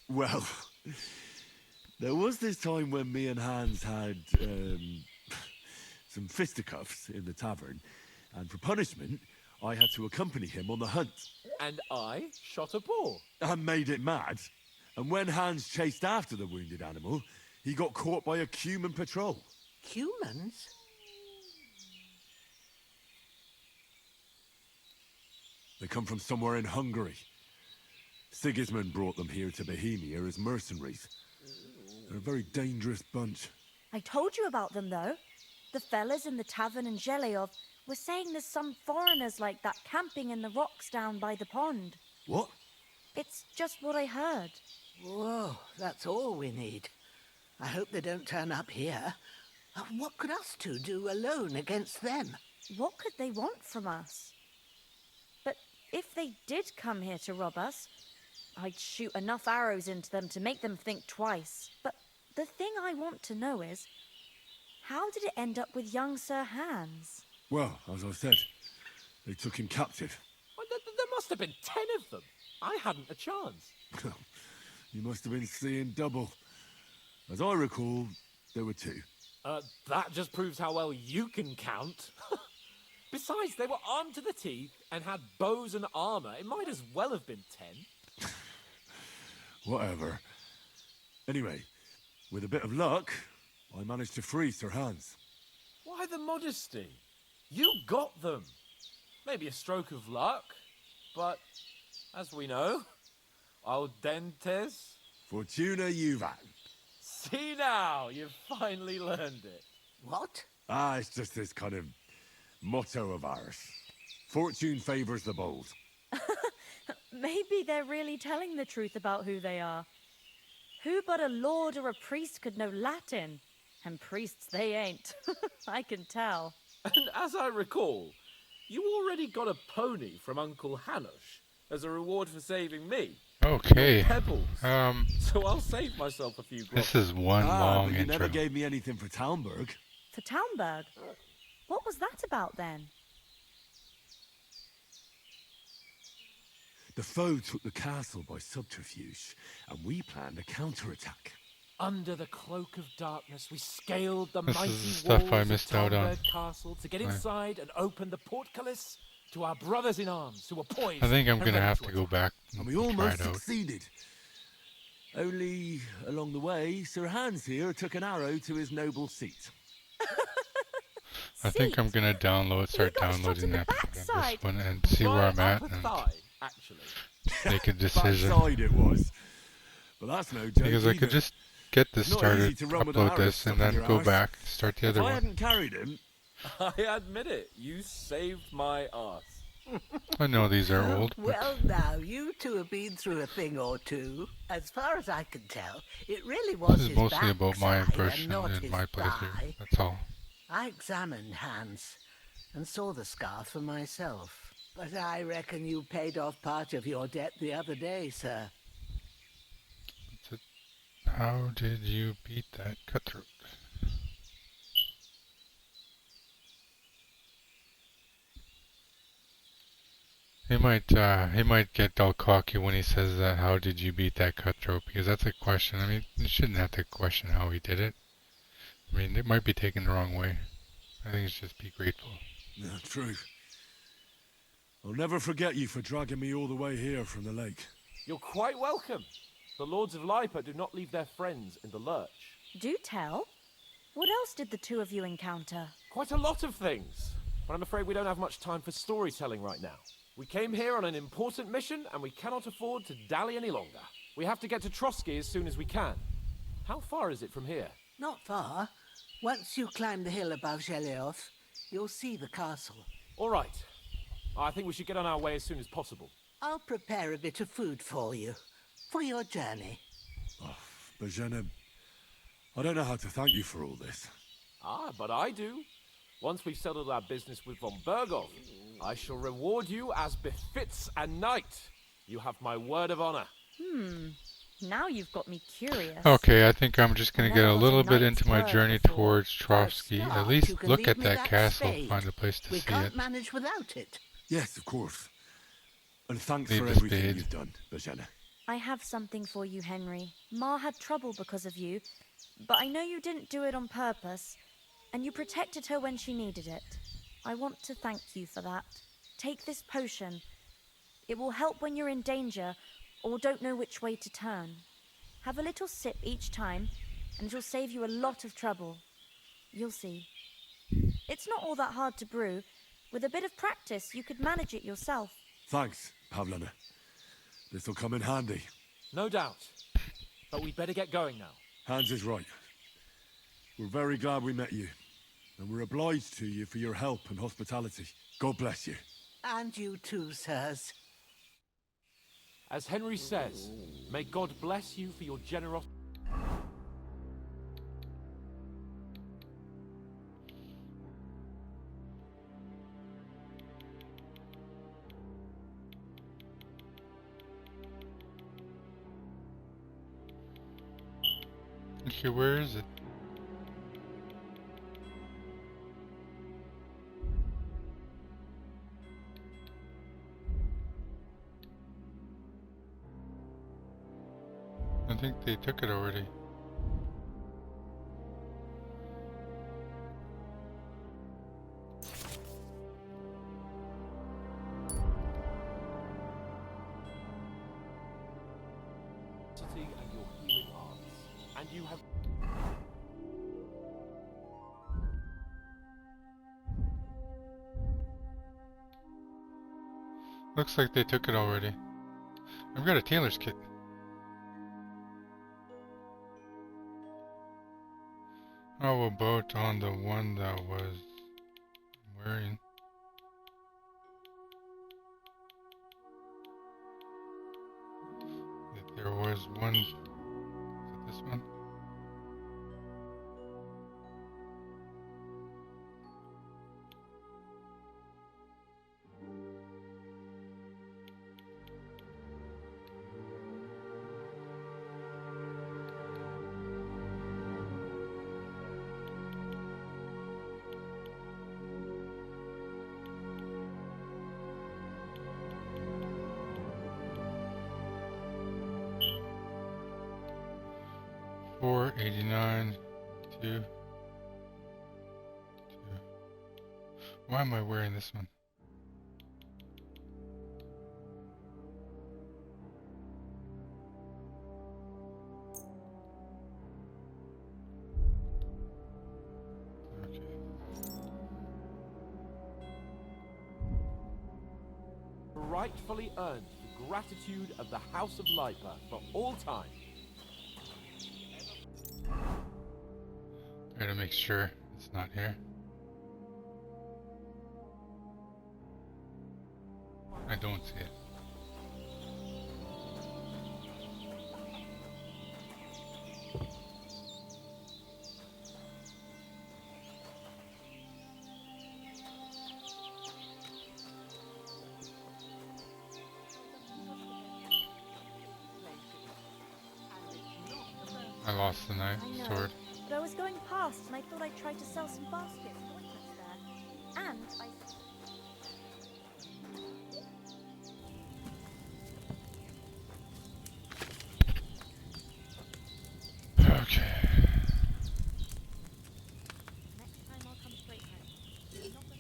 S6: Well, there was this time when me and Hans had some fisticuffs in the tavern, and for punishment, I had to accompany him on the hunt.
S17: And I shot a boar.
S6: And made it mad. And when Hans chased after the wounded animal, he got caught by a human patrol.
S12: Humans?
S6: They come from somewhere in Hungary. Sigismund brought them here to Bohemia as mercenaries. They're a very dangerous bunch.
S3: I told you about them, though. The fellas in the tavern in Zheleov were saying there's some foreigners like that camping in the rocks down by the pond.
S6: What?
S3: It's just what I heard.
S12: Whoa, that's all we need. I hope they don't turn up here. What could us two do alone against them?
S3: What could they want from us? But if they did come here to rob us, I'd shoot enough arrows into them to make them think twice. But the thing I want to know is, how did it end up with young Sir Hans?
S6: Well, as I said, they took him captive.
S17: Well, there must have been 10 of them. I hadn't a chance.
S6: You must have been seeing double. As I recall, there were 2.
S17: That just proves how well you can count. Besides, they were armed to the teeth and had bows and armor. It might as well have been 10.
S6: Whatever. Anyway, with a bit of luck, I managed to free Sir Hans.
S17: Why the modesty? You got them. Maybe a stroke of luck, but as we know, al dentes.
S6: Fortuna juvat.
S17: See now, you've finally learned it.
S12: What?
S6: It's just this kind of motto of ours. Fortune favors the bold.
S3: Maybe they're really telling the truth about who they are. Who but a lord or a priest could know Latin? And priests they ain't. I can tell.
S17: And as I recall, you already got a pony from Uncle Hanush as a reward for saving me.
S1: Okay.
S17: Your pebbles. So I'll save myself a few gross.
S1: This is one long
S6: but you
S1: intro.
S6: never gave me anything for Talmberg.
S3: For Talmberg? What was that about then?
S6: The foe took the castle by subterfuge, and we planned a counterattack.
S17: Under the cloak of darkness, we scaled the
S1: This
S17: mighty
S1: is the stuff
S17: walls
S1: I
S17: of
S1: missed out on.
S17: Talmberg Castle to get inside and open the portcullis to our brothers in arms who were poised.
S1: I think I'm
S17: and
S1: gonna
S17: ready
S1: have
S17: to
S1: to go
S17: attack.
S1: back
S6: And we
S1: and try
S6: almost
S1: it out.
S6: succeeded. Only, along the way, Sir Hans here took an arrow to his noble seat.
S1: I think I'm gonna start downloading that this one and see where I'm at and
S17: actually.
S1: make a decision.
S6: Backside it was. But that's no joke
S1: Because I could
S6: either.
S1: just get this
S6: It's not easy
S1: started,
S6: to run with an
S1: upload
S6: arrow
S1: this,
S6: stuck
S1: and
S6: in
S1: then
S6: your
S1: go
S6: arse.
S1: back, start the
S6: If
S1: other
S6: I
S1: one.
S6: hadn't carried him,
S17: I admit it. You saved my arse.
S1: I know these are old. but
S12: Well, now, you two have been through a thing or two. As far as I can tell, it really was
S1: This is
S12: his
S1: mostly about my
S12: backside and
S1: impression
S12: not
S1: and
S12: his
S1: my playthrough.
S12: thigh.
S1: That's all.
S12: I examined Hans and saw the scar for myself. But I reckon you paid off part of your debt the other day, sir.
S1: How did you beat that cutthroat? He might get all cocky when he says that. How did you beat that cutthroat? Because that's a question. I mean, you shouldn't have to question how he did it. I mean, it might be taken the wrong way. I think it's just be grateful.
S6: yeah, true. I'll never forget you for dragging me all the way here from the lake.
S17: You're quite welcome. The Lords of Lipa do not leave their friends in the lurch.
S3: Do tell. What else did the two of you encounter?
S17: Quite a lot of things. But I'm afraid we don't have much time for storytelling right now. We came here on an important mission, and we cannot afford to dally any longer. We have to get to Trotsky as soon as we can. How far is it from here?
S12: Not far. Once you climb the hill above Zheleov, you'll see the castle.
S17: All right. I think we should get on our way as soon as possible.
S12: I'll prepare a bit of food for you, for your journey.
S6: Bajena, I don't know how to thank you for all this.
S17: Ah, but I do. Once we've settled our business with von Bergov, I shall reward you as befits a knight. You have my word of honor.
S3: Now you've got me curious.
S1: Okay, I think I'm just
S3: I
S1: going to get
S3: never
S1: a
S3: got a
S1: little bit
S3: knight's
S1: into my
S3: bird
S1: journey
S3: before.
S1: towards
S12: For a
S1: Trovsky. At
S12: start,
S1: least
S12: you can
S1: look
S12: leave
S1: at
S12: me
S1: that
S12: that
S1: castle,
S12: spade.
S1: find a place to
S12: We
S1: see
S12: can't
S1: it.
S12: manage without it.
S6: Yes, of course. And thanks
S1: Leave
S6: for
S1: the
S6: everything
S1: spade.
S6: you've done, Bajana.
S3: I have something for you, Henry. Ma had trouble because of you, but I know you didn't do it on purpose, and you protected her when she needed it. I want to thank you for that. Take this potion. It will help when you're in danger or don't know which way to turn. Have a little sip each time, and it'll save you a lot of trouble. You'll see. It's not all that hard to brew. With a bit of practice, you could manage it yourself.
S6: Thanks, Pavlana. This'll come in handy.
S17: No doubt. But we'd better get going now.
S6: Hans is right. We're very glad we met you. And we're obliged to you for your help and hospitality. God bless you.
S12: And you too, sirs.
S17: As Henry says, may God bless you for your generosity.
S1: Okay, where is it? I think they took it already.
S17: And your healing arts. And you have...
S1: Looks like they took it already. I've got a tailor's kit. How about on the one that was wearing? There was one. Is it this one? $4.89 two. Why am I wearing this one?
S17: rightfully earned the gratitude of the House of Lipa for all time.
S1: Gotta make sure it's not here. I don't see it. I lost the knife,
S3: I know,
S1: sword.
S3: but I was going past and I thought I'd try to sell some baskets and ointments there. And I...
S1: Okay.
S3: Next time I'll come straight home. Not that...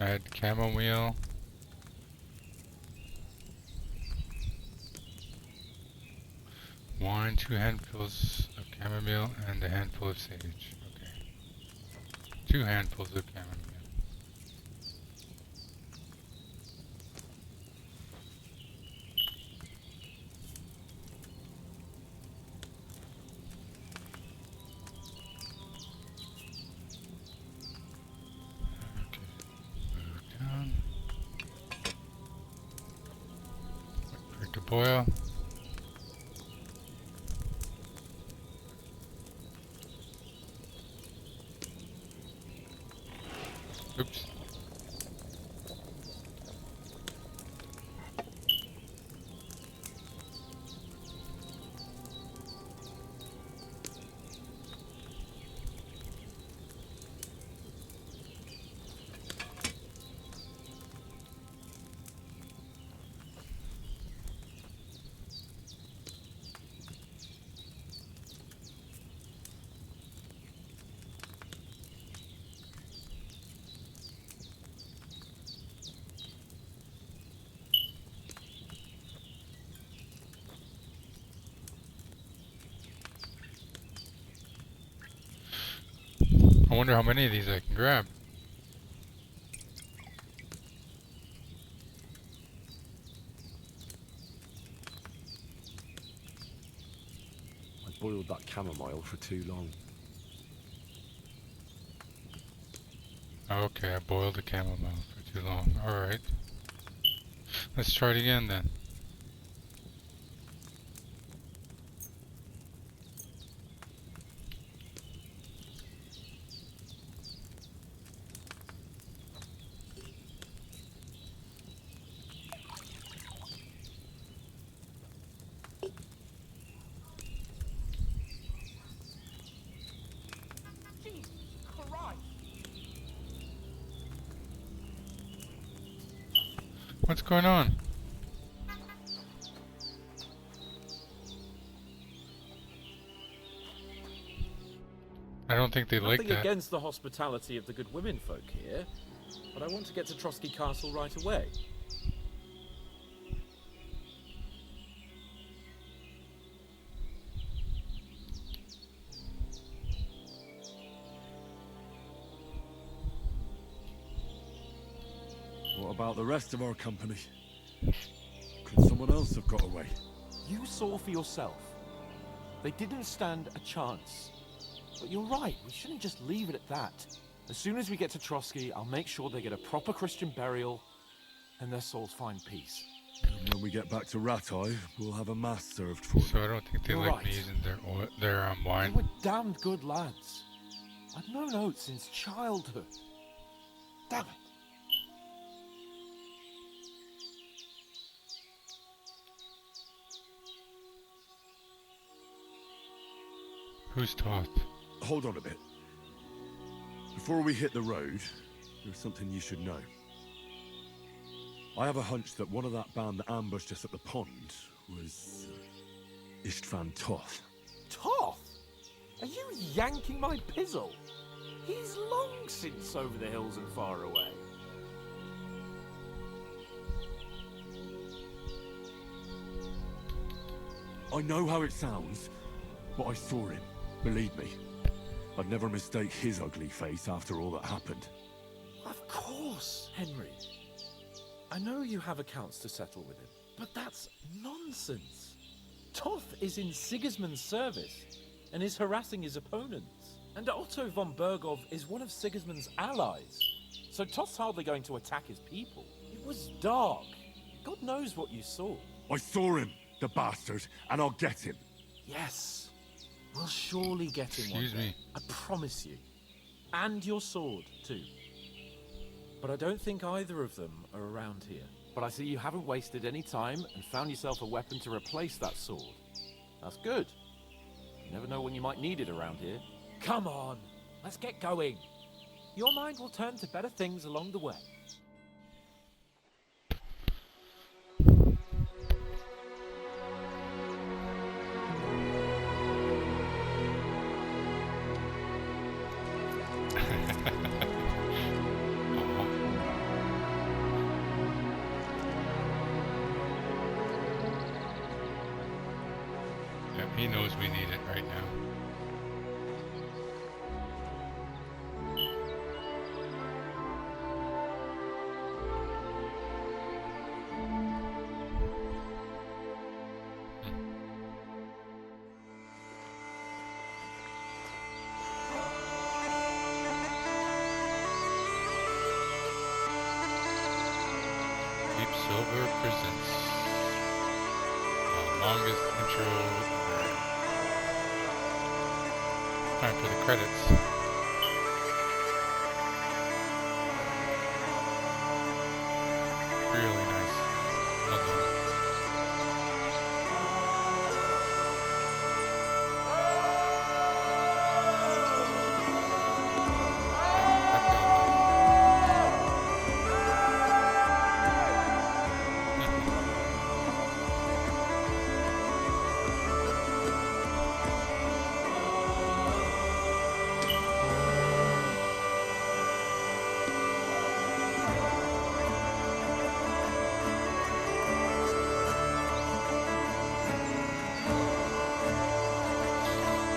S1: Add chamomile. Wine. Find 2 handfuls of chamomile and a handful of sage. Okay. 2 handfuls of chamomile. Down. Wait for it to boil. Oops. I wonder how many of these I can grab.
S6: I boiled that chamomile for too long.
S1: Okay, I boiled the chamomile for too long. Alright. Let's try it again then. What's going on? I don't think they like
S17: Nothing
S1: that.
S17: against the hospitality of the good women folk here, but I want to get to Trotsky Castle right away.
S6: What about the rest of our company? Could someone else have got away?
S8: You saw for yourself. They didn't stand a chance. But you're right, we shouldn't just leave it at that. As soon as we get to Trotsky, I'll make sure they get a proper Christian burial and their souls find peace.
S6: And when we get back to Ratai, we'll have a mass served for them.
S1: So I don't think they
S8: You're
S1: like
S8: right.
S1: me using their
S8: They
S1: wine.
S8: were damned good lads. I've known oats since childhood. Damn it.
S1: Who's Toth?
S6: Hold on a bit. Before we hit the road, there's something you should know. I have a hunch that one of that band that ambushed us at the pond was Istvan Toth.
S8: Toth? Are you yanking my pizzle? He's long since over the hills and far away.
S6: I know how it sounds, but I saw him. Believe me. I'd never mistake his ugly face after all that happened.
S17: Of course, Henry. I know you have accounts to settle with him, but that's nonsense. Toth is in Sigismund's service and is harassing his opponents. And Otto von Bergov is one of Sigismund's allies. So Toth's hardly going to attack his people. It was dark. God knows what you saw.
S6: I saw him, the bastard, and I'll get him.
S17: Yes. We'll surely get him one
S1: Excuse
S17: day.
S1: me.
S17: I promise you. And your sword, too. But I don't think either of them are around here. But I see you haven't wasted any time and found yourself a weapon to replace that sword. That's good. You never know when you might need it around here. Come on, let's get going. Your mind will turn to better things along the way.
S1: He knows we need it right now. Deep Silver presents the longest intro ever. Time for the credits. Really nice. Well done.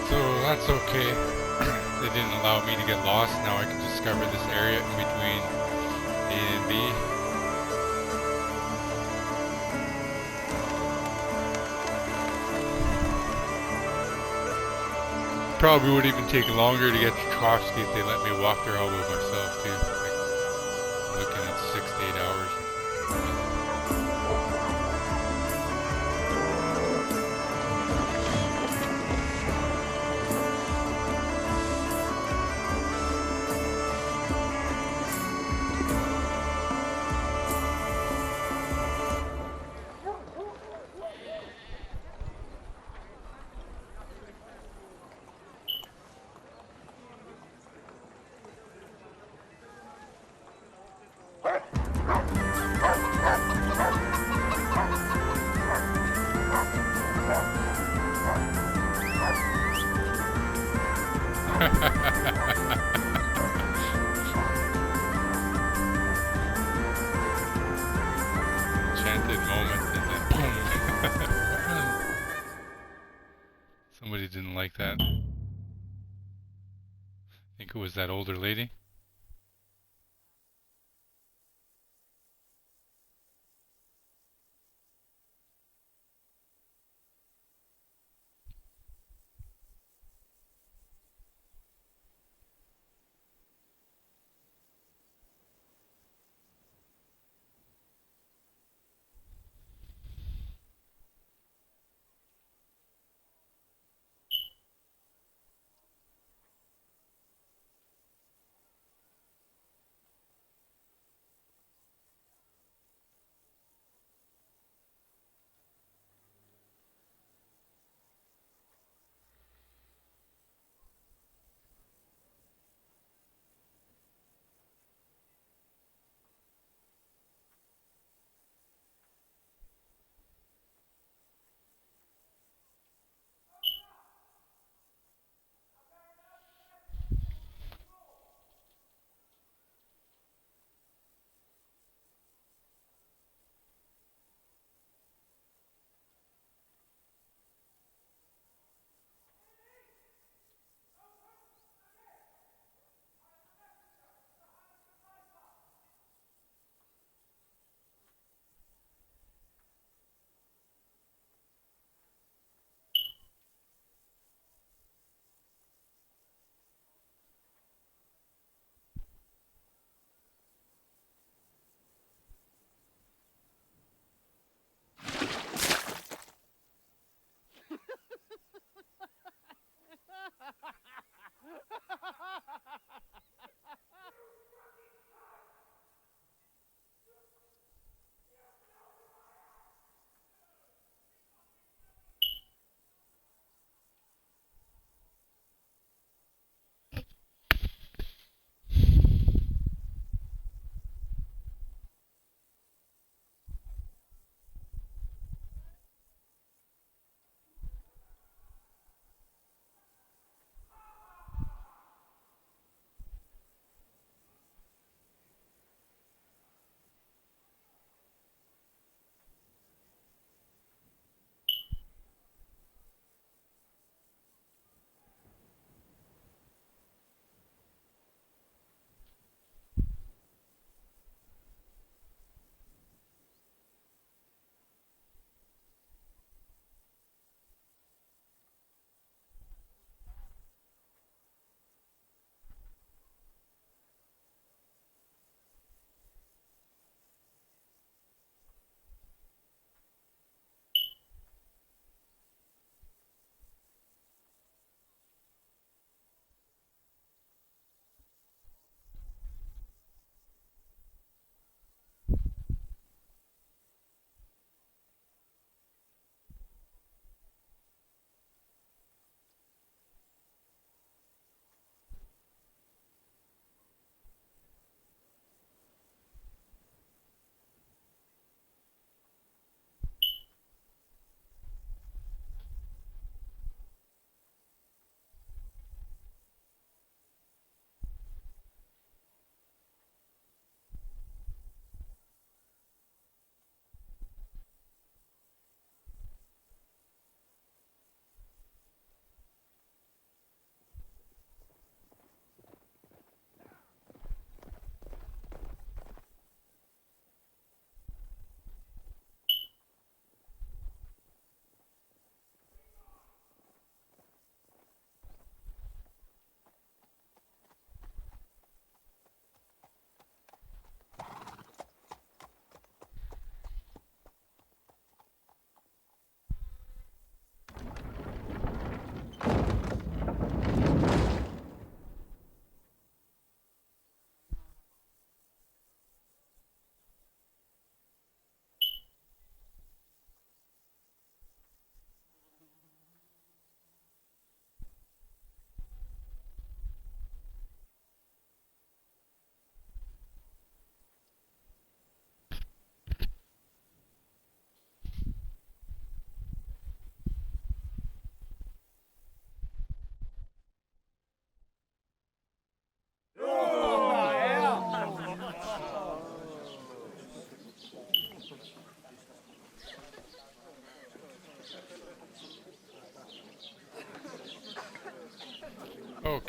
S1: So that's okay. They didn't allow me to get lost. Now I can discover this area in between A and B. Probably would even take longer to get to Trotsky if they let me walk there all by myself too. Like, I'm looking at 6 to 8 hours. Enchanted moment and then boom. Somebody didn't like that. I think it was that older lady.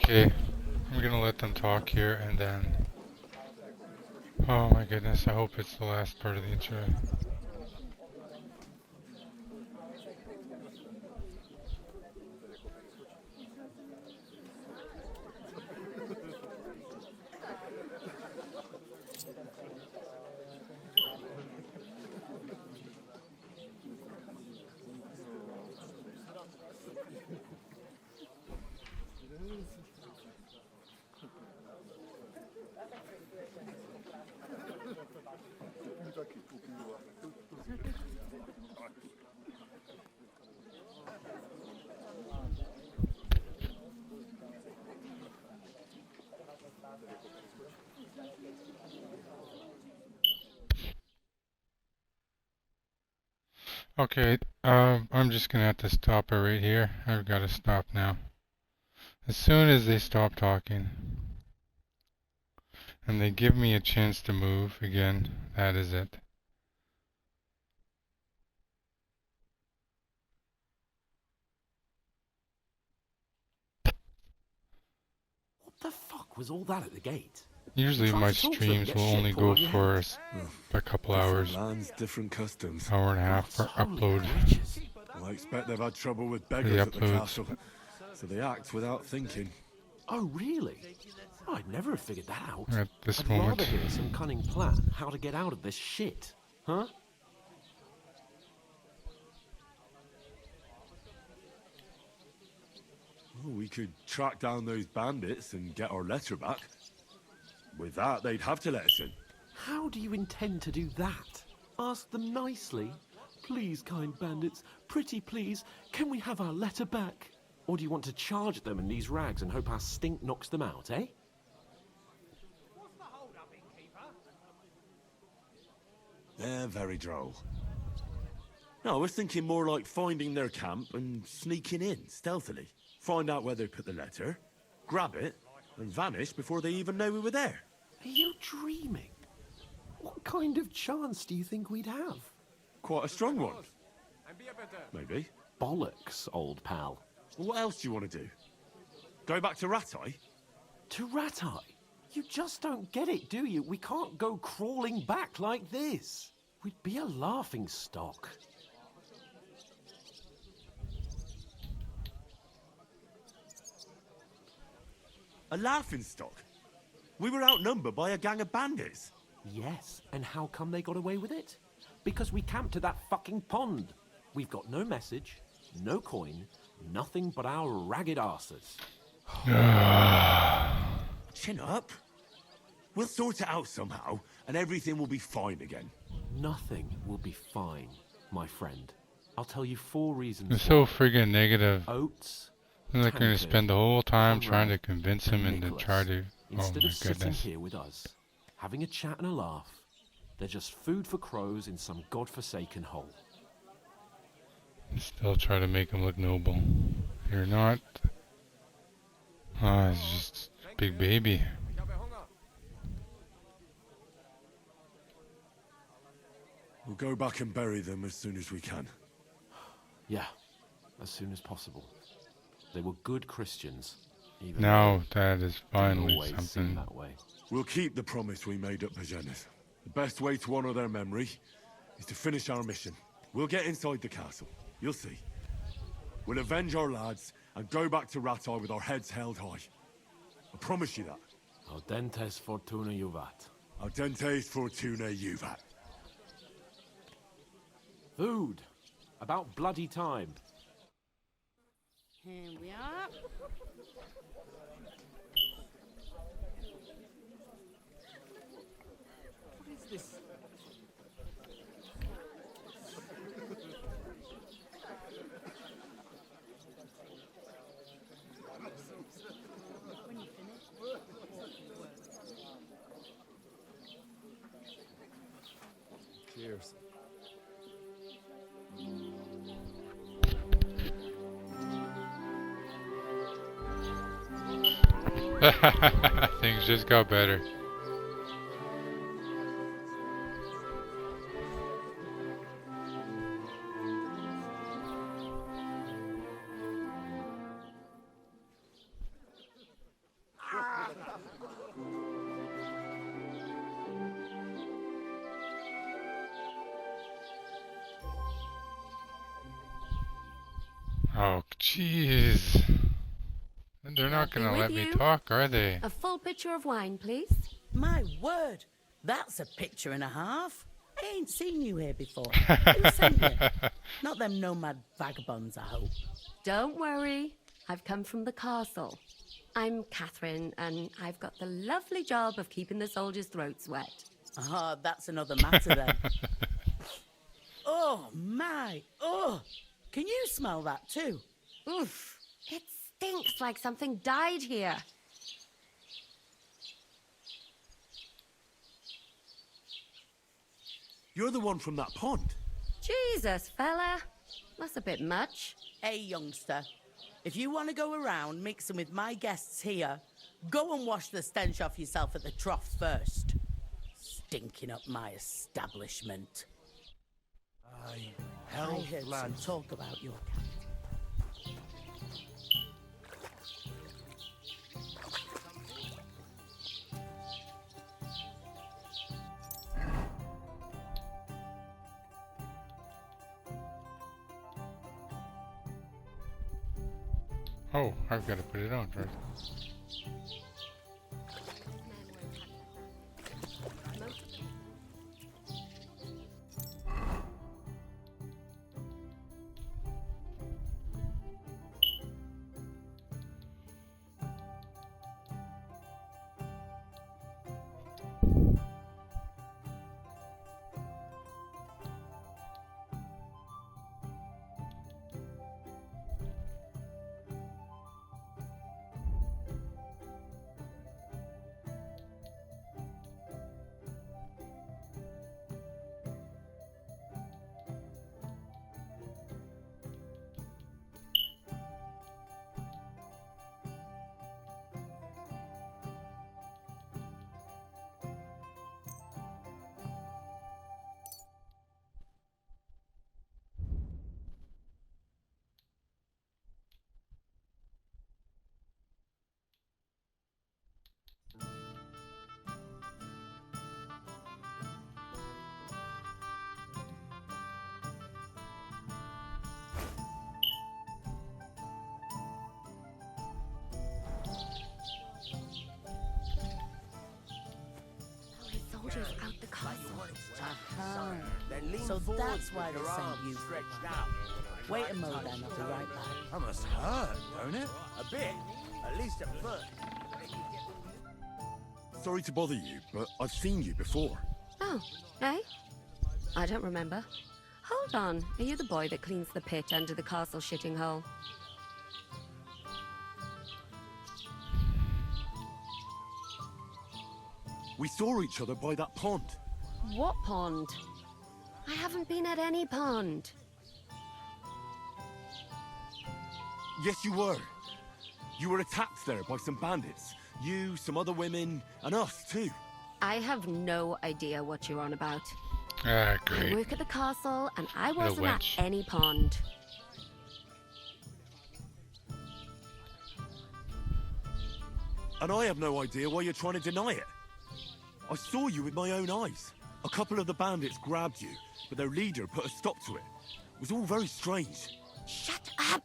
S1: Okay, I'm gonna let them talk here and then... Oh my goodness, I hope it's the last part of the intro. Okay, I'm just gonna have to stop it right here. I've gotta stop now. As soon as they stop talking and they give me a chance to move again, that is it.
S4: What the fuck was all that at the gate?
S1: Usually my streams will only go for a couple hours,
S6: Different lands, different customs.
S1: hour and a half for upload.
S6: Well, I expect they've had trouble with
S1: For the
S6: beggars at the
S1: uploads.
S6: castle, so they act without thinking.
S4: Oh, really? I'd never have figured that out.
S1: At this
S4: I'd
S1: moment.
S4: rather hear some cunning plan how to get out of this shit. Huh?
S6: Well, we could track down those bandits and get our letter back. With that, they'd have to let us in.
S4: How do you intend to do that? Ask them nicely. Please, kind bandits, pretty please, can we have our letter back? Or do you want to charge them in these rags and hope our stink knocks them out, eh?
S6: They're very droll. No, I was thinking more like finding their camp and sneaking in, stealthily. Find out where they put the letter, grab it, and vanish before they even know we were there.
S4: Are you dreaming? What kind of chance do you think we'd have?
S6: Quite a strong one. Maybe.
S4: Bollocks, old pal.
S6: Well, what else do you want to do? Go back to Ratai?
S4: To Ratai? You just don't get it, do you? We can't go crawling back like this. We'd be a laughing stock.
S6: A laughingstock? We were outnumbered by a gang of bandits.
S4: Yes, and how come they got away with it? Because we camped at that fucking pond. We've got no message, no coin, nothing but our ragged arses.
S6: Chin up. We'll sort it out somehow, and everything will be fine again.
S4: Nothing will be fine, my friend. I'll tell you 4 reasons.
S1: They're so friggin' negative.
S4: Oats.
S1: They're like going to spend the whole time trying to
S4: Conrad,
S1: convince him and to
S4: Nicholas.
S1: try to... Oh
S4: Instead
S1: my
S4: of sitting
S1: goodness.
S4: here with us, having a chat and a laugh, they're just food for crows in some godforsaken hole.
S1: Still try to make him look noble. You're not. Ah, it's just a big baby.
S6: We'll go back and bury them as soon as we can.
S4: Yeah, as soon as possible. They were good Christians. Even
S1: Now
S4: though
S1: that is
S4: they
S1: finally
S4: always seem
S1: something.
S4: that way.
S6: We'll keep the promise we made at Pagenes. The best way to honor their memory is to finish our mission. We'll get inside the castle. You'll see. We'll avenge our lads and go back to Ratai with our heads held high. I promise you that.
S4: Audentes fortuna juvat.
S6: Audentes fortuna juvat.
S4: Food. About bloody time.
S18: Here we are.
S4: What is this?
S18: When you finish.
S11: Cheers.
S1: Things just got better. Jeez. And they're not
S19: Be
S1: gonna
S19: with
S1: let me
S19: you.
S1: talk, are they?
S19: A full pitcher of wine, please.
S20: My word, that's a picture and a half. I ain't seen you here before. Who sent you? Not them nomad vagabonds, I hope.
S19: Don't worry. I've come from the castle. I'm Catherine, and I've got the lovely job of keeping the soldiers' throats wet.
S20: Ah, that's another matter then. Oh, my. Oh, can you smell that too?
S19: Oof. It stinks like something died here.
S6: You're the one from that pond.
S19: Jesus, fella. That's a bit much.
S20: Hey, youngster. If you want to go around mixing with my guests here, go and wash the stench off yourself at the trough first. Stinking up my establishment. I heard some talk about your cat.
S1: Oh, I've got to put it on first.
S19: Soldiers out the castle.
S20: Aha. So that's why they sent you. Wait a moment then, I'll be right back.
S6: That must hurt, don't it?
S8: A bit. At least at first.
S6: Sorry to bother you, but I've seen you before.
S19: Oh, eh? I don't remember. Hold on. Are you the boy that cleans the pit under the castle shitting hole?
S6: We saw each other by that pond.
S19: What pond? I haven't been at any pond.
S6: Yes, you were. You were attacked there by some bandits. You, some other women, and us too.
S19: I have no idea what you're on about.
S1: Ah,
S19: I
S1: great.
S19: work at the castle, and I
S1: What a
S19: wasn't at
S1: wench.
S19: any pond.
S6: And I have no idea why you're trying to deny it. I saw you with my own eyes. A couple of the bandits grabbed you, but their leader put a stop to it. It was all very strange.
S19: Shut up!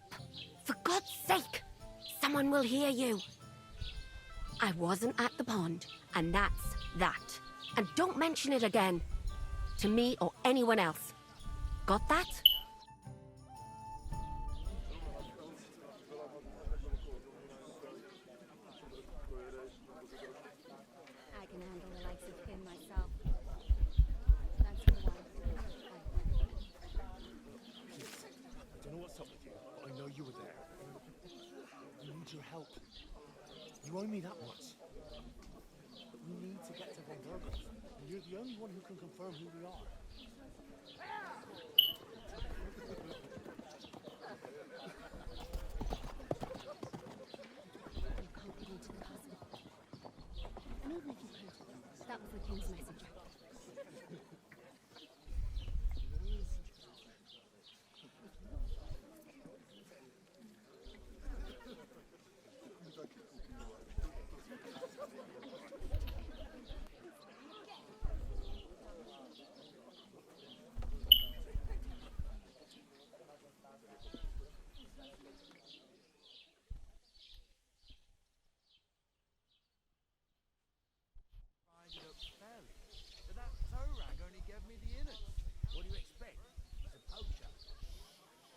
S19: For God's sake! Someone will hear you. I wasn't at the pond, and that's that. And don't mention it again. To me or anyone else. Got that?
S18: I can handle the likes of him myself. That's the one.
S11: I don't know what's up with you, but I know you were there. I need your help. You owe me that much. But we need to get to Von Burgos, and you're the only one who can confirm who we are.
S18: Maybe we can print it. That was the king's message.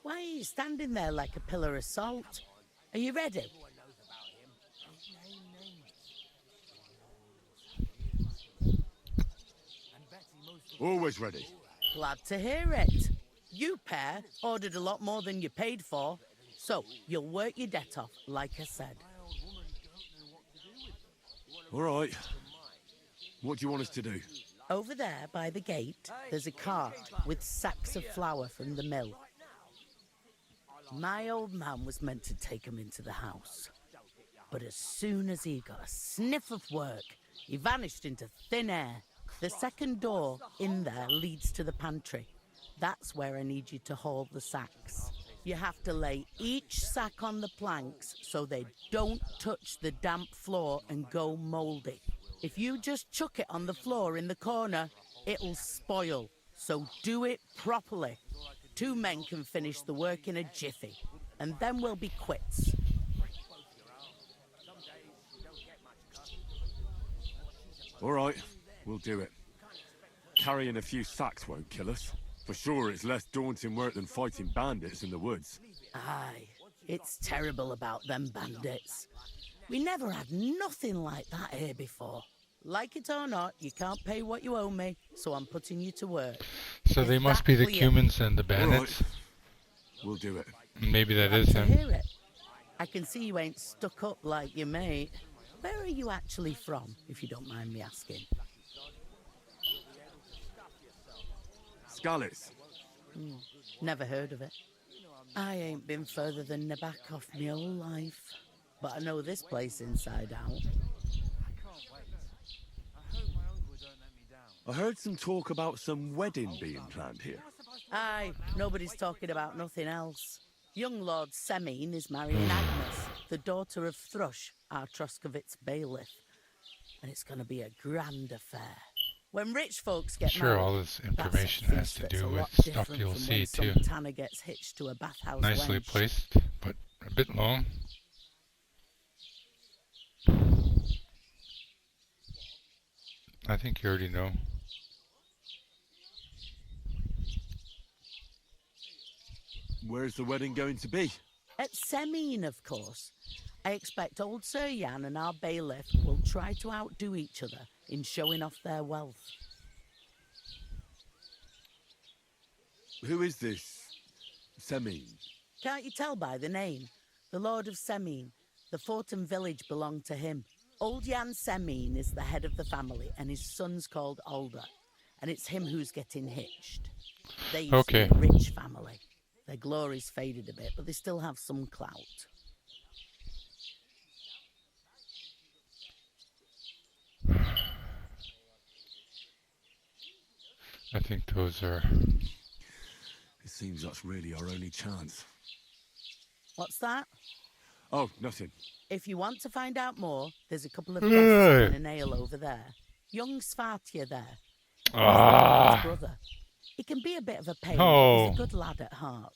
S20: Why are you standing there like a pillar of salt? Are you ready?
S6: Always ready.
S20: Glad to hear it. You pair ordered a lot more than you paid for, so you'll work your debt off, like I said.
S6: All right. What do you want us to do?
S20: Over there by the gate, there's a cart with sacks of flour from the mill. My old man was meant to take 'em into the house. But as soon as he got a sniff of work, he vanished into thin air. The second door in there leads to the pantry. That's where I need you to haul the sacks. You have to lay each sack on the planks so they don't touch the damp floor and go mouldy. If you just chuck it on the floor in the corner, it'll spoil. So do it properly. 2 men can finish the work in a jiffy, and then we'll be quits.
S6: All right, we'll do it. Carrying a few sacks won't kill us. For sure, it's less daunting work than fighting bandits in the woods.
S20: Aye, it's terrible about them bandits. We never had nothing like that here before. Like it or not, you can't pay what you owe me, so I'm putting you to work.
S1: So they must be the Cumans and the bandits.
S6: Right. We'll do it.
S1: Maybe that is
S20: Glad to
S1: him.
S20: hear it. I can see you ain't stuck up like your mate. Where are you actually from, if you don't mind me asking?
S6: Scallis.
S20: Never heard of it. I ain't been further than Nabakov my whole life. But I know this place inside out.
S6: I heard some talk about some wedding being planned here.
S20: Aye, nobody's talking about nothing else. Young Lord Semine is marrying Agnes, the daughter of Thrush, our Troskovitz bailiff. And it's going to be a grand affair. When rich folks get
S1: Sure,
S20: married,
S1: all this
S20: that's a
S1: information has
S20: feast
S1: to
S20: that's
S1: do
S20: a
S1: with
S20: lot
S1: stuff
S20: different
S1: you'll
S20: from
S1: see
S20: when some
S1: too.
S20: tanner gets hitched to a bathhouse
S1: Nicely
S20: wench.
S1: placed, but a bit long. I think you already know.
S6: Where's the wedding going to be?
S20: At Semine, of course. I expect old Sir Jan and our bailiff will try to outdo each other in showing off their wealth.
S6: Who is this Semine?
S20: Can't you tell by the name? The Lord of Semine. The fort and village belong to him. Old Jan Semine is the head of the family, and his son's called Alder. And it's him who's getting hitched. They used to be a rich family. Their glory's faded a bit, but they still have some clout.
S1: I think those are...
S6: It seems that's really our only chance.
S20: What's that?
S6: Oh, nothing.
S20: If you want to find out more, there's a couple of glasses and an ale over there. Young Svartje there. He's the Lord's brother. He can be a bit of a pain, but he's a good lad at heart.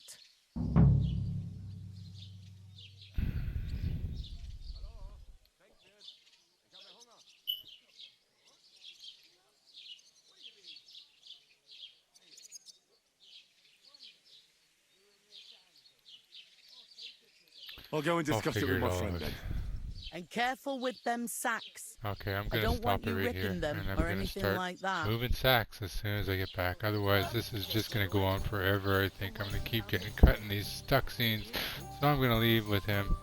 S6: I'll go and discuss it with my friend then.
S20: And careful with them sacks.
S1: Okay, I'm
S20: I
S1: gonna
S20: don't
S1: stop
S20: want
S1: it
S20: you
S1: right
S20: ripping
S1: here,
S20: them
S1: and I'm
S20: or
S1: gonna
S20: anything
S1: start
S20: like that.
S1: moving sacks as soon as I get back. Otherwise, this is just gonna go on forever. I think I'm gonna keep getting cut in these stuck scenes, so I'm gonna leave with him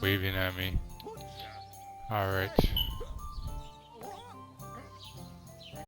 S1: waving at me. All right.